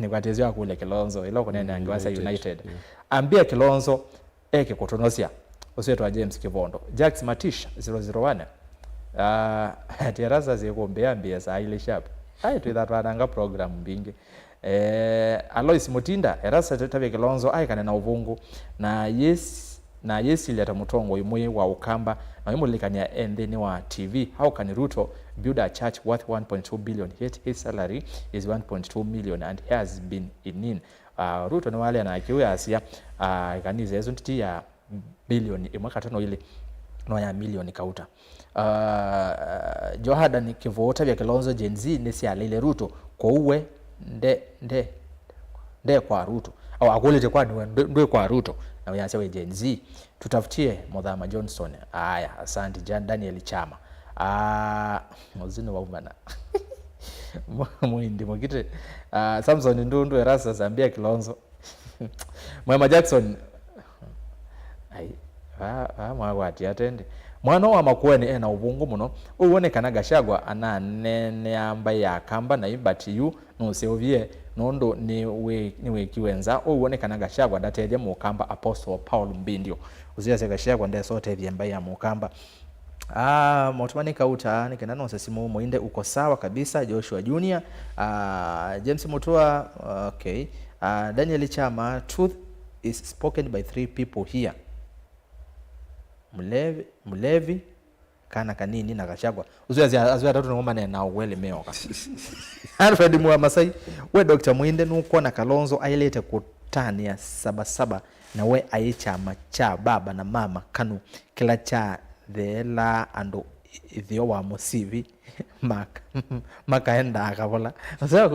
ni kwatezwa kule Kilonzo ilo kunenda angewasa United ambia Kilonzo eke kutonosia useto wa James Kivondo Jax Matish 001 terasa zekumbea mbia saa ile sharp ai twithatwananga program mbingi Alois Mutinda erasa tabe Kilonzo ai kana na uvungu na ileta mutongo imwe wa Ukamba na imulikania endeni wa TV. How can Ruto build a church worth 1.2 billion yet his salary is 1.2 million and he has been in Ruto ni wale na kiwe asia kanisa yezo ntiti ya bilioni imwaka tano ile no ya milioni kauta Johada ni kivota vya Kilonzo Gen Z nesi alile Ruto kwa uwe nde kwa Ruto au akulete kwa nde kwa Ruto na uyansewe Gen Z tutafutie Muthama Johnson. Aya, asante Jan Daniel Chama mozino wa umana muindi mukite Samson Ndundu erasa zambia Kilonzo Mwema Jackson ai mwagwati atende mwana wa Makueni ena ubungu muno uwonekana Gachagua ana nene ambaye yakamba na ibati yu no sevie nondo niwe kiwenza uwonekana Gachagua dateje mu Kamba Apostle Paul Mbindio uziase Gachagua nde sote vyemba ya Mukamba. Motumani kauta nikenda no sesimu muinde uko sawa kabisa. Joshua Junior James Mutua okay. Daniel Chama, truth is spoken by 3 people here: Mulevi kana kanini na Gachagua azwa tatu ngoma na uwele meoka Alfred Muamasai we Dr. Muinde nuko na Kalonzo ailete kutania sabasaba na we aichama cha baba na mama kanu kila cha thela ando ithio wa musivi makaenda akavola sasa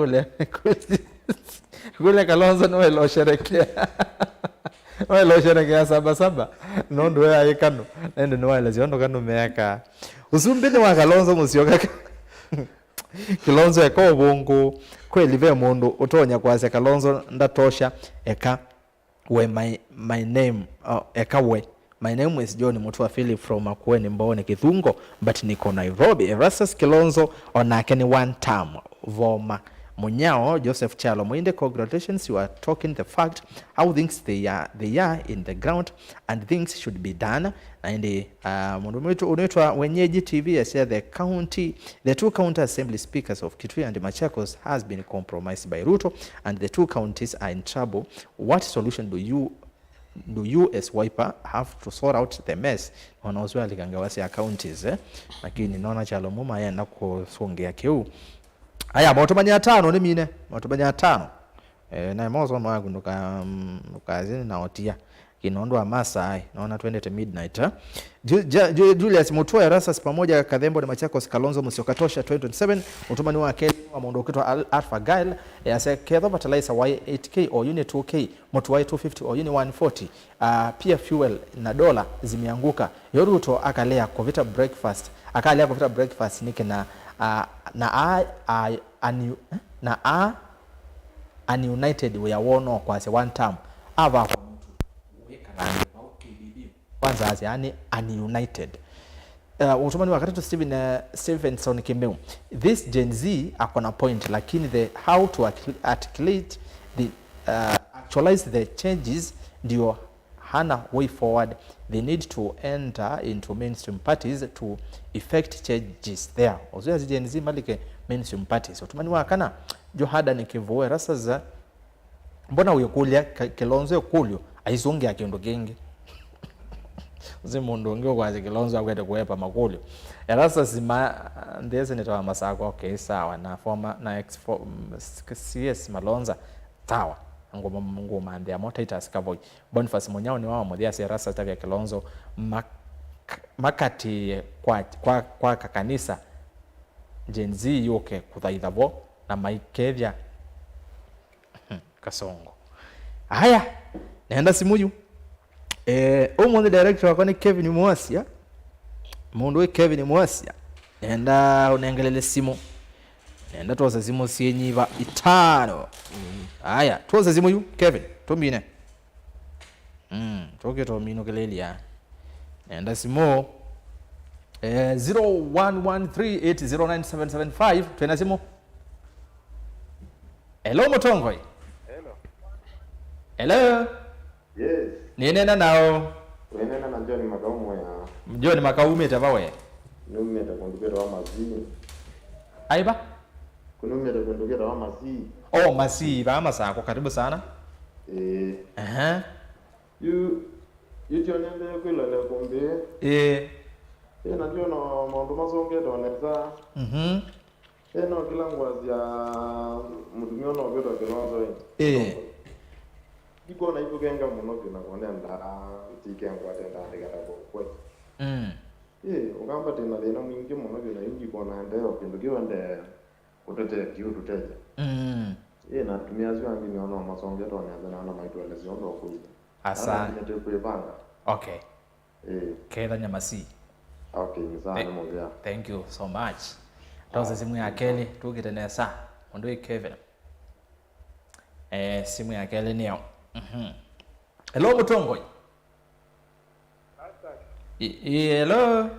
kule Kalonzo no lo sherekea wale sherekea sabasaba nondo ya ikano nende no wale ziondo kanu meaka usumbini wa Kalonzo musioka Kilonzo eko bongo kweli ve mundu utonya kwase Kalonzo ndatosha eka we my name eka we my name is John Mutua Philip from Makueni Mbone Kithungo but niko Nairobi. Erastus Kilonzo onake ni one term voma Munyao Joseph Chalo Muinde, congratulations, you are talking the fact how things they are in the ground and things should be done. And mundu mwetu unaitwa Wenyeji TV said the two county assembly speakers of Kitui and Machakos has been compromised by Ruto and the two counties are in trouble. What solution do you as Wiper have to sort out the mess? Wanaozwa likangawasi ya counties lakini naona Chalo muma yana kusongea kiu. Aya motomanya 5 ni mine motomanya 5 na mozo mwangu nukazini na otia kinondo amasa ai naona 20 to midnight Julius Mutua Erastus pamoja Kadhembo na Machakos Kalonzo Musyoka-Tosha 2027 utumani wa Kenya wa mondoketwa Alpha Gail yase Kedho fertilizer Y8K or unit 2K Mutua 250 or unit 140 pia fuel na dola zimeanguka. Yoruto akalea Covita breakfast nike united we are one kwa se one term ava kwa mtu weka na KBB kwanza azi yani united utumani wakati to Stevenson Kimeu this Gen Z akona point lakini the how to articulate the actualize the changes ndio hana way forward. They need to enter into mainstream parties to effect changes there. Ozo Gen Z malike mainstream parties utumani wakana Johada nikivoe rasa za mbona uyokulia Kilonzo yokulyo aizonge akendo genge zimundu ngio kwazi Kilonzo akwete kuepa makulyo rasa zima ndeze netawa masako okay sawa na former na CS Malonza tawa ngoma ande Motitas Kavoy Boniface Munyao ni wao modhia serasa tavya Kilonzo makati kwa kanisa Gen Z yoke kuthaithabo na maikethia Kasongo. Haya naenda simuyu omonde director wako ni Kevin Mwasia mundu we Kevin Mwasia naenda unengelele simu naenda tuoza simu sienyiva 5 haya tuoza simu yu Kevin tombine toke tomino kelelia naenda simu 0113809775 tena simu. Hello Mutongoi. Hello. Yes. Ninena nao. Wenena na John Makaume ya. John Makaume tabawe. Numeta kundukira wa mazii. Aiba? Kunumeta kundukira wa mazii. Oh, Masi ba sako karibu sana. You tionende kwila le kumbe. Na ndio no maundu mazongeta waneza. No kila ngwazi ya mudumio no gero kironzo. Iko na ipo genga muno kina konenda tikengwa tenda ndikata kwa. Ugamba tena lena mwingi muno kina yuji kona ndeo kindukiwa nde kutete kiu tuteje. Na tumia zio angi niona mazongeta waneza na maitwelezi ondo kuzi. Asante. Okay. Keda Nyamasi. Okay, nizana mwongea. Thank you so much. Toza simu ya Kelly tukitenesa. Ondoi Kevin. Simu ya Kelly niyo. Hello Mutongo. Hello.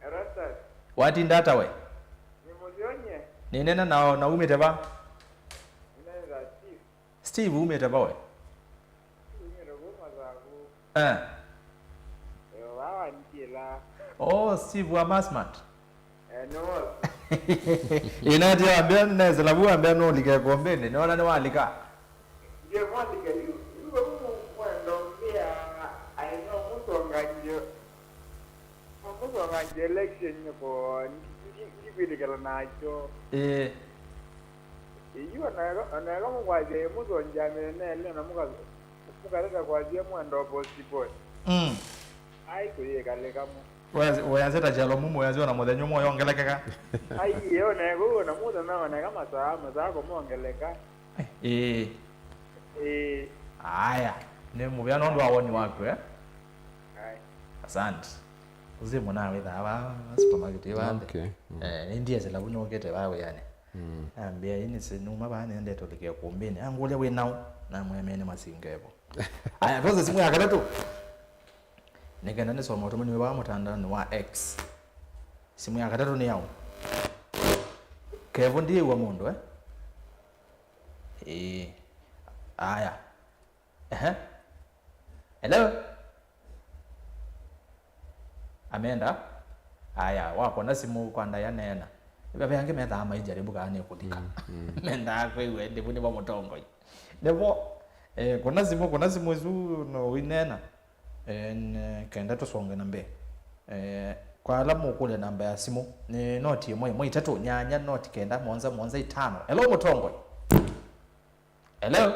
Rastas. Wati ndata we? Nimuzionye. Ninena na umete ba? Ninena Steve. Steve umete ba we? Oh, Steve wa Masmat. No. Inaje ambia neza labu ambia no like kombeni. Naona ni walika. Je, mwalika yuko mwendo pia aino musongaje. Musongaje election ko ndibidikala nacho. Iyo na kama kwaje musonjane nele na mukaleta kwaje mwendo possible. Ai kuyekale kama Wazeta jalo mumo yazi na mudhenyo moyo ongelekeka. Ai yo nego na muda na kama saa ko mongeleka. Aya, ni mubya nondo awoni wako Ai. Asante. Uzimu nawe dava supermarket wande. Okay. Ndiye zela bunokete bawe yani. Ambia ini sinuma bane ende tolike kumbeni. Angule we now na mwemene masingebo. Aya, toza simu ya katatu. Nigenda ni somo tumuni wa mutandao wa X. Simu ya katatu ni yao. Kevin ndiye wa mundu aya. Hello. Amenda. Aya, wako na simu kwanda ya nena. Baba yange meta ama ijaribu kane kudika. Menda kwa iwe ndi buni ba mutongo. Nebo kuna simu zu no winena. Kenda tusonge nambe. Kwa alamu kule namba ya simu ni noti moja itatu nyanya noti kenda monza itano. Hello Mutongo. Hello.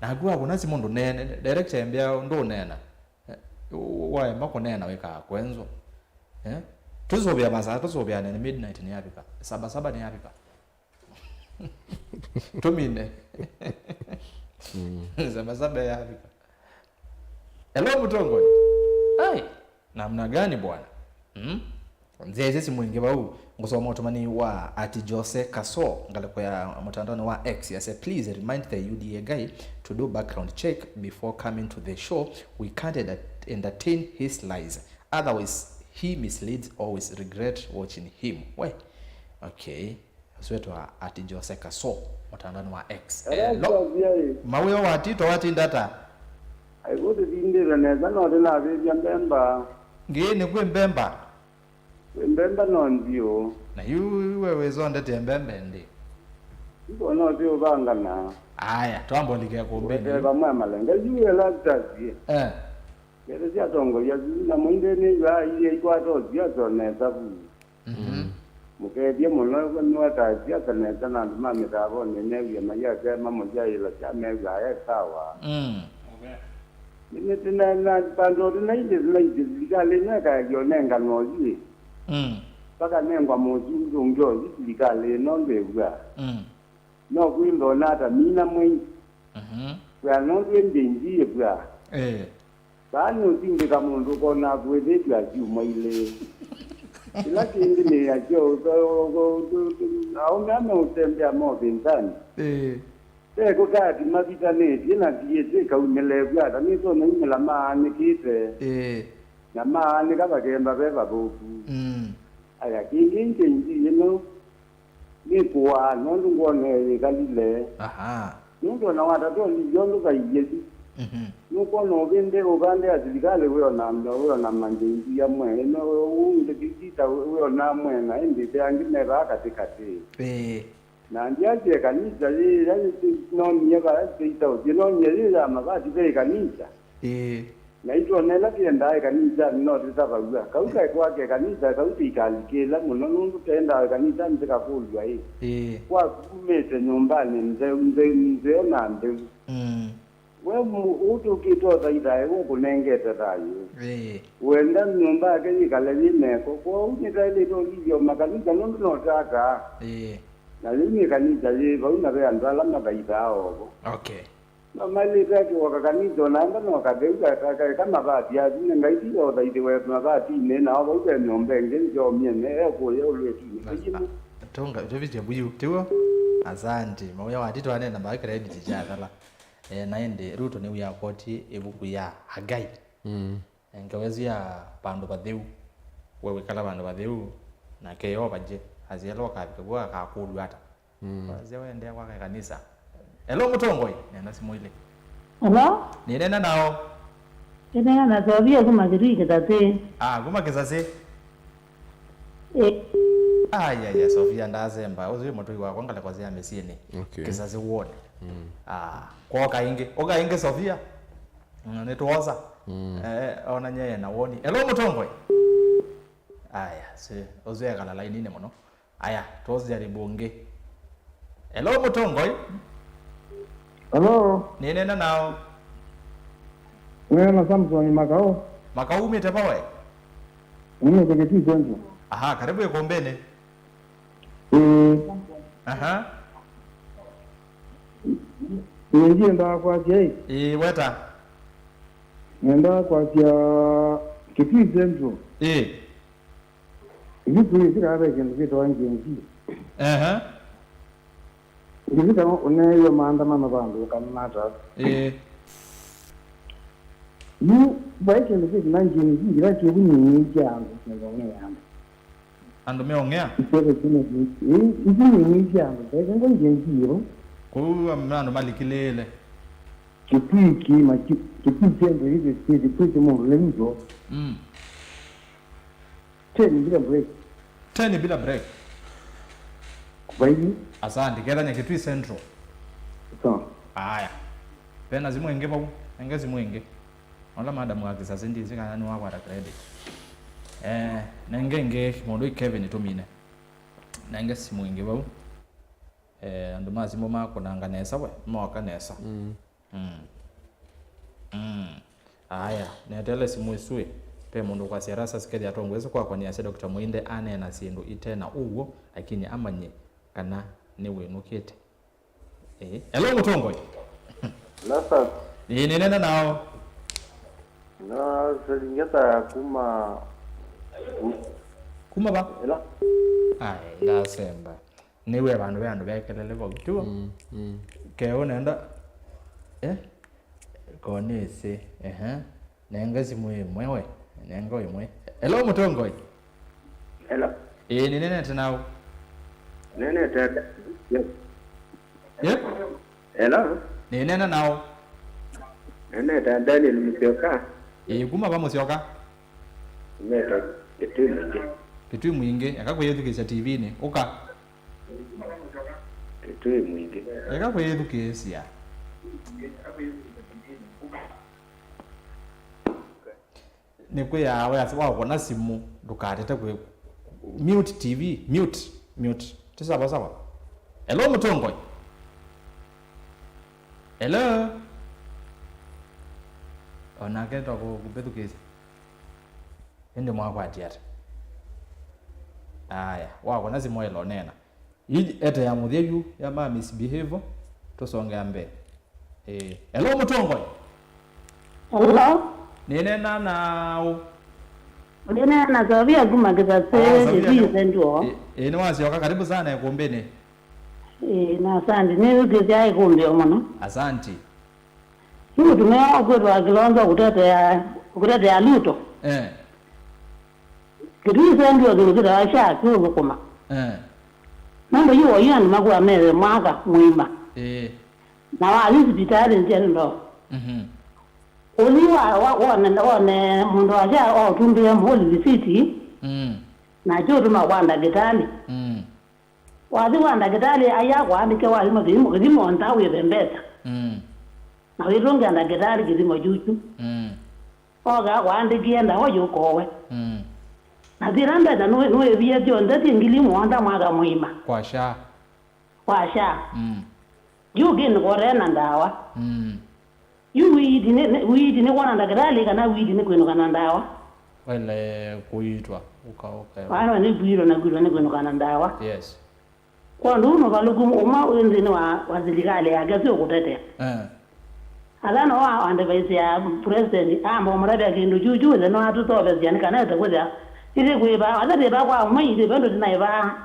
Nagua kuna simu ndo nene director mbia ndo nena. Wae mako nena weka kwenzo. Tuzobya masaa tuzobya nene midnight ni yapika. Saba ni yapika. Tumine. Saba ya Afrika. Hello Mutongo. Ai, namna gani bwana? Nzeze si mwingi wa huu. Ngosoma otomani wa @Jose Kaso ngaleko ya mtandao wa X. I say please remind the UDA guy to do background check before coming to the show. We can't entertain his lies. Otherwise he misleads, always regret watching him. Why? Okay. Sweto @Jose Kaso mtandao wa X. Mawe wati ndata. Ai gode dindira neza no na be mbemba. Ngene kwe mbemba. Mbemba no ndio. Na wewe zonde te mbembe ndi. Mbona ndio bangana. Aya, twambo like kumbeni. Ba mama lenga yuwe la tsazi. Yere sia tongo ya na mwinde ni ba ile kwa to sia zone tabu. Mukebye muno kwa tazi ataneta na mama zabo nene ya maya kama moja ile chama ya sawa. Nina na pando na ile ligale na ka yonenga noji. Paka nengwa moji ndio ligale no mbegwa. No kwindo nata mina mwe. Kwa no ndingi bwa. Bano tinde kama ndo kona kwede bwa juma ile. Ila kindi ni ya jo au mama utembea mo bintani. Ko kati mabita neti na diete ka umelebwa ta ni so na imela maani kite. Na maani ka bakemba beba boku. Aya kingi no ni kwa no ngone kalile. Ndo na wata to ni yondo ka yezi. nuko no bende ugande azikale wewe na manjingi ya mwe no unde kitita wewe na mwe na indi yangi ba katikati na ndiaje kanisa ile no nyeka kitita no nyeli mabati be kanisa na hiyo nela kienda kanisa no tutabaga kauka kwake kanisa kauti kalikela muno nundu tenda kanisa ndika kulwa hii kwa kumete nyumbani mzee na ndevu we utu kitoza ida ukunengeta tayo wenda nyumba yake ikale neko kwa unitaile to livyo makanisa nundu notaka na lini kanisa je bauna be andala mabaidao okay mali zake wakakanisa naenda na wakageuka kama bati ya zine ngaiti yo daide we mabati nena au uke nyombe ngenjo miene ko yo lwetu tonga jovije buyu tiwo asante moya watito anena ba credit jadala naende ruto ni uya koti ebuku ya Hagai ngawezia bandu batheu wewe kala bandu batheu na keyo baje azielo kabikwa kakulu hata wazee waende kwa kanisa. Hello Mutongoi nenda simu ile. Hello ni nena nao nena na zobia kuma kirike tate kuma kisase ya Sofia ndazemba uzi mutoi wa kwangala kwa zia mesini kisase wone kwa okainge Sofia netoza ona nyeye na woni. Hello Mutongoi si uzi kala line ine mono tozi jaribu nge. Hello Mutongoi. Hello. Ni nena nao. Wewe na Samson Makao. Makao umetepa wewe? Mimi kwa kitu changu. Karibu Ikombeni. Ndio ndio kwa je. Weta. Nenda kwa kitu changu. Vitu hivi kama vitu wangu. Nilikuwa unayo maandamano bandu kanata. Ni baike ni nanji ni ila kibu ni jangu ngongea. Ando meongea? Ni jangu. Baike ngonje ngiro. Kwa mnano malikilele. Kipiki tendo hivi kitu mu lengo. Teni bila break. Baiki asante kera Nyakitui Central. Haya. Pena zimwenge babu. Enge zimwenge. Ola madam wa kisasa ndizi kana ni wako ata credit. Nenge mondo Kevin tumine. Nenge simwenge babu. Ando mazimo mako nanganesa we. Mwaka nesa. Haya, netele simwisui. Pe mundu kwa siarasa sikedi atongweze kwa ni ase Dr. Muinde ane na sindu itena uwo lakini amanye kana ni wenukete. Hello Mutongoi. Lasa. Ni nena nao. Na selingeta kuma ba. Ela. Ndasemba. Niwe bandu bekelele bokutuwa. Ke onenda konese nenga zimwe nenga imwe. Hello Mutongoi. Hello. Ni nene tenao. Nene tata. Yep. Hello. Ni nene nao. Nene tata Daniel Musyoka. Kuma ba Musyoka. Nene Kitui mwingi akakwethukisha TV ni uka. Kitui mwingi. Akakwethukisha. Niko ya wako na simu dukatete kwe mute TV mute tisaba sawa. Hello Mutongoi. Hello ona keta ko kubethukisha ende mwako atiata wako na simu elo nena hii ete ya muthegu ya ma misbehave tusonge ambe. Hello Mutongoi. Hello nena nao. Nena na Zobia kuma kisase hivi ndio. Ni Musyoka karibu sana Ikombeni. Na asante ni ukija Ikombe mwana. Asante. Hiyo tumea kwa Kilonzo kutete ya Luto. Kirisa ndio kile asha kwa kuma. Mambo hiyo yana magwa mele mwaka muima. Na wali hospitali ndio ndo. Uliwa wane mundu aja tumbie mholi visiti. Na jodu wanda gitali. Wazi wanda gitali aya waandike wali mudimo ontawe bembeta. Na wirunga na gitali gidimo juju. Oga waandike enda hoyo kowe. Na diranda da no ebiye jonda tingili mwanda mwaga muima. Kwasha. Yugin gorena ndawa. Widi ne wana ndagdali kana widi ne kwenu kana ndawa. Wale kuitwa ukaoka. Wana ni bwiro na gwiro ne kwenu kana ndawa. Yes. Kwa nduno balugu uma wenzini wa zilikale agazi okutete. Alana wa andevise ya president amba murada kindu juju no atutobe zani kana takuja. Ile kuiba adade ba kwa mwezi bendo dinaiba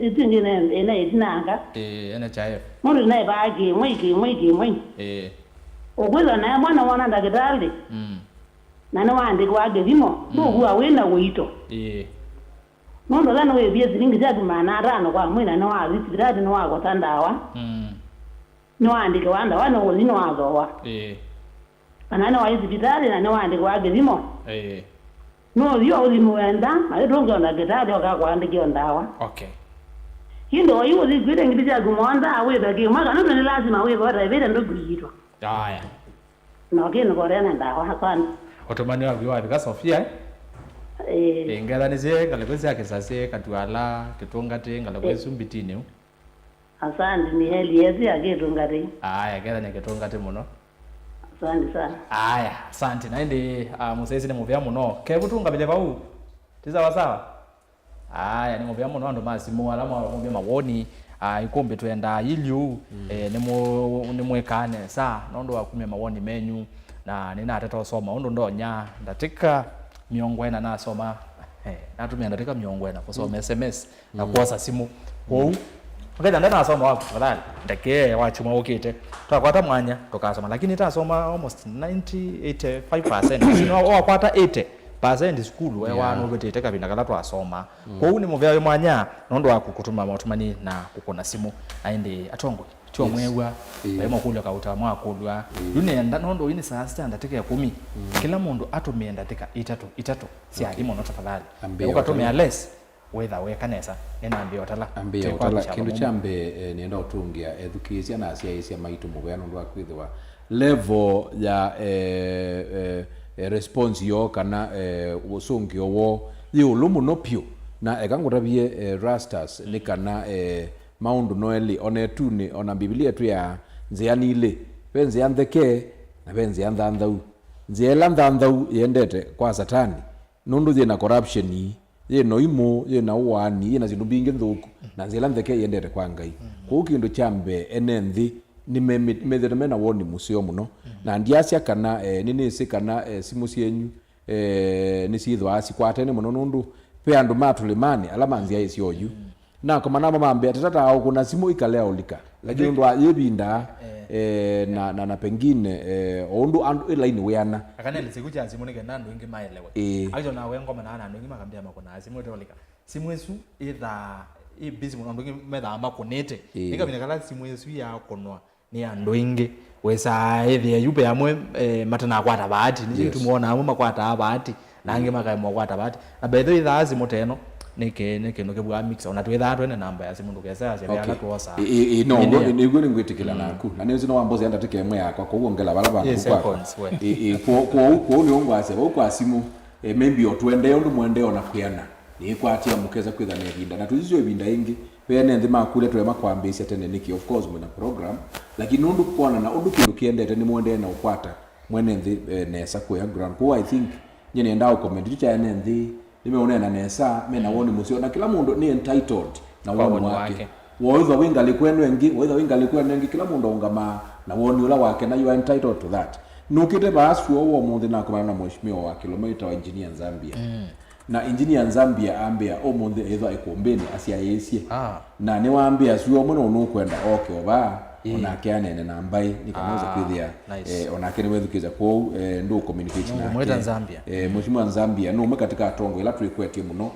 itingine ene itinanga. NHIF. Mundu dinaiba ki mwiki. Ogweza na mwana wana ndagitali. Na no andi kwa gezimo no huwa wena wito. Mundu lana we bia zilingi jadi mana rano kwa mwina no wa zitiradi no wa gotandawa. No andi kwa anda wana woli no azowa. Anana wa zibitali na no andi kwa gezimo. No yo oli muenda ayidonga ndagitali kwa andi kiondawa. Okay. Hindo yo oli gwire ngibija gumonda awe bagi maga no ni lazima we bora vile ndo gwiro. Haya. Na gino gorena ndawa hakani. Otomani wa biwa bika Sofia ngala nize ngale kwezi yake sase katwala kitongate ngala kwezi umbitini. Asante ni heli yezi akitongate. Haya ngala ne kitongate muno. Asante sana. Haya asante naende musezi ne muvya muno ke kutunga bile bau. Tiza sawa. Haya ni muvya muno ndo masimu alama muvya mawoni ikombe twenda ilyu ne mwekane sa nondo akumya mawoni menyu na nina atata soma ondo ndonya ndatika miongwena na soma natumia ndatika miongwena kusoma SMS na kuosa simu kwa ngenda ndana soma wako fadhali ndeke wachuma ukite twakwata mwanya tukasoma lakini tasoma almost 85% sino wakwata 80% school wano gutiteka bindagala twasoma kwa uni muvya mwanya nondo wako kutuma matumani na kukona simu aende atongo twa mwewa bayemo kulwa kauta mwakulwa yunenda nondo yini saa sita ndateka ya 10 kila mundu atumie ndateka itatu si alimo not tafadhali ukatumia less whether we kanesa nena ambio tala kindu chambe nienda utungia education na asia maitu mubya nondo akwithwa level ya response yo kana usungio wo yulumu no pio na ekangutabie rastas ni kana maundu noeli onetuni ona biblia tu ya nzianile benzi andeke na benzi andandau nziela ndandau yendete kwa satani nundu zina corruption ye no imo ye na wani ye na zindu bingi nthuku na nziela ndeke yendete kwa ngai kwa kindu chambe enenthi ni mena woni musio muno na ndiasia kana nini sikana simu cienyu ni cithwa asikwatene muno nundu pe andu matulimani alama nzia icio yu na kama na mambe atata au kuna simu ikalea ulika lakini ndo yebinda na pengine ondu andu line weana akanele sikuja simu nige nandu ingi maelewe ajo na wengo mana nandu ingi makambia makona simu etolika simu esu either busy muno ngi metha amakonete nika binakala simu esu ya konwa ni andu ingi wesa ethia yupe amwe matana kwata bahati ni tumuona amwe makwata abahati nange makaimwa kwata bahati na betho itha simu teno neke no kebwa mix ona twetha twene namba ya simu ndukesa ya bya tuosa no ni ngwitikila naku na nizo no ambozi anda teke emwe yakwa ko ngela balaba ko ni ongwase bo kwa simu maybe otwende ondu mwende ona kuyana ni kwatia mukeza kwitha ne binda na tuzizo binda ingi pene nthi makule twe makwambisia tene niki of course muna program lakini undu kuona na undu kindu kiendete ni mwende na ukwata mwene nthi nesa kwa ground ko I think nyene ndao comment cha nthi nimeona na nesa mena woni musio na kila mundu ni entitled na woni wake woitha winga likwenu engi woitha winga likwenu engi kila mundu ongama na woni ula wake na you are entitled to that nukite basu wo mundu na komana na mheshimiwa wa kilomita wa engineer Zambia na engineer Zambia ambia mundu either ikombeni asia yesie na ni waambia suo muno nukwenda okay oba onake anene na mbai nikamuza kwithia onake ni wethukiza kwa ndo communication na mweta Zambia mheshimiwa Zambia no mwe katika atongo ila tulikwetie muno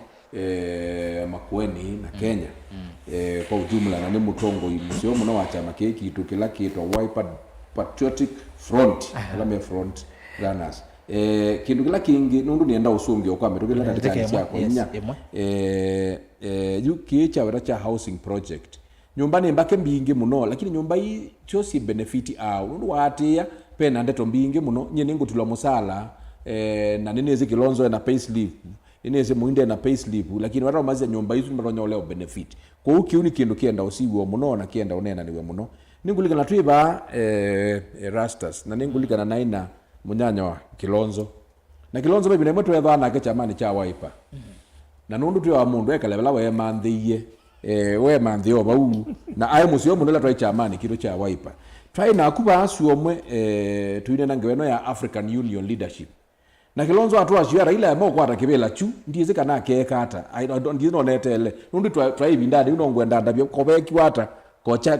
Makueni na Kenya kwa ujumla na ni mutongo musio muno wa chama kiki tukila kitwa Wiper Patriotic Front alame front learners kindu kila kingi nundu nienda usungi okwame tugila katika chako nya yu kicha weracha housing project nyumba ni mbake mbingi muno lakini nyumba hii chosi benefit au nundu watia pena ndeto mbingi muno nyene ngutula musala na nini ezi Kilonzo na payslip ineze muinde na payslip lakini watu mazi nyumba hizo mbaronya ole benefit kwa hiyo kiuni kindu kienda usiwo muno na kienda unena niwe muno ningulika na twiba Rastas na ningulika na naina munyanya wa Kilonzo na Kilonzo bibi nemwe twetha nake chamani cha Wiper na nundu twa mundu ekalebela we mandhiye we mandhiyo bau na aye musio muno la twa chamani kiro cha Wiper try na kuba asuomwe tuine na ngweno ya African Union leadership na Kilonzo atu ashia Raila mo kwata kibela chu ndize kana keka ata ndize no netele nundu twa ibindani unongwenda ndabyo kobeki wata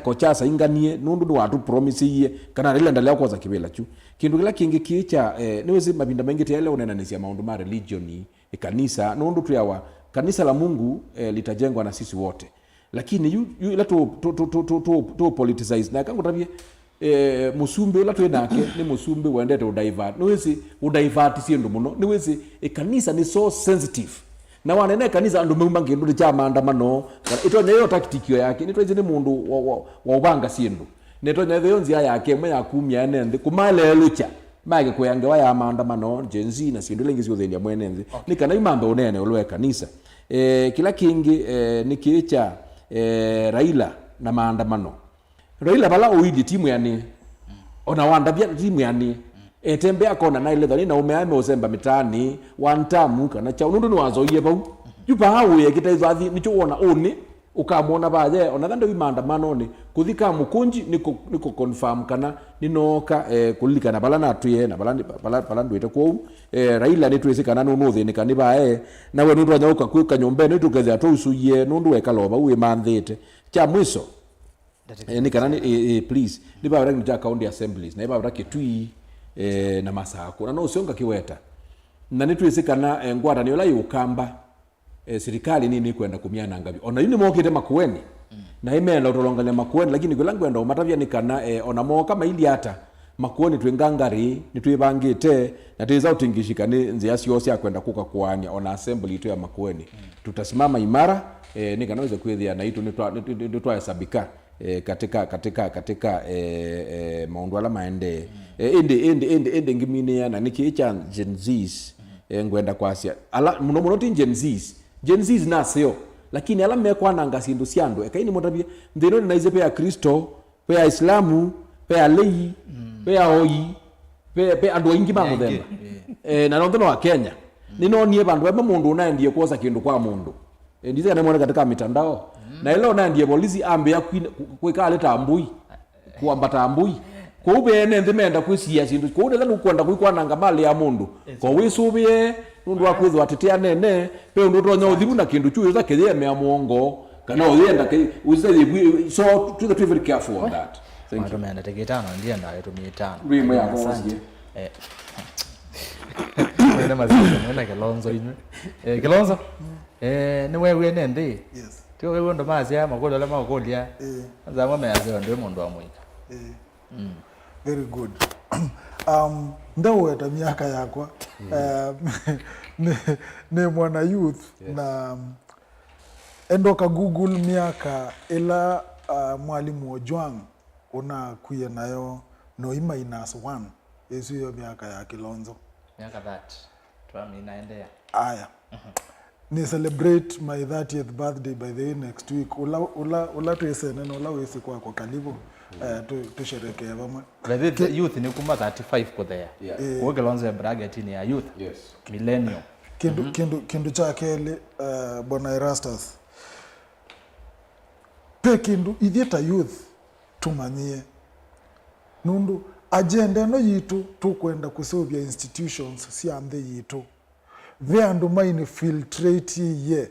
kocha sainganie nundu watu promise ye kana Raila ndalea koza kibela chu kindu kila kingi kicha niwezi mabinda mengi tele unenanisia maundu ma religion kanisa nundu tuyawa kanisa la Mungu litajengwa na sisi wote lakini ila to politicize na kangu tabie musumbi ula twenake ni musumbi wendete udivert niwezi udivert sindu muno niwezi kanisa ni so sensitive na wanene kanisa andu meumba ngindu cha maandamano itonya yo tacticyo yake nitweze ni mundu wa ubanga sindu netonya yo nzia yake mwe yakumya nende kumale lucha mage kuyange wa ya maandamano jenzi na sindu lengi ziothenia mwenenzi ni kana imambe unene ulwe kanisa kila kingi nikicha Raila na maandamano Raila bala uidi timu yani ona wanda bia timu yani tembea kona na ile dhani na umeame uzemba mitani wantamu kana cha unundu wazoiye bau yupa hawo ye kitaizathi nicho wona oni ukamwona baje ona thando maandamano ni kuthika mukunji niko confirm kana ninoka kulikana bala na tuye na bala ndwete kwa Raila ni twese kana nunu thini kani bae na we nundu anyauka kwika nyombe ni tukethia tusuye nundu wekaloba uwe manthite cha mwiso ni kana please ni baba rangi ja county assemblies na baba rakitui na masako na no sionga kiweta na ni twese kana ngwara ni ola yukamba serikali nini kwenda kumiana ngabi ona yini mokite makueni na imela utolonganya makueni lakini kwelangwenda umatavya nikana ona moka maili hata makueni twengangari nitwibangite na tuweza utingishika ni nzia siyose kwenda kuka kuania ona assembly itu ya makueni tutasimama imara nikanaweza kuethia na itu nitwa hesabika katika maundu ala maende ende ngimine yana nikicha Gen Z's ngwenda kwasia ala muno ti Gen Z's nasio lakini ala mekwa nanga sindu siando ekaini motabia ndino na ize pe ya Kristo pe ya Islamu pe ya lei pe ya oi pe ando ingi mamudhemba na ndono wa Kenya nino nie bandu eba mundu unaendie koza kindu kwa mundu ndize kana muone katika mitandao na ile unaendie polisi ambe ya kweka leta ambui kuambata ambui kwa ubene ndimenda kwisia sindu kwa uneza nukwenda kwikwananga mali ya mundu kwa wisubie nundu wakwithwa tetea nene pe undu tonya uthiru na kindu chuyo za kethia me amuongo kana uyenda ke uze so to the very careful on that thank you man ateketana ndiye ndaye tumietana rimo ya kongi nene mazito nene Kilonzo inu Kilonzo ni wewe nende Yes. Tio wewe ndo mazi ya makodo la makodia nzamwa meazo ndo mundu wa mwika Very good. Ndaweta miaka yakwa ne mwana youth na endoka Google miaka ila mwalimu Ojwang una kuye nayo no -1 yesu hiyo miaka ya Kilonzo miaka that twami naendea aya ni celebrate my 30th birthday by the way next week ula tuesene no ula wesi kwa karibu tusherekea vamwe the youth ni kuma 35 kwa there kwa Kilonzo ya bracket ni ya youth yes millennium kindu chake ile bona Erastus pe kindu ithieta youth tumanyie nundu agenda no yitu tukwenda kusovia institutions cia nthe yitu ve andu maini filtrate ye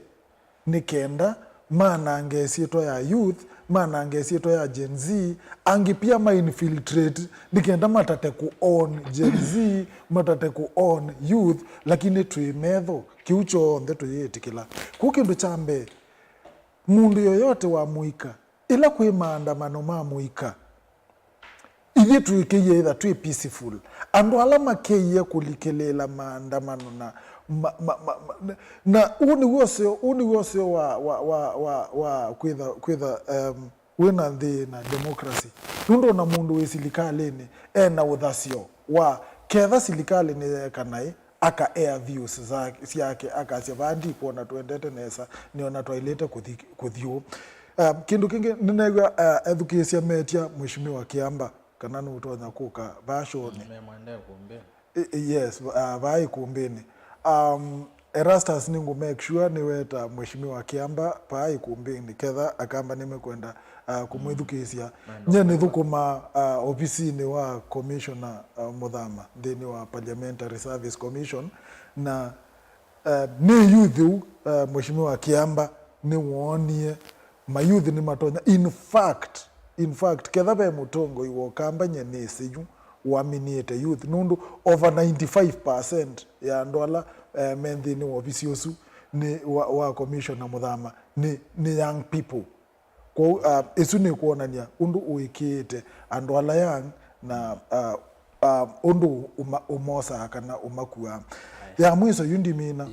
nikenda manange sieto ya youth manange sieto ya Gen Z angi pia maini filtrate nikenda matate ku own Gen Z matate ku own youth lakini tuimetho kiucho nthe tuyetikila kukindu chambe mundu yoyote wa muika ila kwi maandamano ma muika Ithi tuikiye either tui peaceful andu ala makeiye kulikelela maandamano na uni wose wa kwitha wina nthi na democracy nundo na mundu wi silikalini na uthasio wa ketha silikalini kanai aka air views zake akasia bandi kuona tuendete nesa niona twailete kuthio kindu kingi ninegwa education metia mheshimiwa Kiamba kana ni utonya kuka bashone memwende kumbe yes vai kumbeni Erastus ningu make sure ni weta mheshimiwa Kiamba pai kumbeni ketha akamba nimekwenda kumwithukisia nye nithukuma ofisini wa commissioner Muthama thini wa Parliamentary Service Commission na ni youth mheshimiwa Kiamba ni wonie mayouth ni matonya in fact ketha be mutongo iwo kamba nye nisiyu waminiete youth nundu over 95% ya ndwala menthini wa ofisi osu ni wa commissioner Muthama ni young people kwa isu ni kuonania undu uikite andu ala young na undu umosa kana umakua ya mwiso yundi mina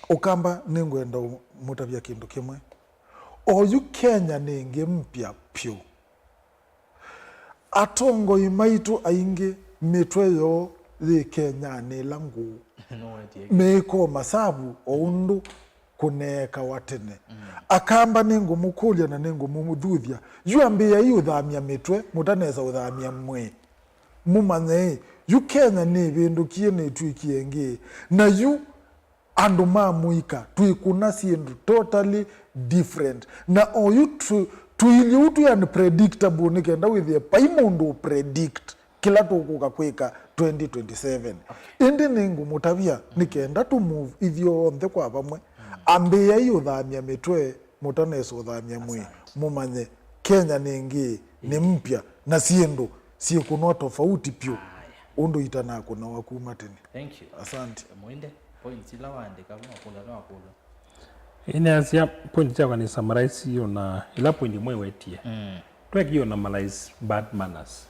ukamba ningwenda mutavya kindu kimwe oyu Kenya ningi mpya pyo atongo imaitu aingi mitwe yo thi Kenya ni langu meko masabu oundu kuneka watene akamba ningu mukulia na ningu mumuthuthia yu ambia yu thamia mitwe mutaneza uthamia mwe mumanye yu Kenya ni vindukie ni tuikie ngi na yu andu mamuika tuikuna sindu totally different na oyu tuili utu unpredictable nikenda withie paimundu predict kila tukuka kwika 2027 indi ningu mutavia nikenda to move ithio onthe kwa vamwe ambia iyo thamia mitwe mutaneso thamia mwe mumanye Kenya ningi ni mpya na siendo sikunwa tofauti pio undu itana kuna wakuma tene. Thank you. Asante. Mwende points ila waandika kula ina asia point chako ni summarize hiyo na ila point mwe wetie tweki hiyo normalize bad manners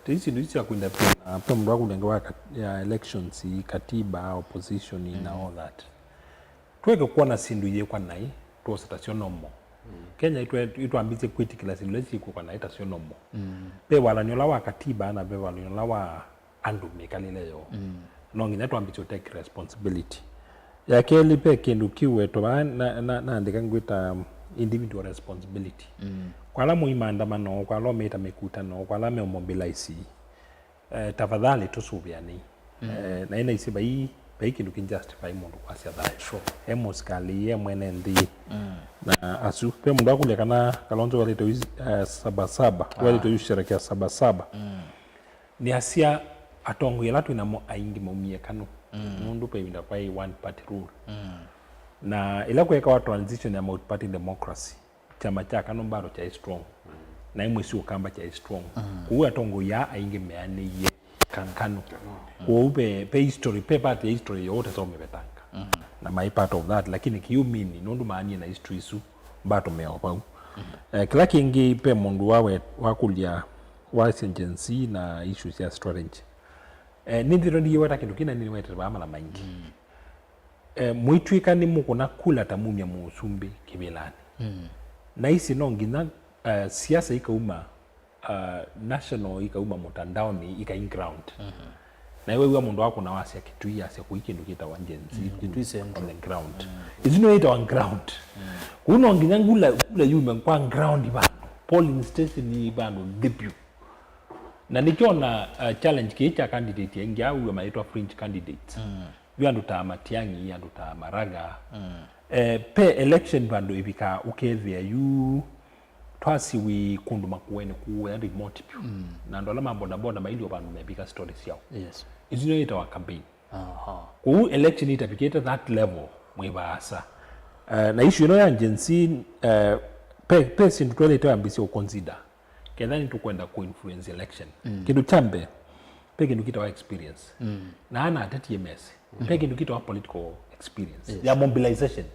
tisi ndio kwenda pia mndu akulenga ya elections katiba opposition na all that tweke kuwa na sindu ye kwa nai to station nomo Kenya itu ambize kwiti kila sindu lesi kwa nai station nomo pe wala nyola wa katiba na pe wala nyola wa andu mekalile yo nongi netu ambize take responsibility ya keli pe kindu kiwe to na ndika ngwita individual responsibility kwa la muimandamano kwa lo meta mekutano kwa la me mobilize tafadhali tusubiani na ina isiba hii kindu kin justify mundu kwa sia dai emoskali ye mwene ndi na asu pe mundu akulia kana kalonzo wale to sabasaba wale to yusherekea sabasaba ni asia atongo yelatu ina mo aingi momie kanu mundu pe winda kwa one party rule na ila kwa kwa transition ya multi party democracy chama cha kanu baro cha strong na imwe si ukamba cha strong kuwa tongo ya aingi meane ye kankanu kuupe pe history pe part ya history yote so mebetanga na my part of that lakini kiumini nondu maani na history su bato meo pau kila kingi pe mundu wawe wakulia wa agency na issues ya strategy nindiro ndiye wata kindu kina nini wete ba mala maingi muitwika ni mukuna kula tamumya musumbi kibilani na isi nongina siasa ikauma national ikauma mutandaoni ika in ground na wewe mundu wako na wasi akituia ase kuikindu kita wanjenzi kitwise on the ground izino ita on ground kuno nginya ngula yume kwa ground ba polling station ni bando debut na nikiona challenge kicha candidate yengi au maitwa fringe candidates yandu ta Matiang'i yandu ta Maraga pe election bando ibika ukethia yu twasi wi kundu makuene kuwe remote pio na ndo lama boda maili bandu mebika stories yao yes izino ita wa campaign ku election itapiketa that level mwebasa na issue no ya agency pe sindu twele ita ambisi o consider kedani tukwenda ku influence election kindu chambe pe kindu kita wa experience na ana atati MS pe kindu kita wa political experience ya mobilization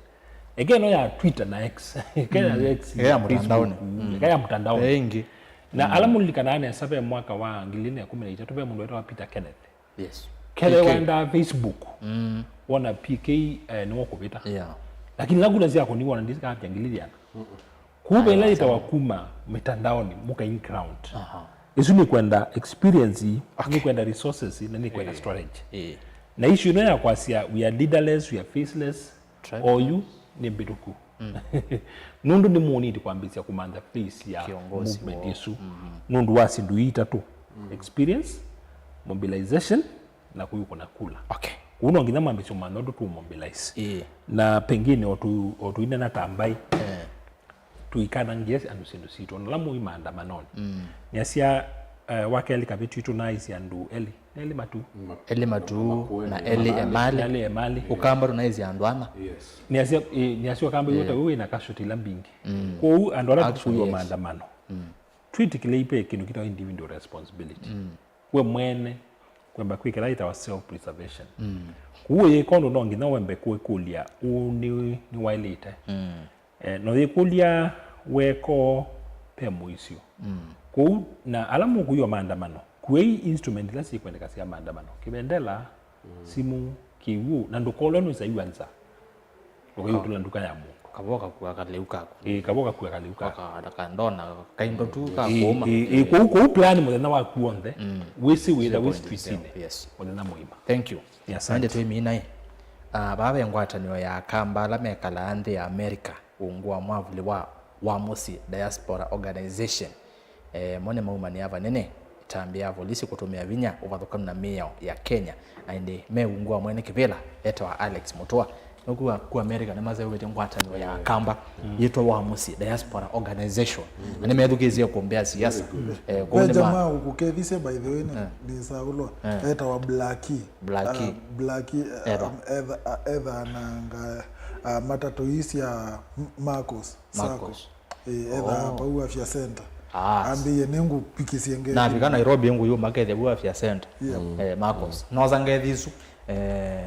again ya Twitter na X Kenya X ya mtandaoni ya mtandaoni wengi na alamu likanane sabe mwaka wa 2013 tupe mundu wetu wa Peter Kenneth. Yes. Kele wanda Facebook. Wana PK ni wako beta. Lakini lagu lazia ko ni wana ndika hapa ngiliana. Kuba ile itawakuma mitandaoni muka in ground. Isu ni kwenda experience, ni kwenda resources, na ni kwenda storage. Na issue no ya kwasia we are leaderless, we are faceless, or you ni biduku. Nundu ni muoni kwambisia kumanda face ya movement yesu. Nundu wasi nduita tu. Experience, mobilization na kuyuko na kula. Okay. Uno ngina mambisho manodo tu mobilize. Na pengine otu ina na tambai. Tuikana ngesi andusindu sito nalamu imaandamanoni. Niasia wakeli kabitu tunaizi andu eli matu na eli emali ukamba tunaizi andwana. Niasia wakamba yote uwe na kashuti lambingi. Kwa huu andwala tukuyo maandamano. Tweet kile ipe kinu kita individual responsibility. Kwe mwene kwamba kwikela ita self preservation. Uwe yekondo nongi na wembe kwe kulia ni wailite. No yekulia weko pemo isio. Kwa na alamu kuyo maandamano. Kwei instrument la sikwende kasi ya maandamano. Kibendela simu kiwu na ndukolonu isa yuanza. Kwa hiyo tulanduka ya Mungu. Kaboka kuakaleuka. Kaboka kuakaleuka. Akandona kaindo tu ka goma. Kwa plan mo na wa kuonde. Wesi weda wesi twisine. Yes. Ona muima. Thank you. Yes. Ande tu mina baba ngwatanio ya Kambala mekala ande ya America ungwa mwavuli wa Musi Diaspora Organization. Mone mauma ni ava nene tambia polisi kutumia vinya uvathukana na meo ya Kenya ande meungwa mwene kivela etwa Alex Mutua nukuwa ku America ne maze wete ngwatanio ya Kamba yetwa wa Musi Diaspora Organization ane methukizie kuombea siasa kwa jamaa ukukethise by the way ni saulo etwa Blackie either nanga matatu hisi ya Marcos either pa afya center ambiye nengu pikisienge na bika Nairobi ngo yo makethe bu afya center Marcos noza ngethisu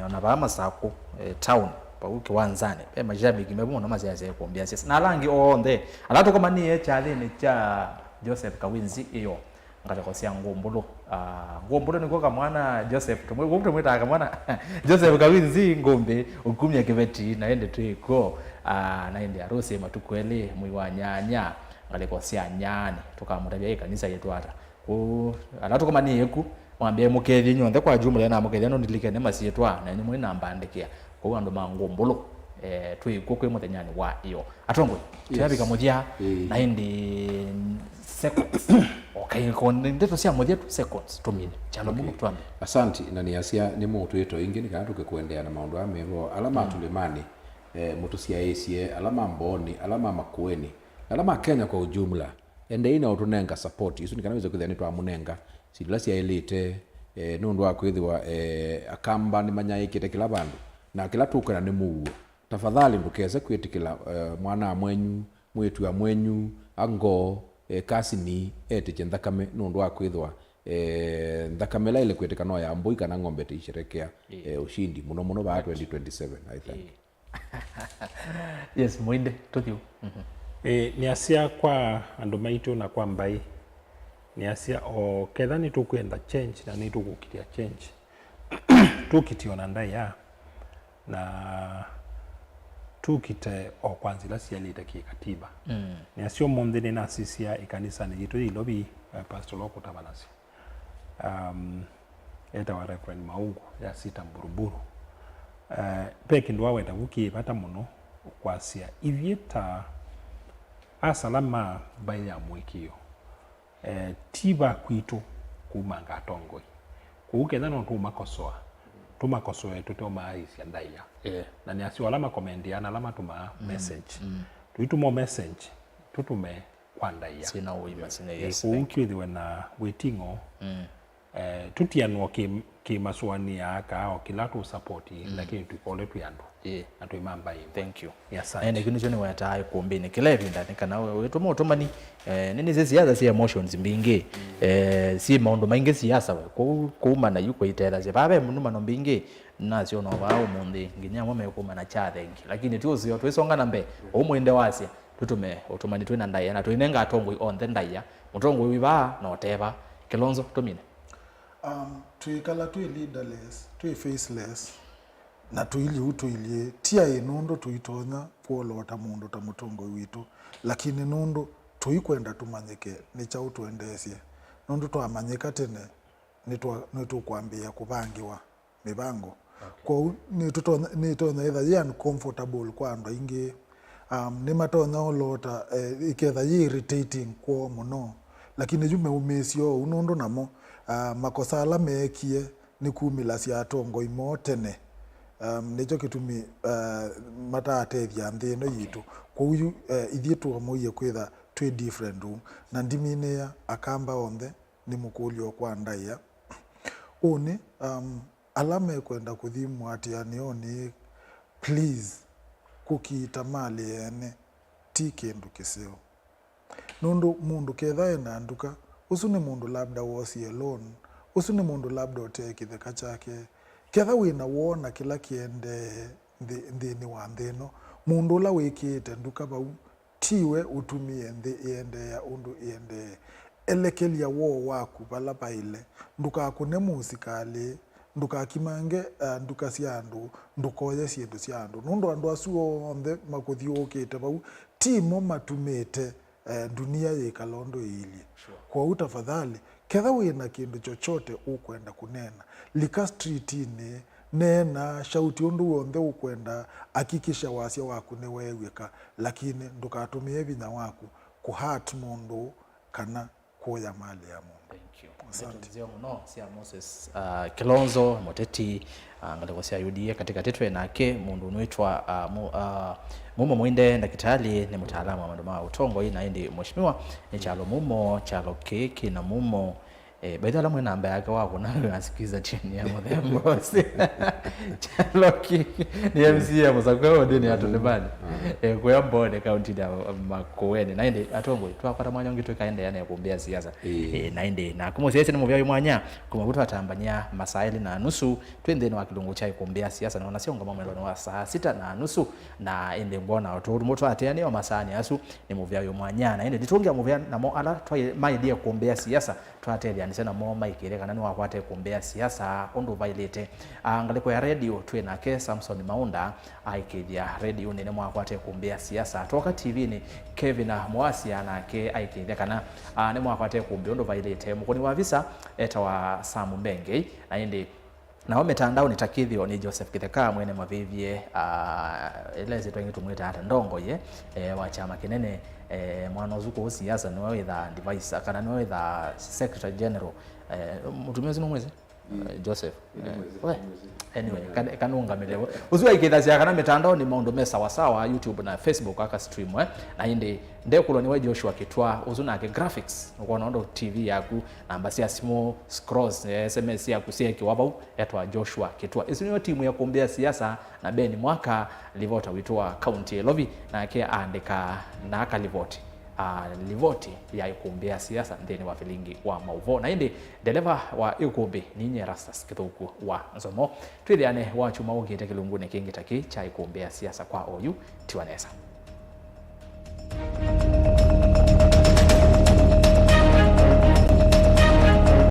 ona ba masako town pa ukiwanzane majami kimebu na maziaze kuombea sisi na langi onde alato kama ni echale cha Joseph Kawinzi iyo ngalekosia ngombulo niko kama mwana Joseph tumwita kama mwana Joseph Kawinzi ngombe ukumya kibeti naende tuiko naende harusi matukweli mwiwa nyanya ngalekosia nyani tukamurabia kanisa yetu hata ku alato kama ni yeku mwambie mukethi nyonde kwa jumla na mukethi no ndilike ne masietwa na ni mwe namba andikia kwa ando mangombulo tuiko kwe mutenyani wa iyo atongwe tuyabika mujia na indi seconds okay konde ndeto sia moja 2 seconds tumine chalo mungu tuambe asante na niasia ni muntu yeto ingini kana tukekuendea na maundu amero alama tulimani mutu sia esie alama mboni alama makueni alama Kenya kwa ujumla ende ina utunenga support isu nikanaweza kuthani twa munenga sidula sia elite nundu wa kwithiwa akamba ni manyaikite kila bandu na kila tukana ni muwo tafadhali ndukeze kwitikila mwana mwenyu mwitu wa mwenyu ango kasini etiche nthakame nundu wa kwithwa nthakame la ile kwitika no ya mbui kana ng'ombe tisherekea ushindi muno ba 2027 I think. Yes mwinde tuthiu ni asia kwa andu maitu na kwa mbai ni asia o ketha ni tukwenda change na ni tukukitia change tukitiona ndai ya na tukite o kwanzila sialita kikatiba ni asio mondene na sisia ikanisa ni jitu ilobi pastor loko tabanasi eta wa Reverend Maungu ya sita Mburuburu peki ndo waweta wuki bata muno kwasia ivieta asalama baya mwikio tiba kwitu kumanga tongoi kuuketha no tumakosoa tutoma aisi andaiya na ni asio alama komendiana alama tuma message tuitumo message tutume kwandaiya sina uima sina yes kuukithiwe na witingo tutianwa ki maswani aka o kila tu support lakini tukole tu yandu na tuimamba hivi. Thank you. Yes, ene kinu chone wata kuombeni kila hivi ndani kana wewe tomo otomani nini zezi siasa si emotions mbingi si maondo maingi siasa we kuuma na yuko itela je babe munuma no mbingi nacio no bao mundi nginya mwe kuma na cha thengi lakini tu sio twesonga nambe omwende wasia tutume utumani twina ndaya na twinenga atongoi on the ndaya mutongoi wiba no teba Kilonzo tumine tuikala twi leaderless twi faceless na tuili utuilie tia inundu tuitonya kuolota mundu ta mutongoi witu lakini nundu tuikwenda tumanyike ni cha utuendesie nundu twamanyika tene nitu kwambia kubangiwa mibango kwa ni tonya either uncomfortable kwa ando ingi ni matonya olota iketha irritating kwa muno lakini jume umesio unundu namo makosa ala mekie ni kumila cia atongoi motene nicho kitumi matatethia nthino yitu kwa uyu ithie tuamuie kwitha twi different room na ndimine ya akamba onthe ni mukulio kwa ndaya uni alame kwenda kuthimu atiani oni please kukiita mali ene ti kindu kisio nundu mundu ketha ena nduka usu ni mundu labda wosi alone usu ni mundu labda otekithe kachake ketha wina wona kila kiende nthini wa nthino mundu ula wikite nduka bau tiwe utumie nthi iende ya undu iende elekelia wo waku bala baile nduka kune musikali nduka kimange nduka cia andu ndukoye ciendu cia andu nundu andu asu onthe makuthiukite bau timo matumite dunia yikalondo ili kwa utafadhali ketha wina kindu chochote ukwenda kunena lika streetini nena shauti undu wonthe ukwenda hakikisha wasia waku ni wewika lakini ndukatumie vinya waku kuhat mundu kana kuya mali ya mundu. Thank you. Asante muno cia Moses Kilonzo muteti ngaleko cia UDA katika tetwe nake mundu unwitwa Mumo Mwinde ndakitali ni mtaalamu wa mandu ma utongo ina indi mheshimiwa ni chalo Mumo chalo keki na Mumo baada la mwana namba yake wako na asikiza chini ya mdhembo chalo keki ni MCM zakwa ndini atulebani kwa mbone county ya Makueni na indi atongo twapata mwanya ngi twikaenda yana kuombea siasa na indi na kumo siasa ni muvya mwanya kumabutu atambanya masaili na nusu twendeni wa kilungu chai kuombea siasa na wanasionga mamwe wa saa 6:30 na indi mbona watu moto atene wa masani asu ni muvya mwanya na indi ditungia muvya na mo ala twa maidia kuombea siasa twatelia nisena mo maikire kana ni wakwate kuombea siasa ondu vailete ngaliko ya radio twena ke Samson Maunda aikithia radio nene mwakwate kuombea siasa toka TV ni Kevin Mwasi anake aikithia kana ne mwakwate kuombea ondu vailete mukoni wa visa eta wa Samu Mbenge na indi na wame tandao ni takithio ni Joseph Kitheka mwene mavivye eleze twengi tumwita hata ndongo ye wa chama kinene mwana zuko siasa ni wewe the device kana ni wewe the secretary general mtumezi no mwezi Joseph anyway kanunga melewo uziwa ikithacia kana mitandao ni maundu me sawa sawa YouTube na Facebook aka stream na indi ndekulo ni we Joshua Kitwa uzuna ke graphics ukona ndo TV yaku namba cia small scrolls SMS yaku cia kiwabau etwa Joshua Kitwa isiniyo timu ya kuombea siasa na Beni Mwaka livota witwa county Lovi na ke andika na akalivoti livoti ya ikumbia siasa ndeni wa filingi wa mauvo na indi dereva wa ikumbi ninye Rastas Kithuku wa Nzomo twithiane wa chuma ugite kilungune kingi taki cha ikumbia siasa kwa oyu tiwanesa